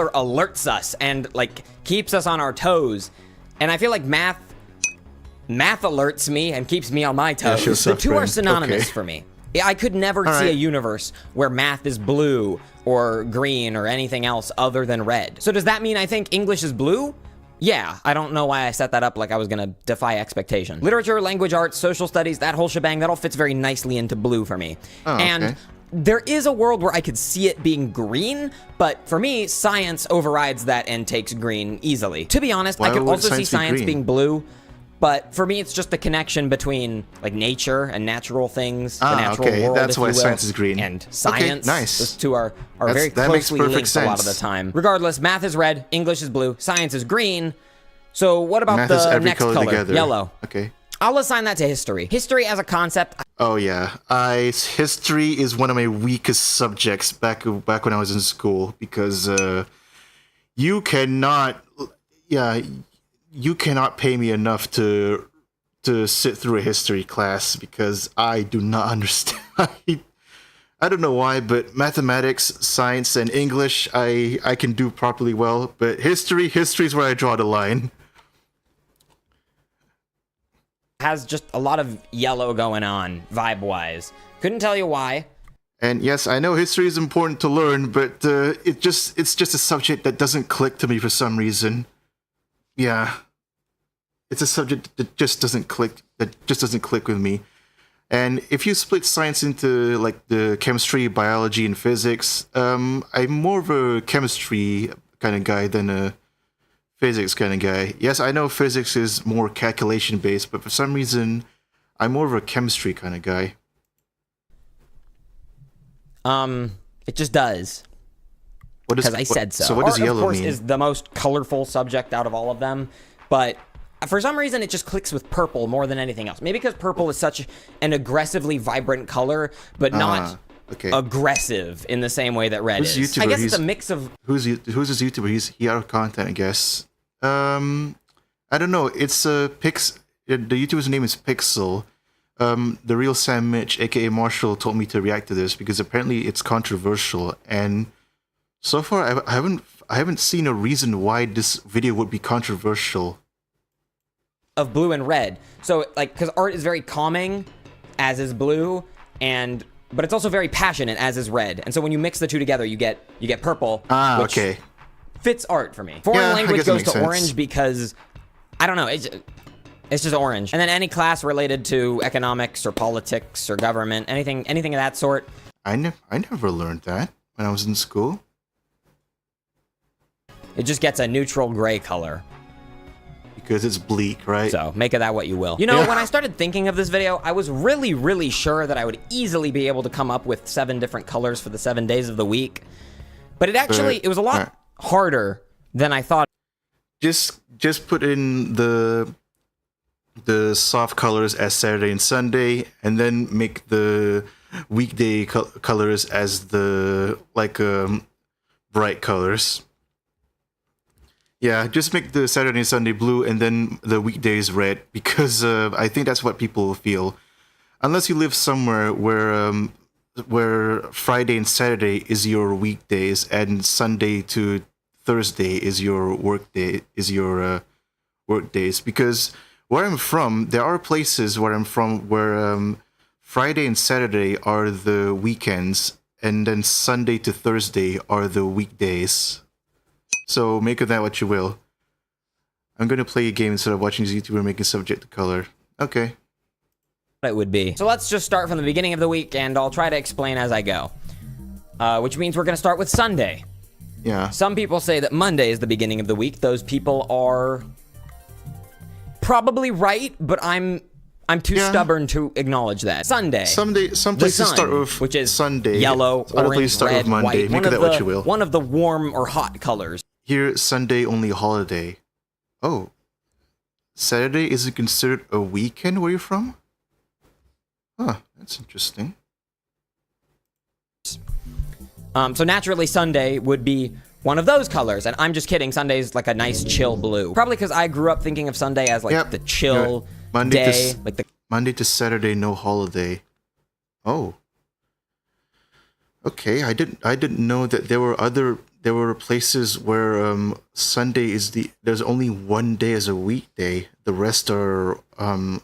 Alerts us and like keeps us on our toes. And I feel like math alerts me and keeps me on my toes. The two are synonymous for me. I could never see a universe where math is blue or green or anything else other than red. So does that mean I think English is blue? Yeah, I don't know why I set that up like I was gonna defy expectation. Literature, language arts, social studies, that whole shebang, that all fits very nicely into blue for me. And there is a world where I could see it being green, but for me, science overrides that and takes green easily. To be honest, I could also see science being blue, but for me, it's just the connection between like nature and natural things, the natural world, that's if why you will, science is green. And science. Nice. Those two are very closely linked a lot of the time. Regardless, math is red, English is blue, science is green. So what about math the next color? Together. Yellow. Okay. I'll assign that to history. History as a concept. Oh yeah, history is one of my weakest subjects back when I was in school because you cannot pay me enough to sit through a history class because I do not understand. I don't know why, but mathematics, science, and English I can do properly well, but history is where I draw the line. Has just a lot of yellow going on, vibe-wise. Couldn't tell you why. And yes, I know history is important to learn, but it's just a subject that doesn't click to me for some reason. Yeah. It's a subject that just doesn't click with me. And if you split science into like the chemistry, biology, and physics, I'm more of a chemistry kind of guy than a physics kind of guy. Yes, I know physics is more calculation based, but for some reason, I'm more of a chemistry kind of guy. It just does. Because I said so. So what does Art, yellow of course, mean? is the most colorful subject out of all of them, but for some reason, it just clicks with purple more than anything else. Maybe because purple is such an aggressively vibrant color, but not aggressive in the same way that red is. I guess it's a mix of... Who's this YouTuber? He out of content, I guess. I don't know. It's the YouTuber's name is Pixel. The real Sam Mitch, aka Marshall, told me to react to this because apparently it's controversial, and so far I haven't seen a reason why this video would be controversial. Of blue and red. So like, because art is very calming, as is blue, but it's also very passionate, as is red. And so when you mix the two together, you get purple. Which fits art for me. Foreign language goes to orange because I don't know. It's just orange. And then any class related to economics or politics or government, anything of that sort. I never learned that when I was in school. It just gets a neutral gray color. Because it's bleak, right? So, make of that what you will. You know, when I started thinking of this video, I was really, really sure that I would easily be able to come up with 7 different colors for the 7 days of the week. But it was a lot harder than I thought. Just put in the soft colors as Saturday and Sunday, and then make the weekday colors as the bright colors. Yeah, just make the Saturday and Sunday blue and then the weekdays red, because I think that's what people feel. Unless you live somewhere where Friday and Saturday is your weekdays and Sunday to Thursday is your work days. Because where I'm from, there are places where I'm from where Friday and Saturday are the weekends, and then Sunday to Thursday are the weekdays. So make of that what you will. I'm going to play a game instead of watching this YouTuber making subject to color. Okay. It would be. So let's just start from the beginning of the week, and I'll try to explain as I go. Which means we're going to start with Sunday. Yeah. Some people say that Monday is the beginning of the week. Those people are probably right, but I'm too stubborn to acknowledge that. Sunday. Some places start with which is Sunday. Yellow, orange, red, white. Make of that what you will. One of the warm or hot colors. Here, Sunday only holiday. Oh. Saturday isn't considered a weekend where you're from? Huh, that's interesting. So naturally, Sunday would be one of those colors, and I'm just kidding. Sunday's like a nice chill blue. Probably because I grew up thinking of Sunday as like the chill day, like the Monday to Saturday, no holiday. Oh. Okay, I didn't know that there there were places where Sunday is there's only one day as a weekday. The rest are I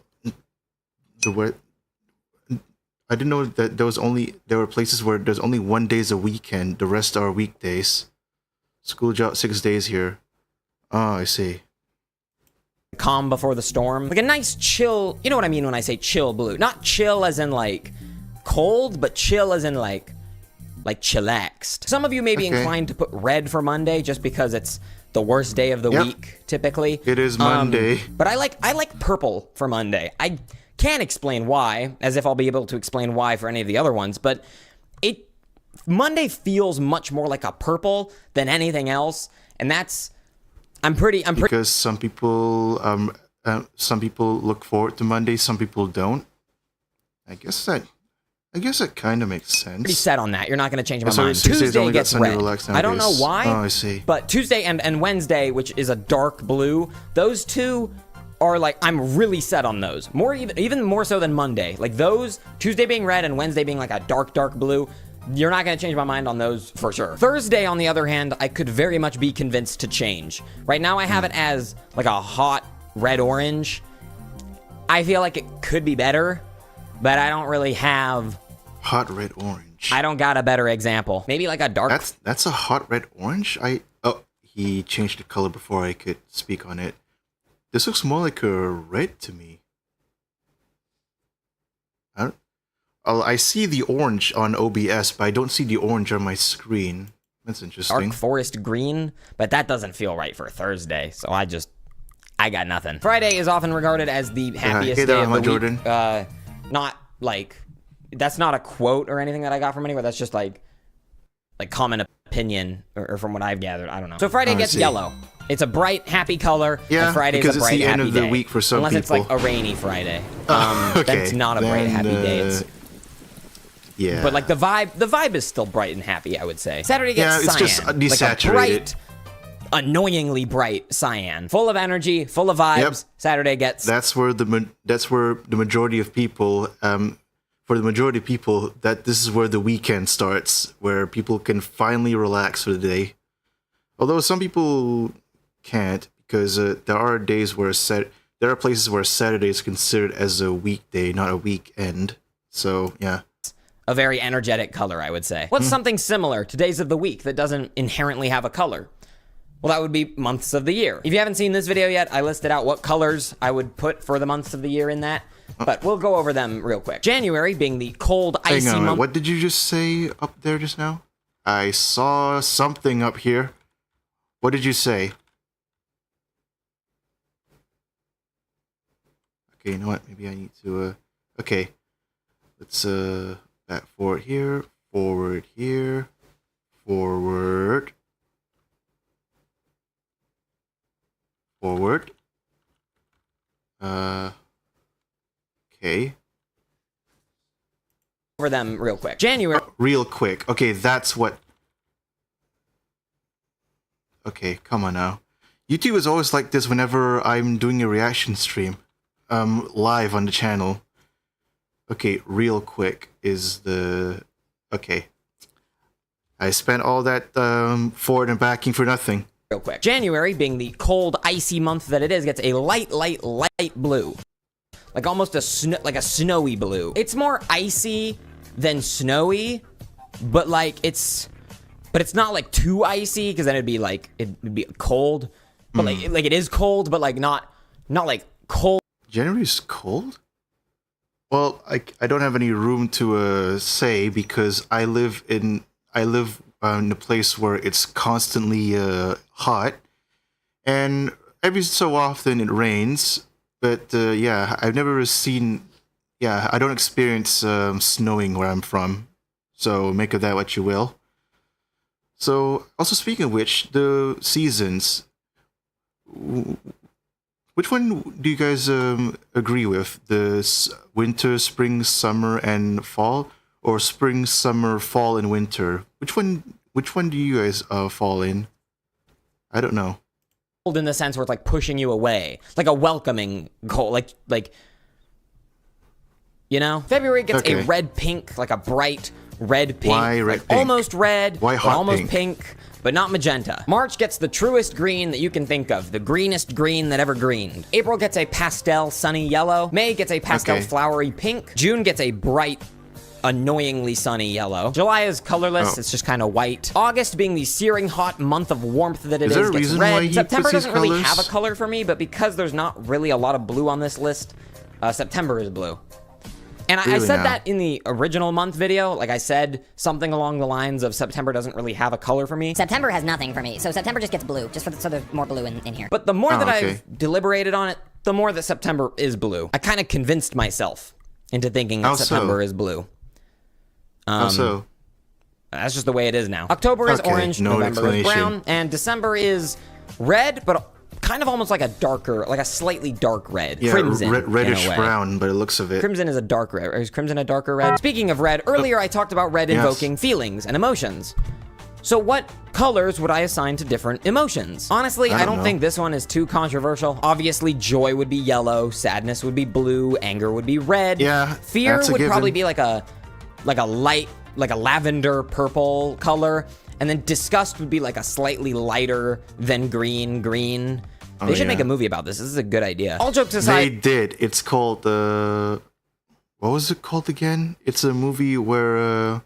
didn't know that there were places where there's only one day as a weekend. The rest are weekdays. School job 6 days here. Oh, I see. Calm before the storm. Like a nice chill, you know what I mean when I say chill blue. Not chill as in like cold, but chill as in like chillaxed. Some of you may be inclined to put red for Monday just because it's the worst day of the week, typically. It is Monday. But I like purple for Monday. I can't explain why, as if I'll be able to explain why for any of the other ones, but Monday feels much more like a purple than anything else, and that's because some people look forward to Monday, some people don't. I guess that kind of makes sense. Pretty set on that. You're not going to change my mind. Tuesday gets red. I don't know why. Oh, I see. But Tuesday and Wednesday, which is a dark blue, those two are like, I'm really set on those. Even more so than Monday. Like those, Tuesday being red and Wednesday being like a dark blue, you're not going to change my mind on those for sure. Thursday, on the other hand, I could very much be convinced to change. Right now, I have it as like a hot red-orange. I feel like it could be better, but I don't really have... Hot red-orange. I don't got a better example. Maybe like a dark... That's a hot red-orange? He changed the color before I could speak on it. This looks more like a red to me. I see the orange on OBS, but I don't see the orange on my screen. That's interesting. Dark forest green, but that doesn't feel right for Thursday, so I got nothing. Friday is often regarded as the happiest day of the Jordan. week. Not like, that's not a quote or anything that I got from anywhere. That's just like common opinion, or from what I've gathered. I don't know. So Friday gets yellow. It's a bright, happy color. Yeah, and Friday's because a bright, it's the end happy of the day. week for some Unless people. it's like a rainy Friday. Okay, That's not a bright, happy day. It's, yeah. But like the vibe is still bright and happy, I would say. Saturday gets it's cyan. just desaturated. Like a bright, annoyingly bright cyan. Full of energy, full of vibes. Yep. Saturday gets... That's where the majority of people... for the majority of people, that this is where the weekend starts, where people can finally relax for the day. Although some people can't, because there are days where there are places where Saturday is considered as a weekday, not a weekend. So, yeah. A very energetic color, I would say. What's something similar to days of the week that doesn't inherently have a color? Well, that would be months of the year. If you haven't seen this video yet, I listed out what colors I would put for the months of the year in that, but we'll go over them real quick. January being the cold, icy month. What did you just say up there just now? I saw something up here. What did you say? Okay, you know what? Maybe I need to, okay. Let's, back forward here, forward here, forward. Forward. Okay. Over them real quick. January. Real quick. Okay, that's what... Okay, come on now. YouTube is always like this whenever I'm doing a reaction stream. Live on the channel. Okay, real quick is the... Okay. I spent all that forward and backing for nothing. Real quick. January, being the cold, icy month that it is, gets a light blue. Like almost a snowy blue. It's more icy than snowy, but like it's not like too icy, because then it'd be cold. But like it is cold, but like not like cold. January's cold? Well, I don't have any room to say, because I live in a place where it's constantly hot, and every so often it rains. But yeah, I've never seen. Yeah, I don't experience snowing where I'm from. So make of that what you will. So also, speaking of which, the seasons. Which one do you guys agree with? The winter, spring, summer, and fall, or spring, summer, fall, and winter? Which one do you guys fall in? I don't know. Cold in the sense where it's like pushing you away, like a welcoming cold, like you know. February gets a red pink, like a bright red pink. Why red like pink? Almost red. Why hot almost pink? But not magenta. March gets the truest green that you can think of, the greenest green that ever greened. April gets a pastel sunny yellow. May gets a pastel flowery pink. June gets a bright, annoyingly sunny yellow. July is colorless, it's just kind of white. August, being the searing hot month of warmth that it is, gets red. September doesn't really have a color for me, but because there's not really a lot of blue on this list, September is blue. And I said that in the original month video. Like I said something along the lines of September doesn't really have a color for me. September has nothing for me, so September just gets blue, just so there's more blue in here. But the more that I've deliberated on it, the more that September is blue. I kind of convinced myself into thinking that September is blue. How so? That's just the way it is now. October is orange, November is brown, and December is red, but kind of almost like a slightly dark red. Yeah, crimson, reddish brown, by the looks of it. Crimson is a dark red. Is crimson a darker red? Speaking of red, earlier I talked about red invoking feelings and emotions. So what colors would I assign to different emotions? Honestly, I don't think this one is too controversial. Obviously, joy would be yellow, sadness would be blue, anger would be red. Yeah, fear would probably be like a light, like a lavender purple color. And then disgust would be like a slightly lighter than green. They should make a movie about this. This is a good idea. All jokes aside. They did. It's called, what was it called again? It's a movie where,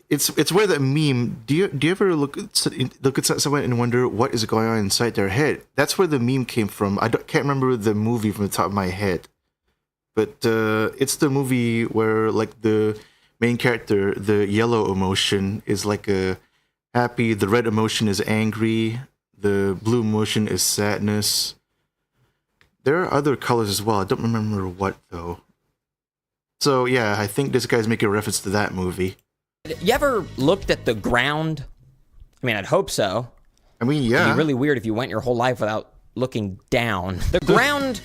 it's where the meme, do you ever look at someone and wonder what is going on inside their head? That's where the meme came from. I can't remember the movie from the top of my head. But it's the movie where, like, the main character, the yellow emotion is like a happy, the red emotion is angry, the blue emotion is sadness. There are other colors as well. I don't remember what, though. So, yeah, I think this guy's making a reference to that movie. You ever looked at the ground? I mean, I'd hope so. I mean, yeah. It'd be really weird if you went your whole life without looking down. The ground...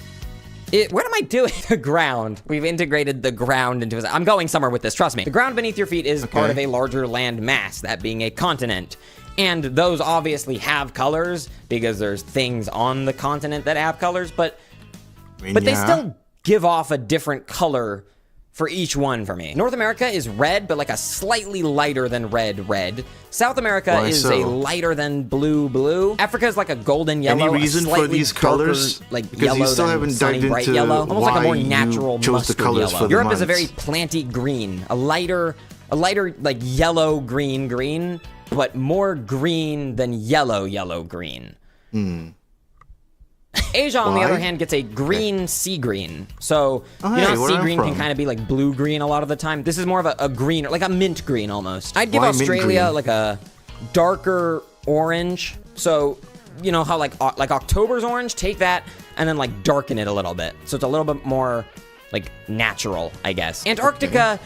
what am I doing? The ground. We've integrated the ground into it. I'm going somewhere with this, trust me. The ground beneath your feet is part of a larger land mass, that being a continent. And those obviously have colors because there's things on the continent that have colors, but they still give off a different color for each one for me. North America is red, but like a slightly lighter than red. South America is a lighter than blue. Africa is like a golden yellow. Any reason for these colors? Like because yellow than sunny, bright yellow. Almost like a more natural mustard yellow. Europe is a very planty green, a lighter like yellow green, but more green than yellow green. Asia, on the other hand, gets a green sea green. So, sea green can kind of be like blue green a lot of the time. This is more of a green, like a mint green almost. I'd give Australia like a darker orange. So, you know how like October's orange? Take that and then like darken it a little bit. So it's a little bit more like natural, I guess. Antarctica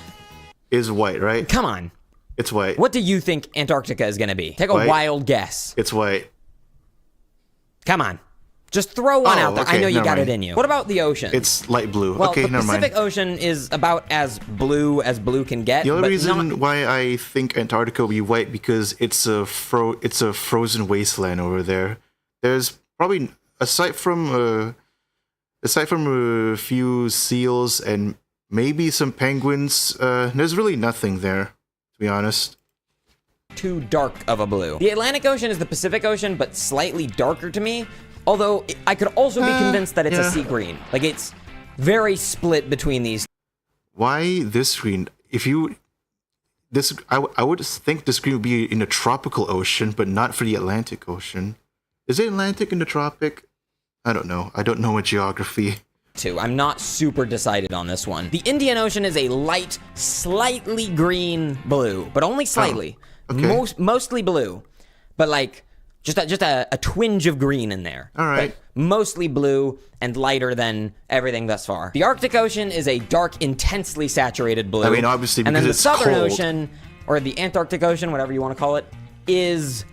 is white, right? Come on. It's white. What do you think Antarctica is going to be? Take a wild guess. It's white. Come on. Just throw one out there. I know you got it in you. What about the ocean? It's light blue. Well, okay, the never mind. Pacific Ocean is about as blue can get. The only reason why I think Antarctica will be white because it's a frozen wasteland over there. There's probably aside from a few seals and maybe some penguins, there's really nothing there, to be honest. Too dark of a blue. The Atlantic Ocean is the Pacific Ocean, but slightly darker to me. Although, I could also be convinced that it's a sea green. Like, it's very split between these. Why this green? I would think this green would be in the tropical ocean, but not for the Atlantic Ocean. Is it Atlantic in the tropic? I don't know. I don't know what geography. I'm not super decided on this one. The Indian Ocean is a light, slightly green blue, but only slightly. Mostly blue, but like... Just a twinge of green in there. All right. But mostly blue and lighter than everything thus far. The Arctic Ocean is a dark, intensely saturated blue. I mean, obviously, because it's cold. And then the Southern Ocean, or the Antarctic Ocean, whatever you want to call it, is...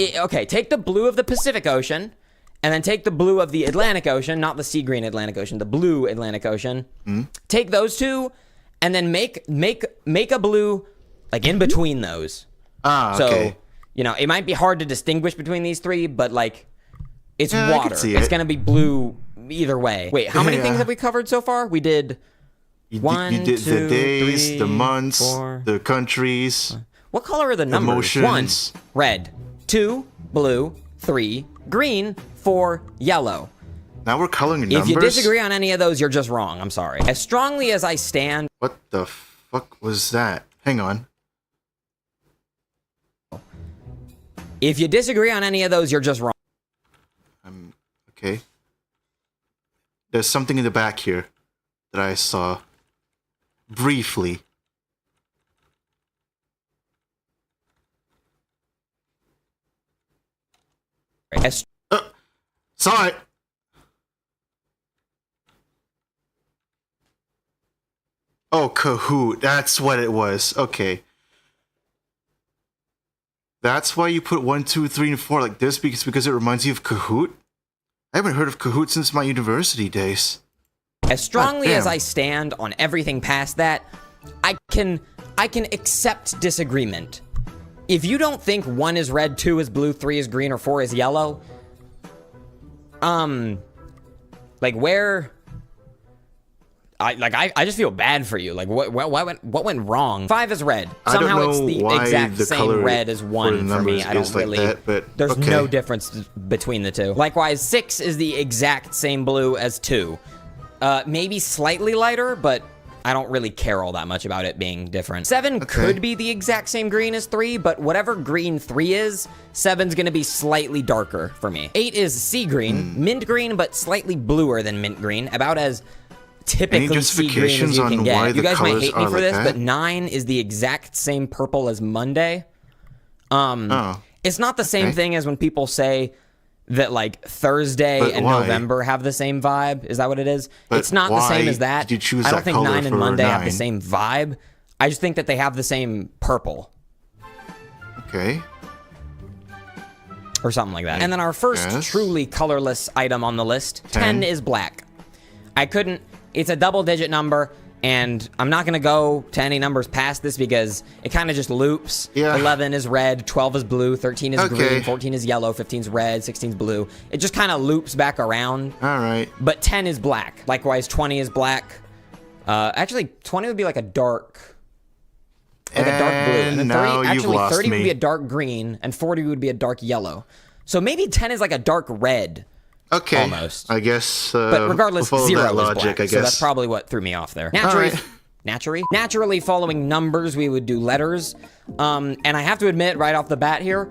okay, take the blue of the Pacific Ocean, and then take the blue of the Atlantic Ocean, not the sea green Atlantic Ocean, the blue Atlantic Ocean. Take those two, and then make a blue, like, in between those. Okay. So, you know, it might be hard to distinguish between these three, but, like, it's water. It's going to be blue either way. Wait, how many things have we covered so far? We did You One, did two, the days, three, the months, 4. the countries. What color are the numbers? Emotions. 1, red. 2, blue. 3, green. 4, yellow. Now we're coloring numbers? If you disagree on any of those, you're just wrong. I'm sorry. As strongly as I stand... What the fuck was that? Hang on. If you disagree on any of those, you're just wrong. Okay. There's something in the back here that I saw briefly. Saw it. Oh, Kahoot. That's what it was. Okay. That's why you put 1, 2, 3, and 4 like this, because it reminds you of Kahoot? I haven't heard of Kahoot since my university days. As strongly as I stand on everything past that, I can accept disagreement. If you don't think 1 is red, 2 is blue, 3 is green, or 4 is yellow, like where... I just feel bad for you. Like, what went wrong? 5 is red. Somehow it's the exact same red as 1 for me. I don't really... Like that, but there's no difference between the two. Likewise, 6 is the exact same blue as 2. Maybe slightly lighter, but I don't really care all that much about it being different. 7 could be the exact same green as 3, but whatever green 3 is, 7's gonna be slightly darker for me. 8 is sea green, mint green, but slightly bluer than mint green, about as typically sea green as you can get. You guys might hate me for this, but 9 is the exact same purple as Monday. It's not the same thing as when people say that like Thursday and November have the same vibe. Is that what it is? It's not the same as that. Did you choose I don't that think color 9 and for Monday have the 9? same vibe. I just think that they have the same purple. Okay. Or something like that. And then our first truly colorless item on the list, 10 is black. I couldn't... It's a double-digit number, and I'm not going to go to any numbers past this because it kind of just loops. Yeah. 11 is red, 12 is blue, 13 is green, 14 is yellow, 15 is red, 16 is blue. It just kind of loops back around. All right. But 10 is black. Likewise, 20 is black. Actually, 20 would be like a dark... Like a dark blue. And then 30 would be a dark green, and 40 would be a dark yellow. So maybe 10 is like a dark red. Okay. Almost. I guess. But regardless, 0 is black. I guess. So that's probably what threw me off there. Naturally following numbers, we would do letters. And I have to admit right off the bat here,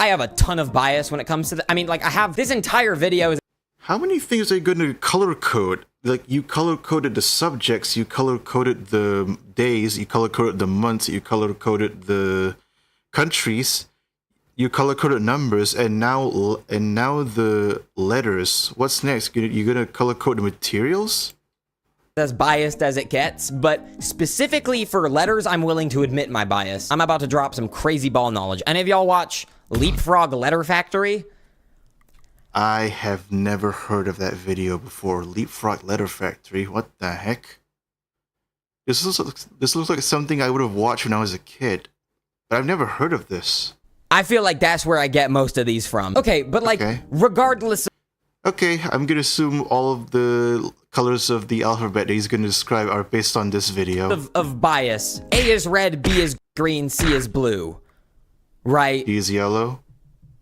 I have a ton of bias when it comes to I mean, like, I have this entire video is... How many things are you going to color code? Like, you color coded the subjects, you color coded the days, you color coded the months, you color coded the countries, you color coded numbers, and now the letters. What's next? You gonna color code the materials? As biased as it gets, but specifically for letters, I'm willing to admit my bias. I'm about to drop some crazy ball knowledge. Any of y'all watch Leapfrog Letter Factory? I have never heard of that video before. Leapfrog Letter Factory. What the heck? This looks like something I would have watched when I was a kid, but I've never heard of this. I feel like that's where I get most of these from. Okay, but like, regardless of... Okay, I'm gonna assume all of the colors of the alphabet that he's gonna describe are based on this video. Of bias. A is red, B is green, C is blue. Right? D is yellow.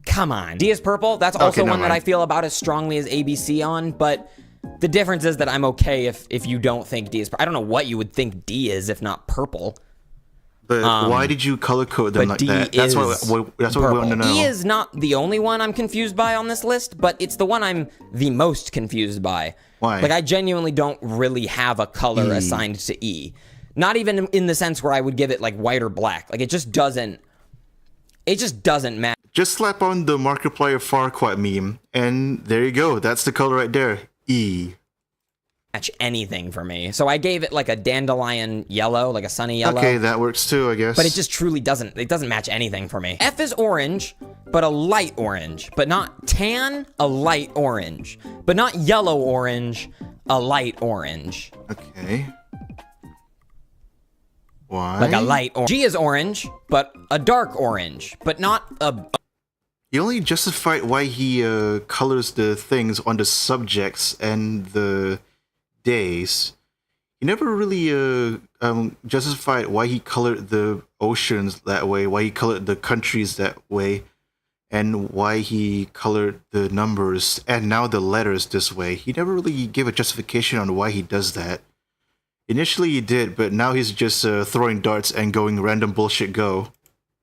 Come on. D is purple. That's also one that I feel about as strongly as ABC on, but the difference is that I'm okay if you don't think D is purple. I don't know what you would think D is if not purple. But why did you color code them like that? That's what we want to know. E is not the only one I'm confused by on this list, but it's the one I'm the most confused by. Why? Like, I genuinely don't really have a color assigned to E. Not even in the sense where I would give it, like, white or black. Like, it just doesn't matter. Just slap on the Markiplier Farquaad meme, and there you go. That's the color right there. E. Match anything for me. So I gave it like a dandelion yellow, like a sunny yellow. Okay, that works too, I guess. But it just truly doesn't match anything for me. F is orange, but a light orange. But not tan, a light orange. But not yellow orange, a light orange. Okay. Why? Like a light orange. G is orange, but a dark orange. But not a... He only justified why he colors the things on the subjects and the days. he never really justified why he colored the oceans that way, why he colored the countries that way, and why he colored the numbers and now the letters this way. He never really gave a justification on why he does that. Initially he did, but now he's just throwing darts and going random bullshit go.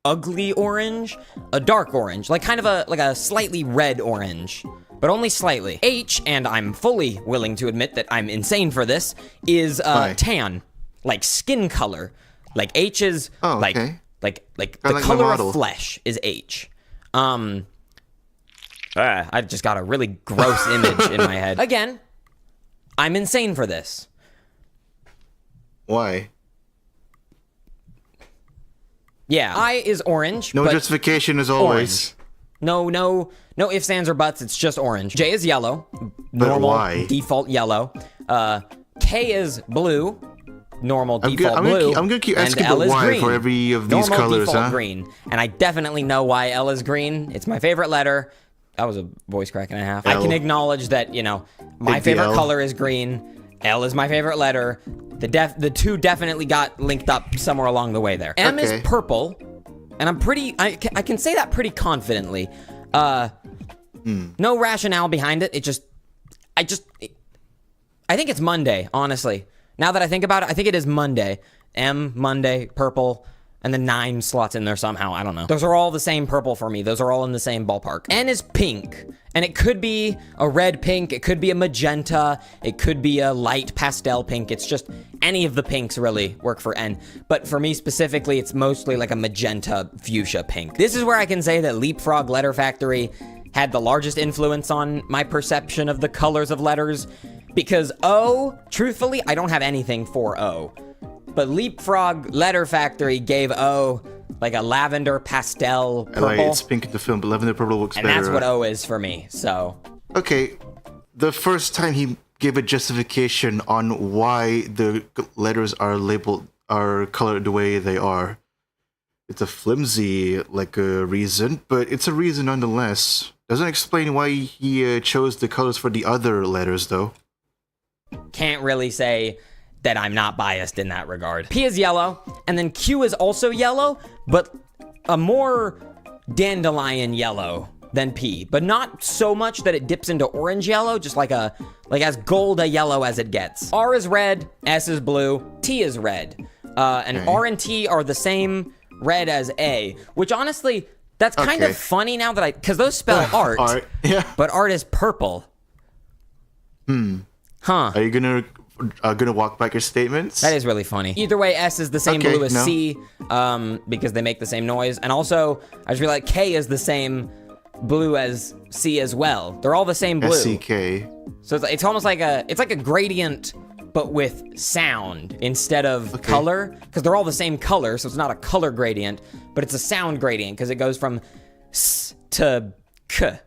Ugly orange, a dark orange, like kind of a slightly red orange, but only slightly. H, and I'm fully willing to admit that I'm insane for this, is tan, like skin color. Like H is like the color of flesh is H. I just got a really gross image in my head. Again, I'm insane for this. Why? Yeah, I is orange. No justification as always. No ifs, ands, or buts. It's just orange. J is yellow. Normal, why? Default yellow. K is blue. Normal default blue. I'm gonna keep asking about why green. For every of these normal colors, default green. And I definitely know why L is green. It's my favorite letter. That was a voice crack and a half. L. I can acknowledge that, my favorite color is green. L is my favorite letter. The two definitely got linked up somewhere along the way there. M is purple, and I can say that pretty confidently. No rationale behind it. I think it's Monday, honestly. Now that I think about it, I think it is Monday. M, Monday, purple, and then 9 slots in there somehow. I don't know. Those are all the same purple for me. Those are all in the same ballpark. N is pink, and it could be a red pink. It could be a magenta. It could be a light pastel pink. It's just any of the pinks really work for N. But for me specifically, it's mostly like a magenta fuchsia pink. This is where I can say that Leapfrog Letter Factory had the largest influence on my perception of the colors of letters. Because O, truthfully, I don't have anything for O. But Leapfrog Letter Factory gave O like a lavender pastel purple. It's pink in the film, but lavender purple looks better. And that's what O is for me, so. Okay, the first time he gave a justification on why the letters are colored the way they are, it's a flimsy, reason, but it's a reason nonetheless. Doesn't explain why he chose the colors for the other letters, though. Can't really say that I'm not biased in that regard. P is yellow, and then Q is also yellow, but a more dandelion yellow than P, but not so much that it dips into orange yellow, just like as gold a yellow as it gets. R is red, S is blue, T is red, and R and T are the same red as A, which honestly, that's kind of funny now that because those spell art, but art is purple. Huh. Are you gonna walk back your statements? That is really funny. Either way, S is the same blue as C, because they make the same noise. And also, I just realized K is the same blue as C as well. They're all the same blue. SCK. So it's almost like a gradient, but with sound instead of color, because they're all the same color. So it's not a color gradient, but it's a sound gradient because it goes from S to K.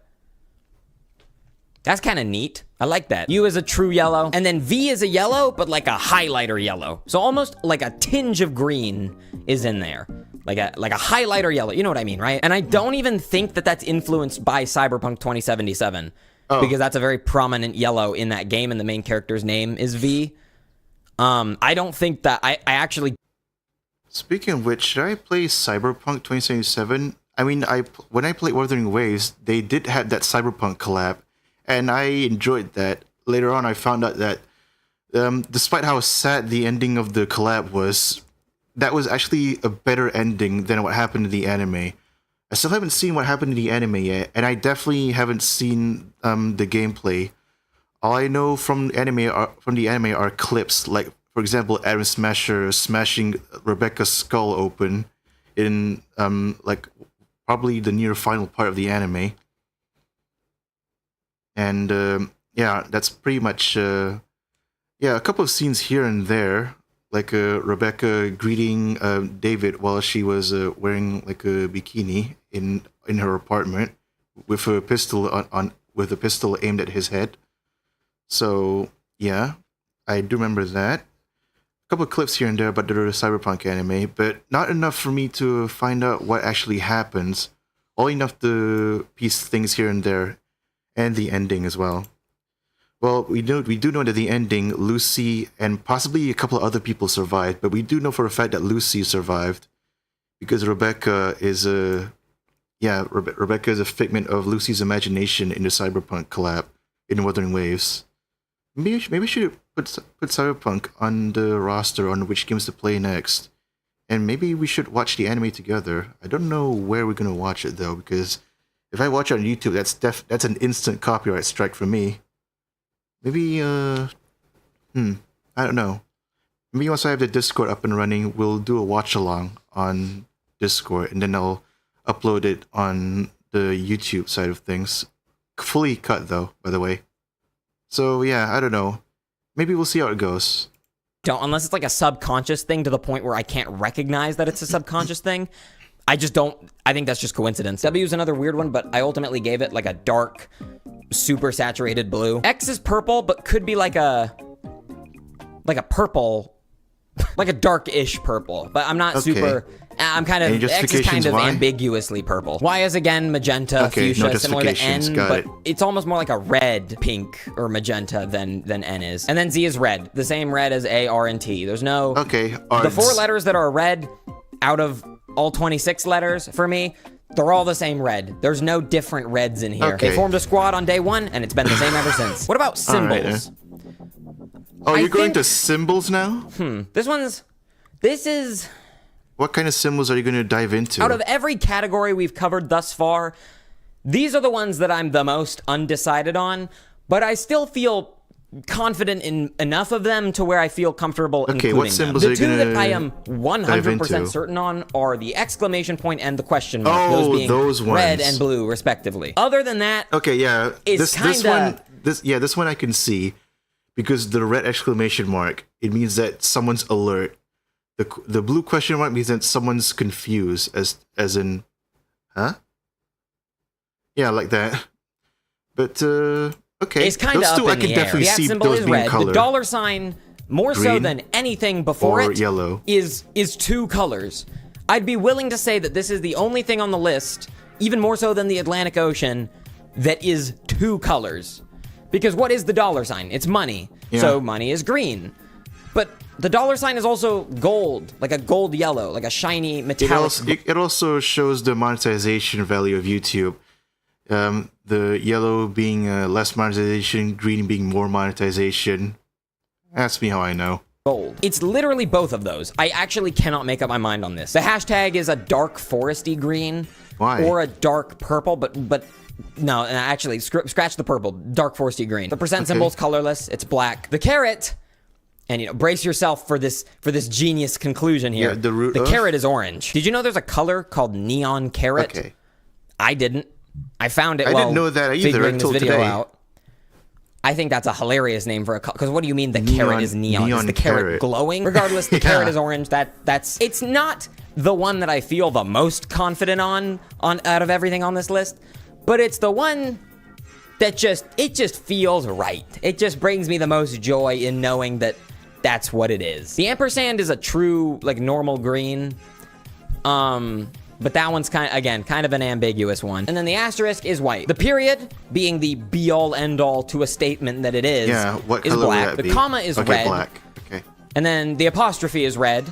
That's kind of neat. I like that. U is a true yellow. And then V is a yellow, but like a highlighter yellow. So almost like a tinge of green is in there. Like a highlighter yellow. You know what I mean, right? And I don't even think that that's influenced by Cyberpunk 2077. Because that's a very prominent yellow in that game, and the main character's name is V. I don't think that... I actually... Speaking of which, should I play Cyberpunk 2077? I mean, when I played Wuthering Waves, they did have that Cyberpunk collab. And I enjoyed that. Later on, I found out that despite how sad the ending of the collab was, that was actually a better ending than what happened in the anime. I still haven't seen what happened in the anime yet, and I definitely haven't seen the gameplay. All I know from the anime are clips, like, for example, Adam Smasher smashing Rebecca's skull open in probably the near final part of the anime. And that's pretty much a couple of scenes here and there, like Rebecca greeting David while she was wearing like a bikini in her apartment with a pistol with a pistol aimed at his head. So yeah, I do remember that. A couple of clips here and there about the Cyberpunk anime, but not enough for me to find out what actually happens. All enough to piece things here and there. And the ending as well. Well, we do know that the ending, Lucy and possibly a couple of other people survived, but we do know for a fact that Lucy survived because Rebecca is Rebecca is a figment of Lucy's imagination in the Cyberpunk collab in Wuthering Waves. Maybe we should put Cyberpunk on the roster on which games to play next, and maybe we should watch the anime together. I don't know where we're gonna watch it though, because if I watch it on YouTube, that's an instant copyright strike for me. Maybe, I don't know. Maybe once I have the Discord up and running, we'll do a watch-along on Discord, and then I'll upload it on the YouTube side of things. Fully cut, though, by the way. So, yeah, I don't know. Maybe we'll see how it goes. Don't, unless it's like a subconscious thing to the point where I can't recognize that it's a subconscious thing. I think that's just coincidence. W is another weird one, but I ultimately gave it like a dark, super saturated blue. X is purple, but could be like a purple, like a dark-ish purple. But I'm not super. I'm kind of X is kind of ambiguously purple. Y is again magenta, fuchsia, similar to N, but it's almost more like a red, pink, or magenta than N is. And then Z is red, the same red as A, R, and T. There's no the 4 letters that are red out of all 26 letters for me. They're all the same red. There's no different reds in here. They formed a squad on day 1, and it's been the same ever since. What about symbols? You're going to symbols now? This is... What kind of symbols are you going to dive into? Out of every category we've covered thus far, these are the ones that I'm the most undecided on, but I still feel confident in enough of them to where I feel comfortable including what symbols them. are you going to The 2 that I am 100% certain on are the exclamation point and the question mark. Those ones. Red and blue, respectively. Other than that, this one I can see, because the red exclamation mark, it means that someone's alert. The blue question mark means that someone's confused, as in, huh? Yeah, like that. But okay, it's kind of up in the air. Definitely see those being red. color. The dollar sign, more Green, so than anything before or it, yellow. is 2 colors. I'd be willing to say that this is the only thing on the list, even more so than the Atlantic Ocean, that is 2 colors. Because what is the dollar sign? It's money. Yeah. So money is green. But the dollar sign is also gold, like a gold yellow, like a shiny metallic. It also shows the monetization value of YouTube. The yellow being less monetization, green being more monetization. Ask me how I know. Gold. It's literally both of those. I actually cannot make up my mind on this. The hashtag is a dark foresty green. Why? Or a dark purple, but no, actually, scratch the purple. Dark foresty green. The percent symbol's colorless. It's black. The carrot... And brace yourself for this genius conclusion here. Yeah, the carrot is orange. Did you know there's a color called neon carrot? Okay. I didn't. I found it I didn't know that either figuring until this video today. out. I think that's a hilarious name for a color. Because what do you mean carrot is neon? Is the carrot glowing? Regardless, the carrot is orange. That's. It's not the one that I feel the most confident on out of everything on this list, but it's the one that just feels right. It just brings me the most joy in knowing that that's what it is. The ampersand is a true, like, normal green. But that one's kind of an ambiguous one. And then the asterisk is white. The period, being the be-all, end-all to a statement that it is, what is color black. would that The be? comma is red. Black. Okay. And then the apostrophe is red.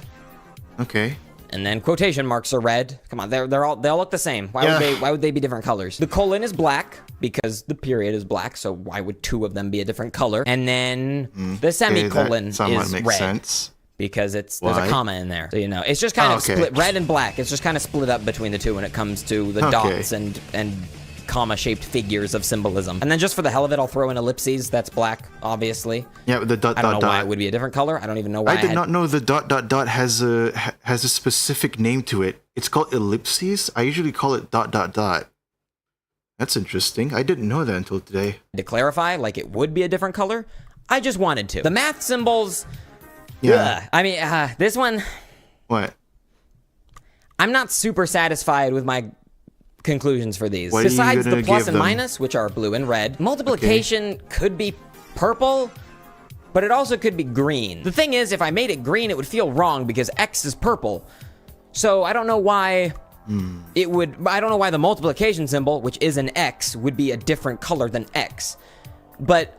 Okay. And then quotation marks are red. Come on, they all look the same. Why would they be different colors? The colon is black because the period is black, so why would 2 of them be a different color? And then the semicolon is red. Sense. Because there's a comma in there. So it's just kind of split, red and black. It's just kind of split up between the 2 when it comes to the dots and comma-shaped figures of symbolism. And then just for the hell of it, I'll throw in ellipses. That's black, obviously. Yeah, but the dot I don't know why it would be a different color. I don't even know why. I did not know the dot has a specific name to it. It's called ellipses. I usually call it dot. That's interesting. I didn't know that until today. To clarify, like it would be a different color, I just wanted to. The math symbols, I mean, this one... What? I'm not super satisfied with my conclusions for these. What Besides the plus and them? minus, which are blue and red, multiplication could be purple, but it also could be green. The thing is, if I made it green, it would feel wrong because X is purple. So I don't know why it would... I don't know why the multiplication symbol, which is an X, would be a different color than X. But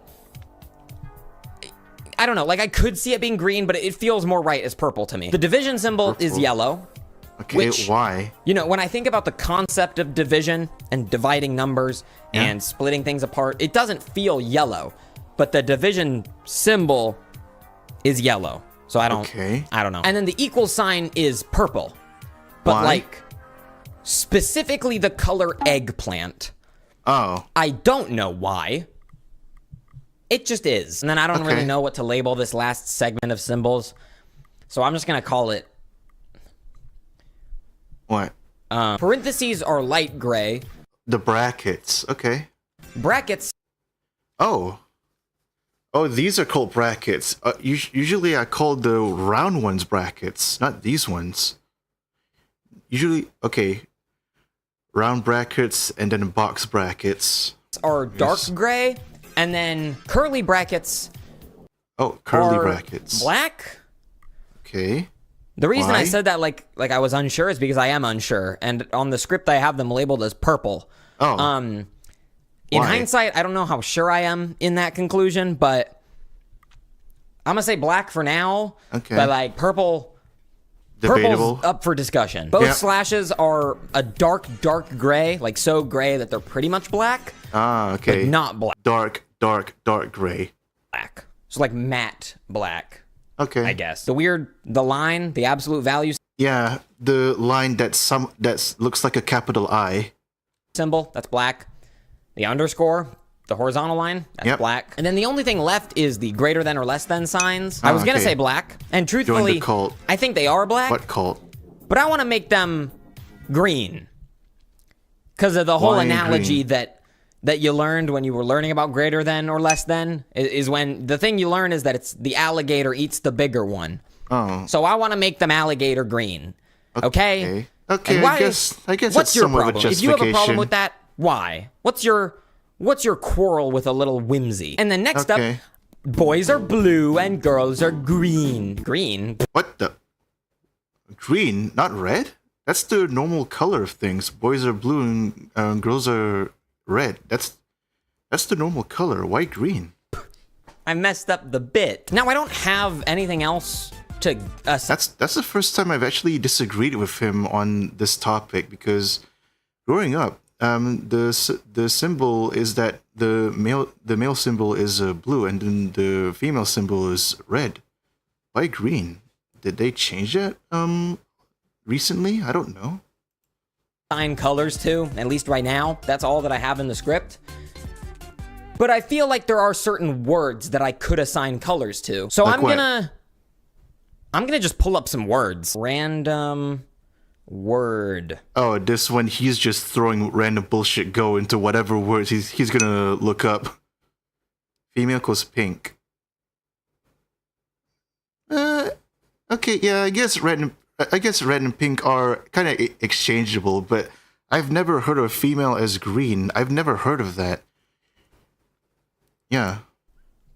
I don't know, like I could see it being green, but it feels more right as purple to me. The division symbol is yellow. Okay, why? You know, when I think about the concept of division and dividing numbers and splitting things apart, it doesn't feel yellow, but the division symbol is yellow. So I don't know. And then the equal sign is purple, but like specifically the color eggplant. Oh. I don't know why. It just is. And then I don't really know what to label this last segment of symbols. So I'm just going to call it... What? Parentheses are light gray. The brackets. Okay. Brackets. Oh. Oh, these are called brackets. Usually I call the round ones brackets, not these ones. Usually, okay. Round brackets and then box brackets. Are dark gray. And then curly brackets. Oh, curly brackets. Black? Okay. The reason I said that like I was unsure is because I am unsure. And on the script I have them labeled as purple. Oh. In hindsight, I don't know how sure I am in that conclusion, but I'm gonna say black for now. Okay. But like purple's up for discussion. Both slashes are a dark gray, like so gray that they're pretty much black. Ah, okay. But not black. Dark gray. Black. So like matte black. Okay. I guess. The line, the absolute value Yeah, the line that looks like a capital I. symbol, that's black. The underscore, the horizontal line, that's black. And then the only thing left is the greater than or less than signs. I was gonna say black, and truthfully, the cult. I think they are black. What cult? But I want to make them green. Because of the whole analogy that you learned when you were learning about greater than or less than, is when the thing you learn is that it's the alligator eats the bigger one. Oh. So I want to make them alligator green. Okay? Okay, I guess what's that's your somewhat problem? of a If you have a problem justification. with that, why? What's your quarrel with a little whimsy? And then next up, boys are blue and girls are green. Green? What the? Green, not red? That's the normal color of things. Boys are blue and girls are red. That's the normal color. Why green? I messed up the bit. Now I don't have anything else to... That's the first time I've actually disagreed with him on this topic, because growing up, the symbol is that the male symbol is blue and then the female symbol is red. Why green? Did they change that recently? I don't know. Assign colors to, at least right now. That's all that I have in the script. But I feel like there are certain words that I could assign colors to. So like I'm gonna just pull up some words. Random word. Oh, this one, he's just throwing random bullshit go into whatever words he's gonna look up. Female equals pink. Okay, yeah, I guess red and pink are kind of exchangeable, but I've never heard of female as green. I've never heard of that. Yeah.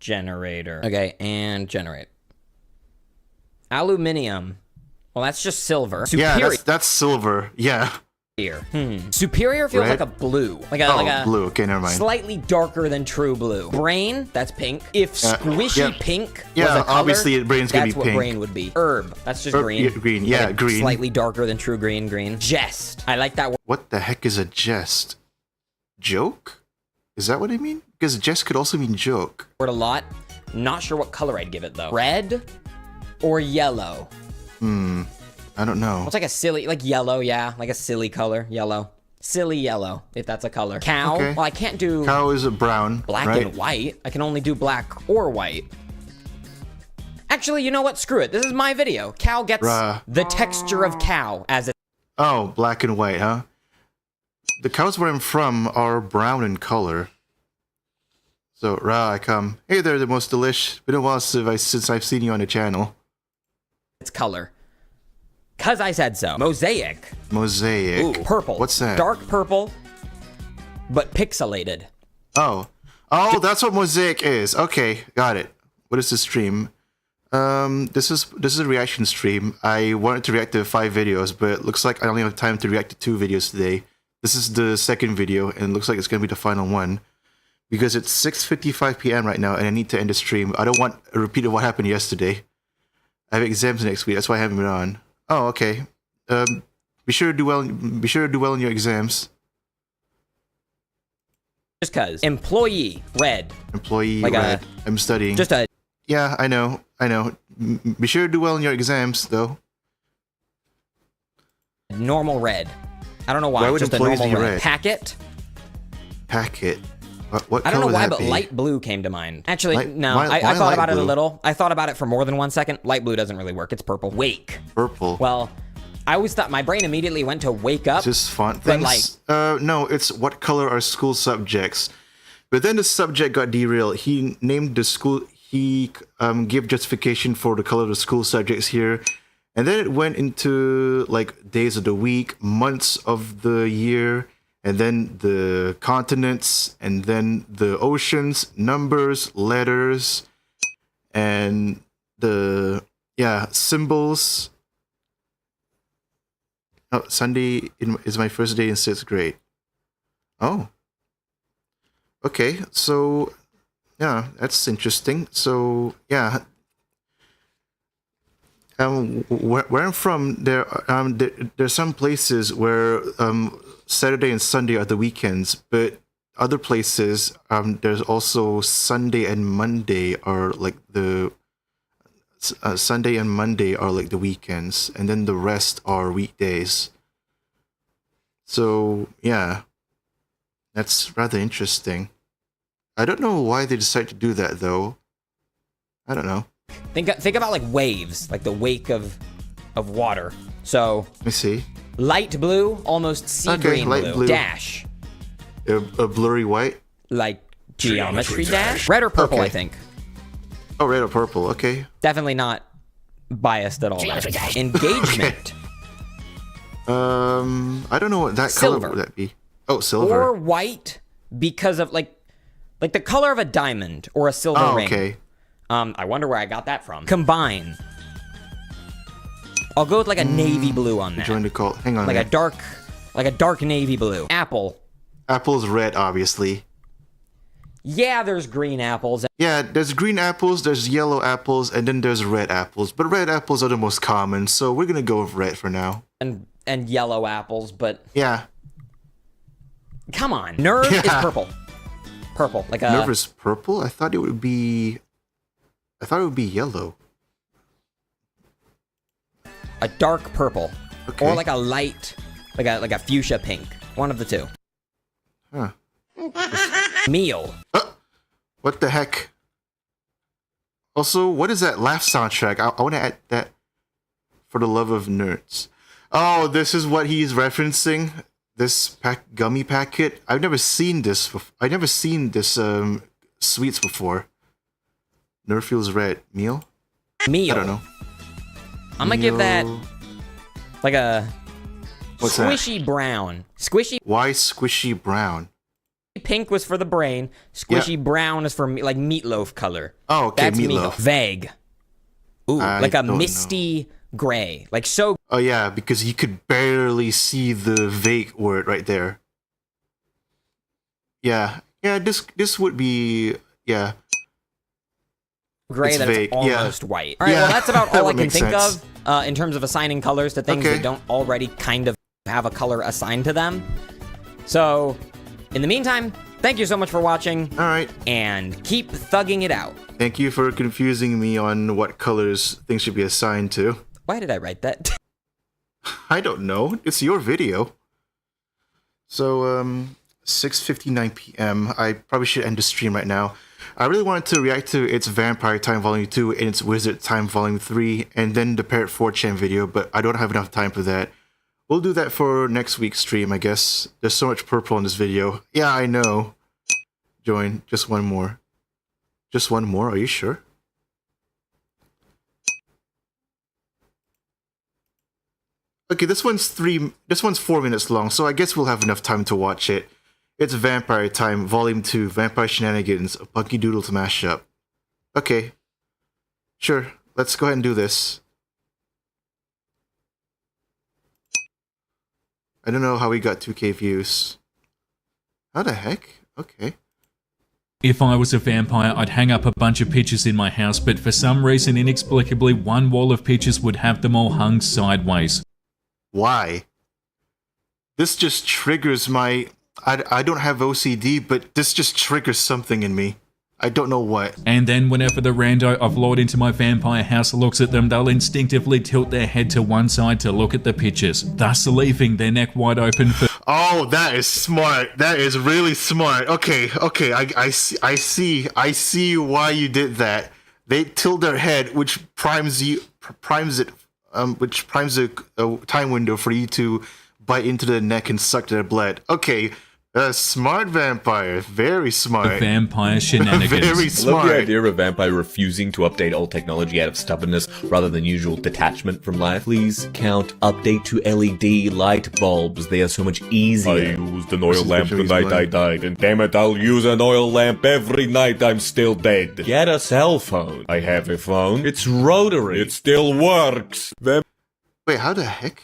Generator. Okay, and generate. Aluminium. Well, that's just silver. Superior. Yeah, that's silver. Yeah. Superior feels like a blue. Like a blue. Okay, never mind. Slightly darker than true blue. Brain, that's pink. If squishy pink was a color, obviously brain's gonna be that's what pink. brain would be. Herb, that's just green. Green, yeah, like green. Slightly darker than true green. Jest. I like that word. What the heck is a jest? Joke? Is that what I mean? Because jest could also mean joke. Word a lot. Not sure what color I'd give it though. Red or yellow? I don't know. It's like a silly, like yellow, yeah. Like a silly color, yellow. Silly yellow, if that's a color. Cow, Okay. well, I can't do Cow is a brown, black right? and white. I can only do black or white. Actually, you know what? Screw it. This is my video. Cow gets the texture of cow as it. Oh, black and white, huh? The cows where I'm from are brown in color. So, I come. Hey there, the most delish. Been a while since I've seen you on the channel. Its color. Cause I said so. Mosaic. Mosaic. Ooh, purple. What's that? Dark purple, but pixelated. Oh, that's what mosaic is. Okay, got it. What is this stream? This is a reaction stream. I wanted to react to 5 videos, but it looks like I only have time to react to 2 videos today. This is the second video, and it looks like it's gonna be the final one. because it's 6:55 p.m. right now, and I need to end the stream. I don't want a repeat of what happened yesterday. I have exams next week. That's why I haven't been on. Oh, okay. Be sure to do well. Be sure to do well in your exams. Just cause. Employee, red. Employee, like red. I'm studying. Just a... Yeah, I know. Be sure to do well in your exams, though. normal red. I don't know why. Why would just a employees normal be red. red? Packet. Packet. What I don't know color why, would but that be? light blue came to mind. Actually, no. why I thought light about it a blue? little. I thought about it for more than 1 second. Light blue doesn't really work. It's purple. Wake. Purple. Well, I always thought my brain immediately went to wake up. Just font but things? No, it's what color are school subjects. But then the subject got derailed. He named the school, he gave justification for the color of the school subjects here. And then it went into like days of the week, months of the year, and then the continents, and then the oceans, numbers, letters, and the, symbols. Oh, Sunday is my first day in 6th grade. Oh. Okay, so, yeah, that's interesting. So, yeah. Where I'm from, there's some places where Saturday and Sunday are the weekends, but other places, there's also Sunday and Monday are like the Sunday and Monday are like the weekends, and then the rest are weekdays. So yeah, that's rather interesting. I don't know why they decided to do that though. I don't know. Think about like waves, like the wake of water. So Let me see. light blue, almost sea green light blue. dash, A blurry white. like geometry dash, red or purple, Okay. I think. Oh, red or purple. Okay. Definitely not biased at all. Engagement I don't know what that Silver. color would that be. Oh, silver. or white because of like the color of a diamond or a silver Oh, ring. okay. I wonder where I got that from. Combine. I'll go with like a navy blue on that. Join the call. Hang on. Like a a dark navy blue. Apple. Apple's red, obviously. Yeah, there's green apples. Yeah, there's green apples, there's yellow apples, and then there's red apples. But red apples are the most common, so we're gonna go with red for now. And yellow apples, but Yeah. come on. Nerve is purple. Purple. Like a Nerve is purple? I thought it would be yellow. dark purple. Okay. Or like a light, like a fuchsia pink. One of the two. Huh. Meal. What the heck? Also, what is that laugh soundtrack? I want to add that for the love of nerds. Oh, this is what he's referencing. This gummy packet. I've never seen this. I've never seen this sweets before. Nerf feels red. Meal? Meal. I don't know. I'm gonna give that Meal. like a What's that? squishy brown. Squishy Why squishy brown? pink was for the brain. Squishy brown is for like meatloaf color. Oh, okay, That's meatloaf. Vague. Ooh, I like a don't misty gray. Like so. Oh yeah, because you could barely see the vague word right there. Yeah, this would be Gray It's that vague, it's yeah. almost white. All right, Yeah, well that's about that all I would can make think sense. of in terms of assigning colors to things Okay. that don't already kind of have a color assigned to them. So, in the meantime, thank you so much for watching, All right. and keep thugging it out. Thank you for confusing me on what colors things should be assigned to. Why did I write that? I don't know. It's your video. So 6:59 p.m. I probably should end the stream right now. I really wanted to react to its Vampire Time Volume 2 and its Wizard Time Volume 3, and then the Parrot 4chan video, but I don't have enough time for that. We'll do that for next week's stream, I guess. There's so much purple in this video. Yeah, I know. Join. Just one more. Just one more? Are you sure? Okay, this one's 4 minutes long, so I guess we'll have enough time to watch it. It's Vampire Time, Volume 2, Vampire Shenanigans, a Punky Doodle to mash up. Okay. Sure, let's go ahead and do this. I don't know how we got 2K views. How the heck? Okay. If I was a vampire, I'd hang up a bunch of pictures in my house, but for some reason, inexplicably, one wall of pictures would have them all hung sideways. Why? This just triggers my... I don't have OCD, but this just triggers something in me. I don't know what. And then whenever the rando I've lured into my vampire house looks at them, they'll instinctively tilt their head to one side to look at the pictures, thus leaving their neck wide open for... Oh, that is smart. That is really smart. Okay, I see why you did that. They tilt their head, which primes a time window for you to bite into the neck and suck their blood. Okay, smart vampire. Very smart. Vampire shenanigans. Very smart. I love the idea of a vampire refusing to update old technology out of stubbornness rather than usual detachment from life. Please count update to LED light bulbs. They are so much easier. I used an oil lamp the night I died, and damn it, I'll use an oil lamp every night I'm still dead. Get a cell phone. I have a phone. It's rotary. It still works. Wait, how the heck?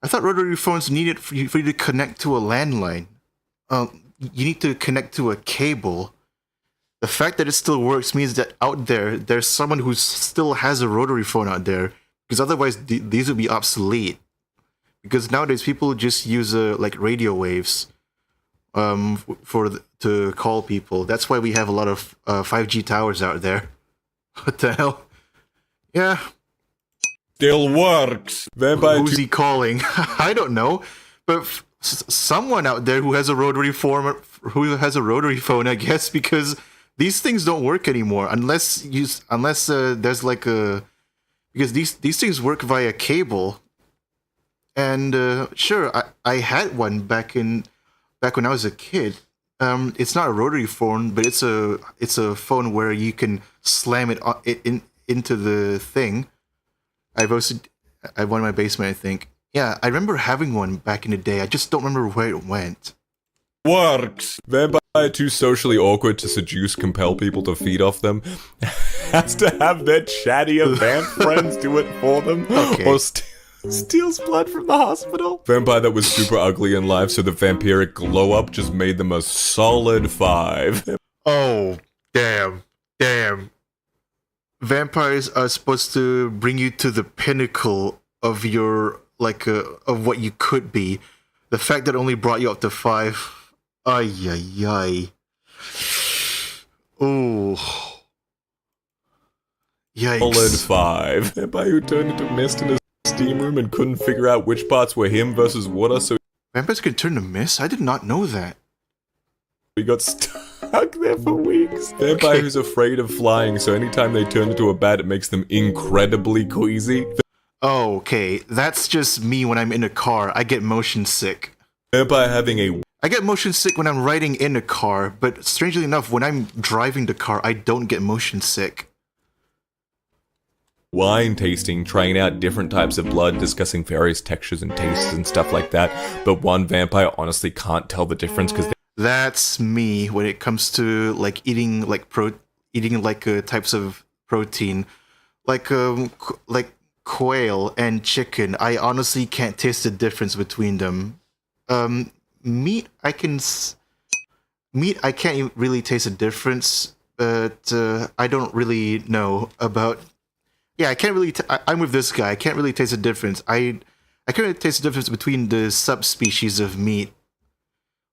I thought rotary phones needed for you to connect to a landline. You need to connect to a cable. The fact that it still works means that out there's someone who still has a rotary phone out there, because otherwise these would be obsolete. Because nowadays people just use like radio waves to call people. That's why we have a lot of 5G towers out there. What the hell? Yeah. Still works. Who's he calling? I don't know, but someone out there who has a rotary phone, I guess, because these things don't work anymore unless there's like a, because these things work via cable. And sure, I had one back when I was a kid. It's not a rotary phone, but it's a phone where you can slam it into the thing. I have one in my basement, I think. Yeah, I remember having one back in the day. I just don't remember where it went. Works. Vampire too socially awkward to seduce, compel people to feed off them. Has to have their chattier vamp friends do it for them. Okay. Or steals blood from the hospital. Vampire that was super ugly in life, so the vampiric glow up just made them a solid 5. Oh, damn. Vampires are supposed to bring you to the pinnacle of your, of what you could be. The fact that it only brought you up to 5. Ay. Oh. Yikes. Solid 5. Vampire who turned into mist in a steam room and couldn't figure out which parts were him versus water, so vampires can turn to mist? I did not know that. he got stuck there for weeks. Vampire who's afraid of flying, so anytime they turn into a bat, it makes them incredibly queasy. Oh, okay. That's just me when I'm in a car. I get motion sick. Vampire having I get motion sick when I'm riding in a car, but strangely enough, when I'm driving the car, I don't get motion sick. wine tasting, trying out different types of blood, discussing various textures and tastes and stuff like that, but one vampire honestly can't tell the difference because that's me when it comes to like eating types of protein, like quail and chicken. I honestly can't taste the difference between them. Meat I can't really taste the difference, but I don't really know about. Yeah, I can't really. I'm with this guy. I can't really taste the difference. I can't really taste the difference between the subspecies of meat.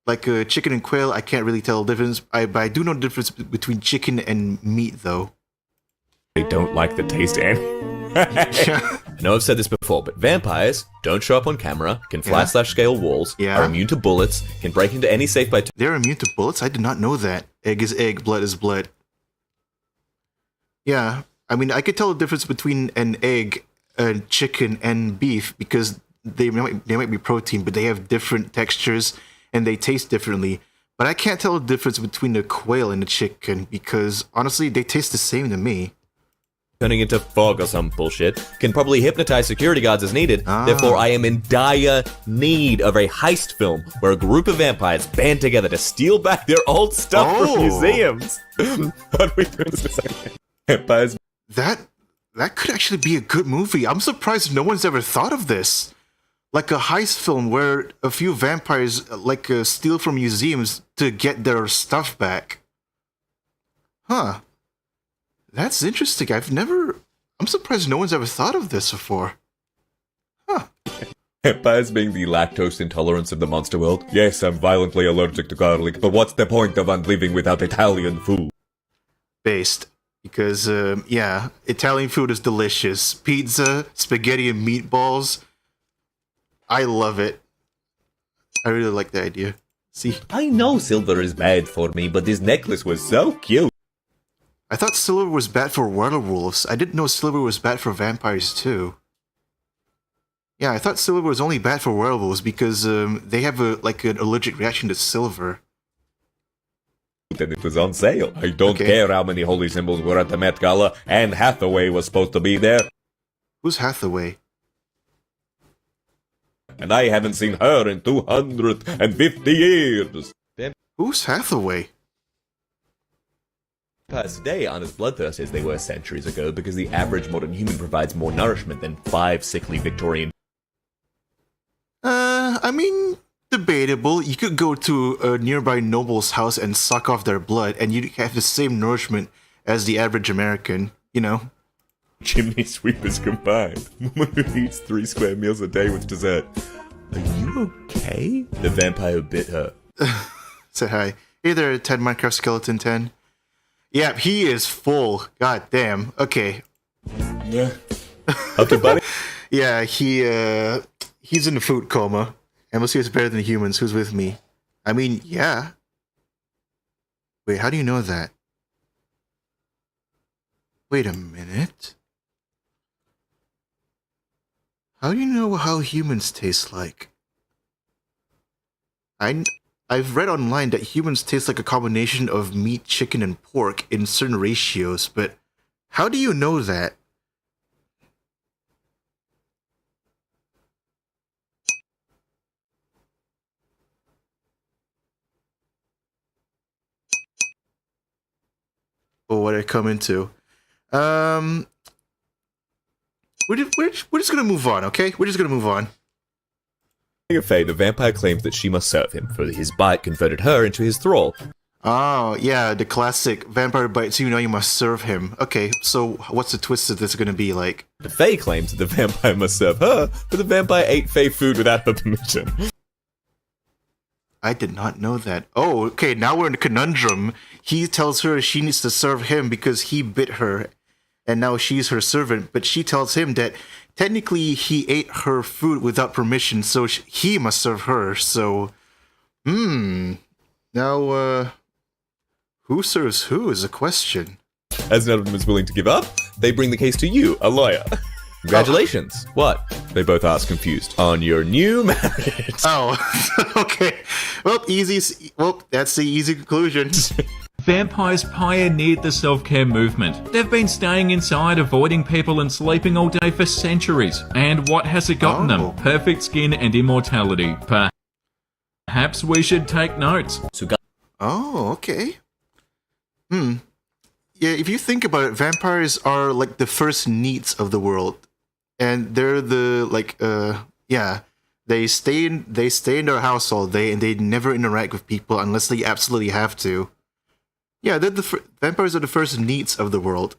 Like chicken and quail, I can't really tell the difference. But I do know the difference between chicken and meat, though. they don't like the taste and I know I've said this before, but vampires don't show up on camera, can flat/scale walls, are immune to bullets, can break into any safe by... They're immune to bullets? I did not know that. Egg is egg, blood is blood. Yeah, I mean, I could tell the difference between an egg, chicken, and beef because they might be protein, but they have different textures and they taste differently. But I can't tell the difference between the quail and the chicken because, honestly, they taste the same to me. Turning into fog or some bullshit, can probably hypnotize security guards as needed. Therefore, I am in dire need of a heist film where a group of vampires band together to steal back their old stuff from museums. What we doing this? Vampires. That could actually be a good movie. I'm surprised no one's ever thought of this. Like a heist film where a few vampires steal from museums to get their stuff back. Huh. That's interesting. I'm surprised no one's ever thought of this before. Huh. Vampires being the lactose intolerance of the monster world. Yes, I'm violently allergic to garlic, but what's the point of living without Italian food? Based. Because, yeah, Italian food is delicious. Pizza, spaghetti, and meatballs. I love it. I really like the idea. See? I know silver is bad for me, but this necklace was so cute. I thought silver was bad for werewolves. I didn't know silver was bad for vampires, too. Yeah, I thought silver was only bad for werewolves because, they have, an allergic reaction to silver. Then it was on sale. I don't care how many holy symbols were at the Met Gala, and Hathaway was supposed to be there. Who's Hathaway? And I haven't seen her in 250 years. Who's Hathaway? Vampires today aren't as bloodthirsty as they were centuries ago because the average modern human provides more nourishment than 5 sickly Victorian. I mean, debatable. You could go to a nearby noble's house and suck off their blood, and you'd have the same nourishment as the average American, you know? Chimney sweepers combined. Woman who eats 3 square meals a day with dessert. Are you okay? The vampire bit her. Say hi. Hey there, 10 Minecraft Skeleton 10. Yeah, he is full. God damn. Okay. Yeah. Okay, buddy. Yeah, he's in a food coma. And we'll see it's better than humans. Who's with me? I mean, yeah. Wait, how do you know that? Wait a minute. How do you know how humans taste like? I've read online that humans taste like a combination of meat, chicken, and pork in certain ratios, but how do you know that? Oh, what did I come into? We're just gonna move on, okay? We're just gonna move on. Faye, the vampire claims that she must serve him, for his bite converted her into his thrall. Oh, yeah, the classic vampire bites you know you must serve him. Okay, so what's the twist of this gonna be like? The Fae claims that the vampire must serve her, but the vampire ate Fae food without her permission. I did not know that. Oh, okay, now we're in a conundrum. He tells her she needs to serve him because he bit her, and now she's her servant, but she tells him that technically he ate her food without permission, so he must serve her, so... Now, who serves who is a question. As none of them is willing to give up, they bring the case to you, a lawyer. Congratulations. Oh. What? They both ask, confused. On your new marriage. Oh, okay. Well, that's the easy conclusion. Vampires pioneered the self-care movement. They've been staying inside, avoiding people and sleeping all day for centuries. And what has it gotten them? Perfect skin and immortality. Perhaps we should take notes. Oh, okay. Yeah, if you think about it, vampires are like the first neats of the world. And they're the, they stay in their house all day and they never interact with people unless they absolutely have to. Yeah, vampires are the first neats of the world.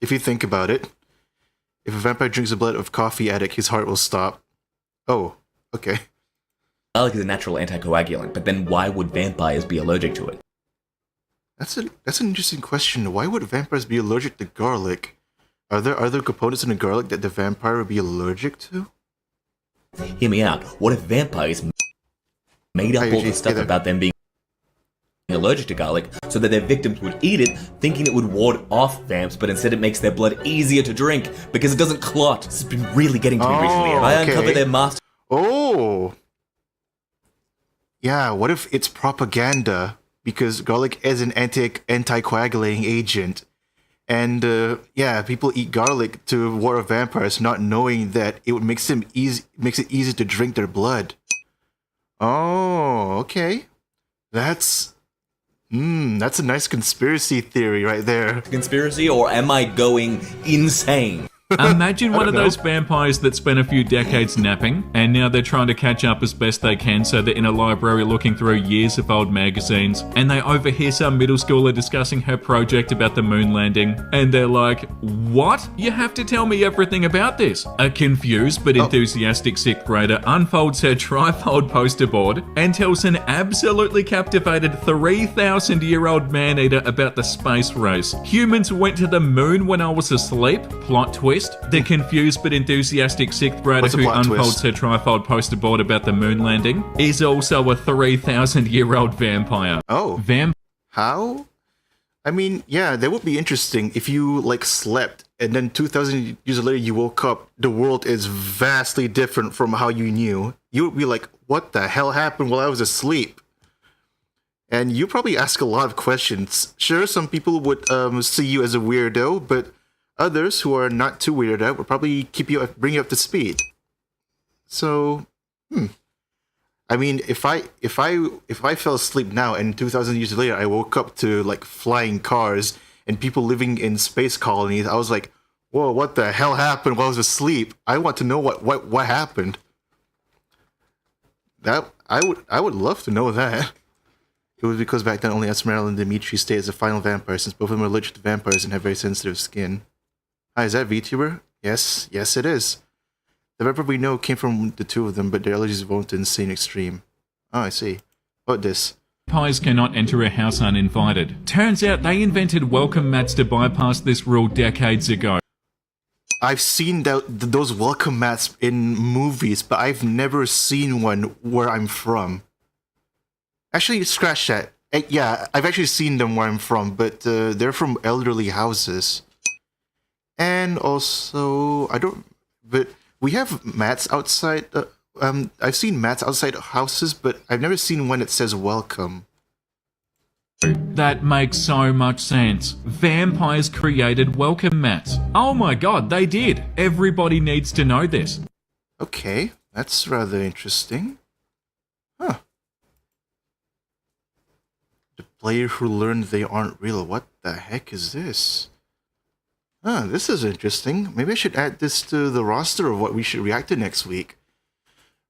If you think about it. If a vampire drinks the blood of a coffee addict, his heart will stop. Oh, okay. Garlic is a natural anticoagulant, but then why would vampires be allergic to it? That's an interesting question. Why would vampires be allergic to garlic? Are there other components in the garlic that the vampire would be allergic to? Hear me out. What if vampires made up all the stuff about them being allergic to garlic so that their victims would eat it thinking it would ward off vamps, but instead it makes their blood easier to drink because it doesn't clot? This has been really getting to me recently. Have I uncovered their master? Oh! Yeah, what if it's propaganda? Because garlic is an anticoagulating agent. And, people eat garlic to ward off vampires, not knowing that it makes it easy to drink their blood. Oh, okay. That's a nice conspiracy theory right there. Conspiracy, or am I going insane? Imagine one of those vampires that spent a few decades napping, and now they're trying to catch up as best they can, so they're in a library looking through years of old magazines, and they overhear some middle schooler discussing her project about the moon landing, and they're like, what? You have to tell me everything about this. A confused but enthusiastic 6th grader unfolds her trifold poster board and tells an absolutely captivated 3,000-year-old man-eater about the space race. Humans went to the moon when I was asleep. Plot twist. The confused but enthusiastic 6th grader who unfolds her trifold poster board about the moon landing is also a 3,000-year-old vampire. Oh. How? I mean, yeah, that would be interesting if you, like, slept and then 2,000 years later you woke up, the world is vastly different from how you knew. You would be like, what the hell happened while I was asleep? And you probably ask a lot of questions. Sure, some people would see you as a weirdo, but others who are not too weirded out will probably bring you up to speed. So, I mean, if I fell asleep now and 2,000 years later I woke up to like flying cars and people living in space colonies, I was like, whoa, what the hell happened while I was asleep? I want to know what happened. That I would love to know that. It was because back then only Esmeralda and Dimitri stayed as the final vampire, since both of them are allergic to vampires and have very sensitive skin. Hi, is that VTuber? Yes, it is. The vampire we know came from the two of them, but their allergies evolved to insane extreme. Oh, I see. What this? Vampires cannot enter a house uninvited. Turns out they invented welcome mats to bypass this rule decades ago. I've seen those welcome mats in movies, but I've never seen one where I'm from. Actually, scratch that. Yeah, I've actually seen them where I'm from, but they're from elderly houses. And also, but we have mats outside. I've seen mats outside houses, but I've never seen one that says welcome. That makes so much sense. Vampires created welcome mats. Oh my god, they did. Everybody needs to know this. Okay, that's rather interesting. Huh. The player who learned they aren't real. What the heck is this? Huh, this is interesting. Maybe I should add this to the roster of what we should react to next week.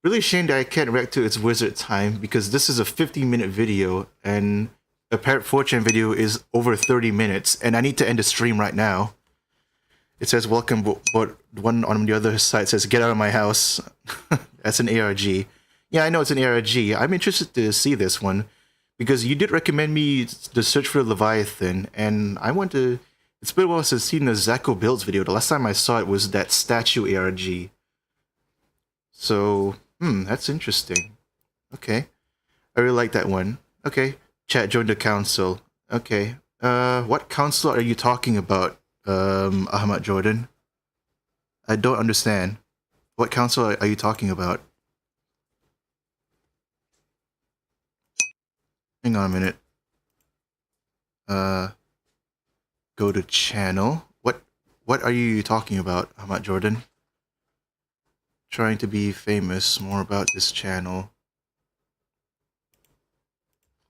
Really shame that I can't react to It's Wizard Time, because this is a 15-minute video, and a Parrot 4chan video is over 30 minutes, and I need to end the stream right now. It says welcome, but one on the other side says get out of my house. That's an ARG. Yeah, I know it's an ARG. I'm interested to see this one, because you did recommend me to search for Leviathan, and I want to... It's been a while since I've seen the Zacho Builds video. The last time I saw it was that statue ARG. So, that's interesting. Okay. I really like that one. Okay. Chat, join the council. Okay. What council are you talking about, Ahmad Jordan? I don't understand. What council are you talking about? Hang on a minute. Go to channel. What are you talking about, Ahmad Jordan? Trying to be famous. More about this channel.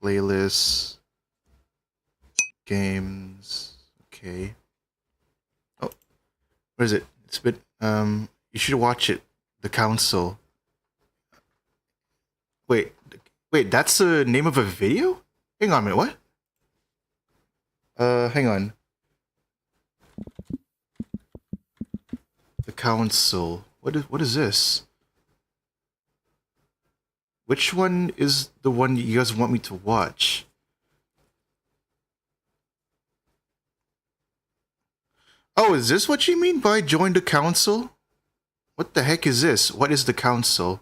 Playlists. Games. Okay. Oh, where is it? It's a bit. You should watch it. The Council. Wait, that's the name of a video? Hang on a minute, what? Hang on. The Council. What is this? Which one is the one you guys want me to watch? Oh, is this what you mean by join the council? What the heck is this? What is the council?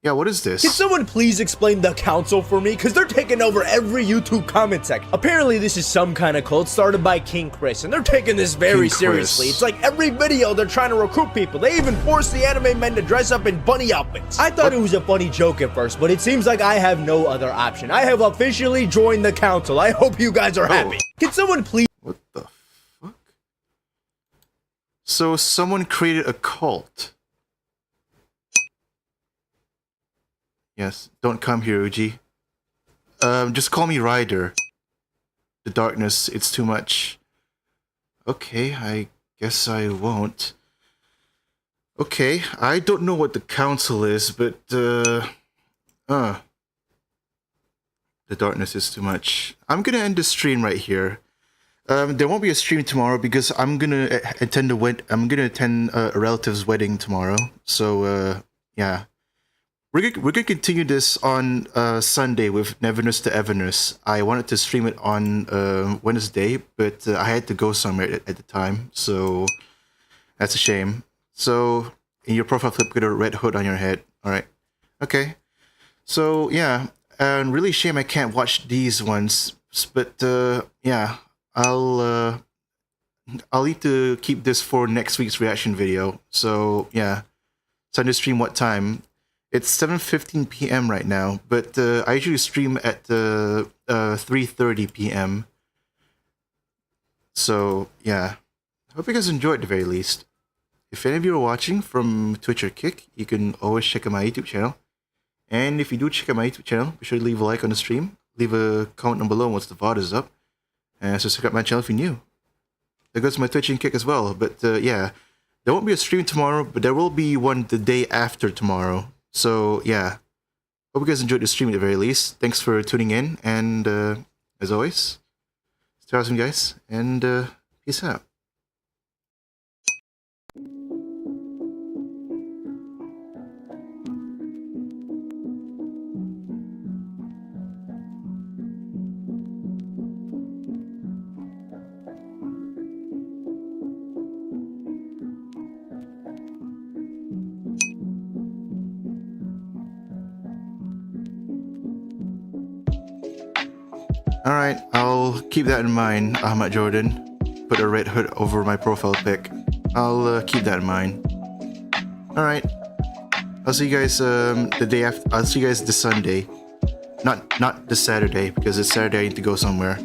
Yeah, what is this? Can someone please explain the council for me? Because they're taking over every YouTube comment section. Apparently, this is some kind of cult started by King Chris, and they're taking this very seriously. It's like every video they're trying to recruit people. They even force the anime men to dress up in bunny outfits. I thought it was a funny joke at first, but it seems like I have no other option. I have officially joined the council. I hope you guys are happy. Can someone please... What the fuck? So someone created a cult. Yes, don't come here, Uji. Just call me Rider. The darkness, it's too much. Okay, I guess I won't. Okay, I don't know what the council is, but the darkness is too much. I'm gonna end the stream right here. There won't be a stream tomorrow because I'm gonna attend a relative's wedding tomorrow. So yeah, we're gonna continue this on Sunday with Neverness to Everness. I wanted to stream it on Wednesday, but I had to go somewhere at the time, so that's a shame. So in your profile clip, get a red hood on your head. All right, okay. So yeah, and really shame I can't watch these ones, but yeah, I'll need to keep this for next week's reaction video. So yeah, Sunday stream what time? It's 7:15 p.m. right now, but I usually stream at 3:30 p.m. So yeah, hope you guys enjoyed at the very least. If any of you are watching from Twitch or Kick, you can always check out my YouTube channel. And if you do check out my YouTube channel, be sure to leave a like on the stream, leave a comment down below once the VOD is up, and subscribe to my channel if you're new. There goes my Twitch and Kick as well, but yeah, there won't be a stream tomorrow, but there will be one the day after tomorrow. So yeah, hope you guys enjoyed the stream at the very least. Thanks for tuning in, and as always, stay awesome guys, and peace out. Alright, I'll keep that in mind, Ahmad Jordan. Put a red hood over my profile pic. I'll keep that in mind. Alright. I'll see you guys the day after. I'll see you guys this Sunday. Not this Saturday, because this Saturday I need to go somewhere.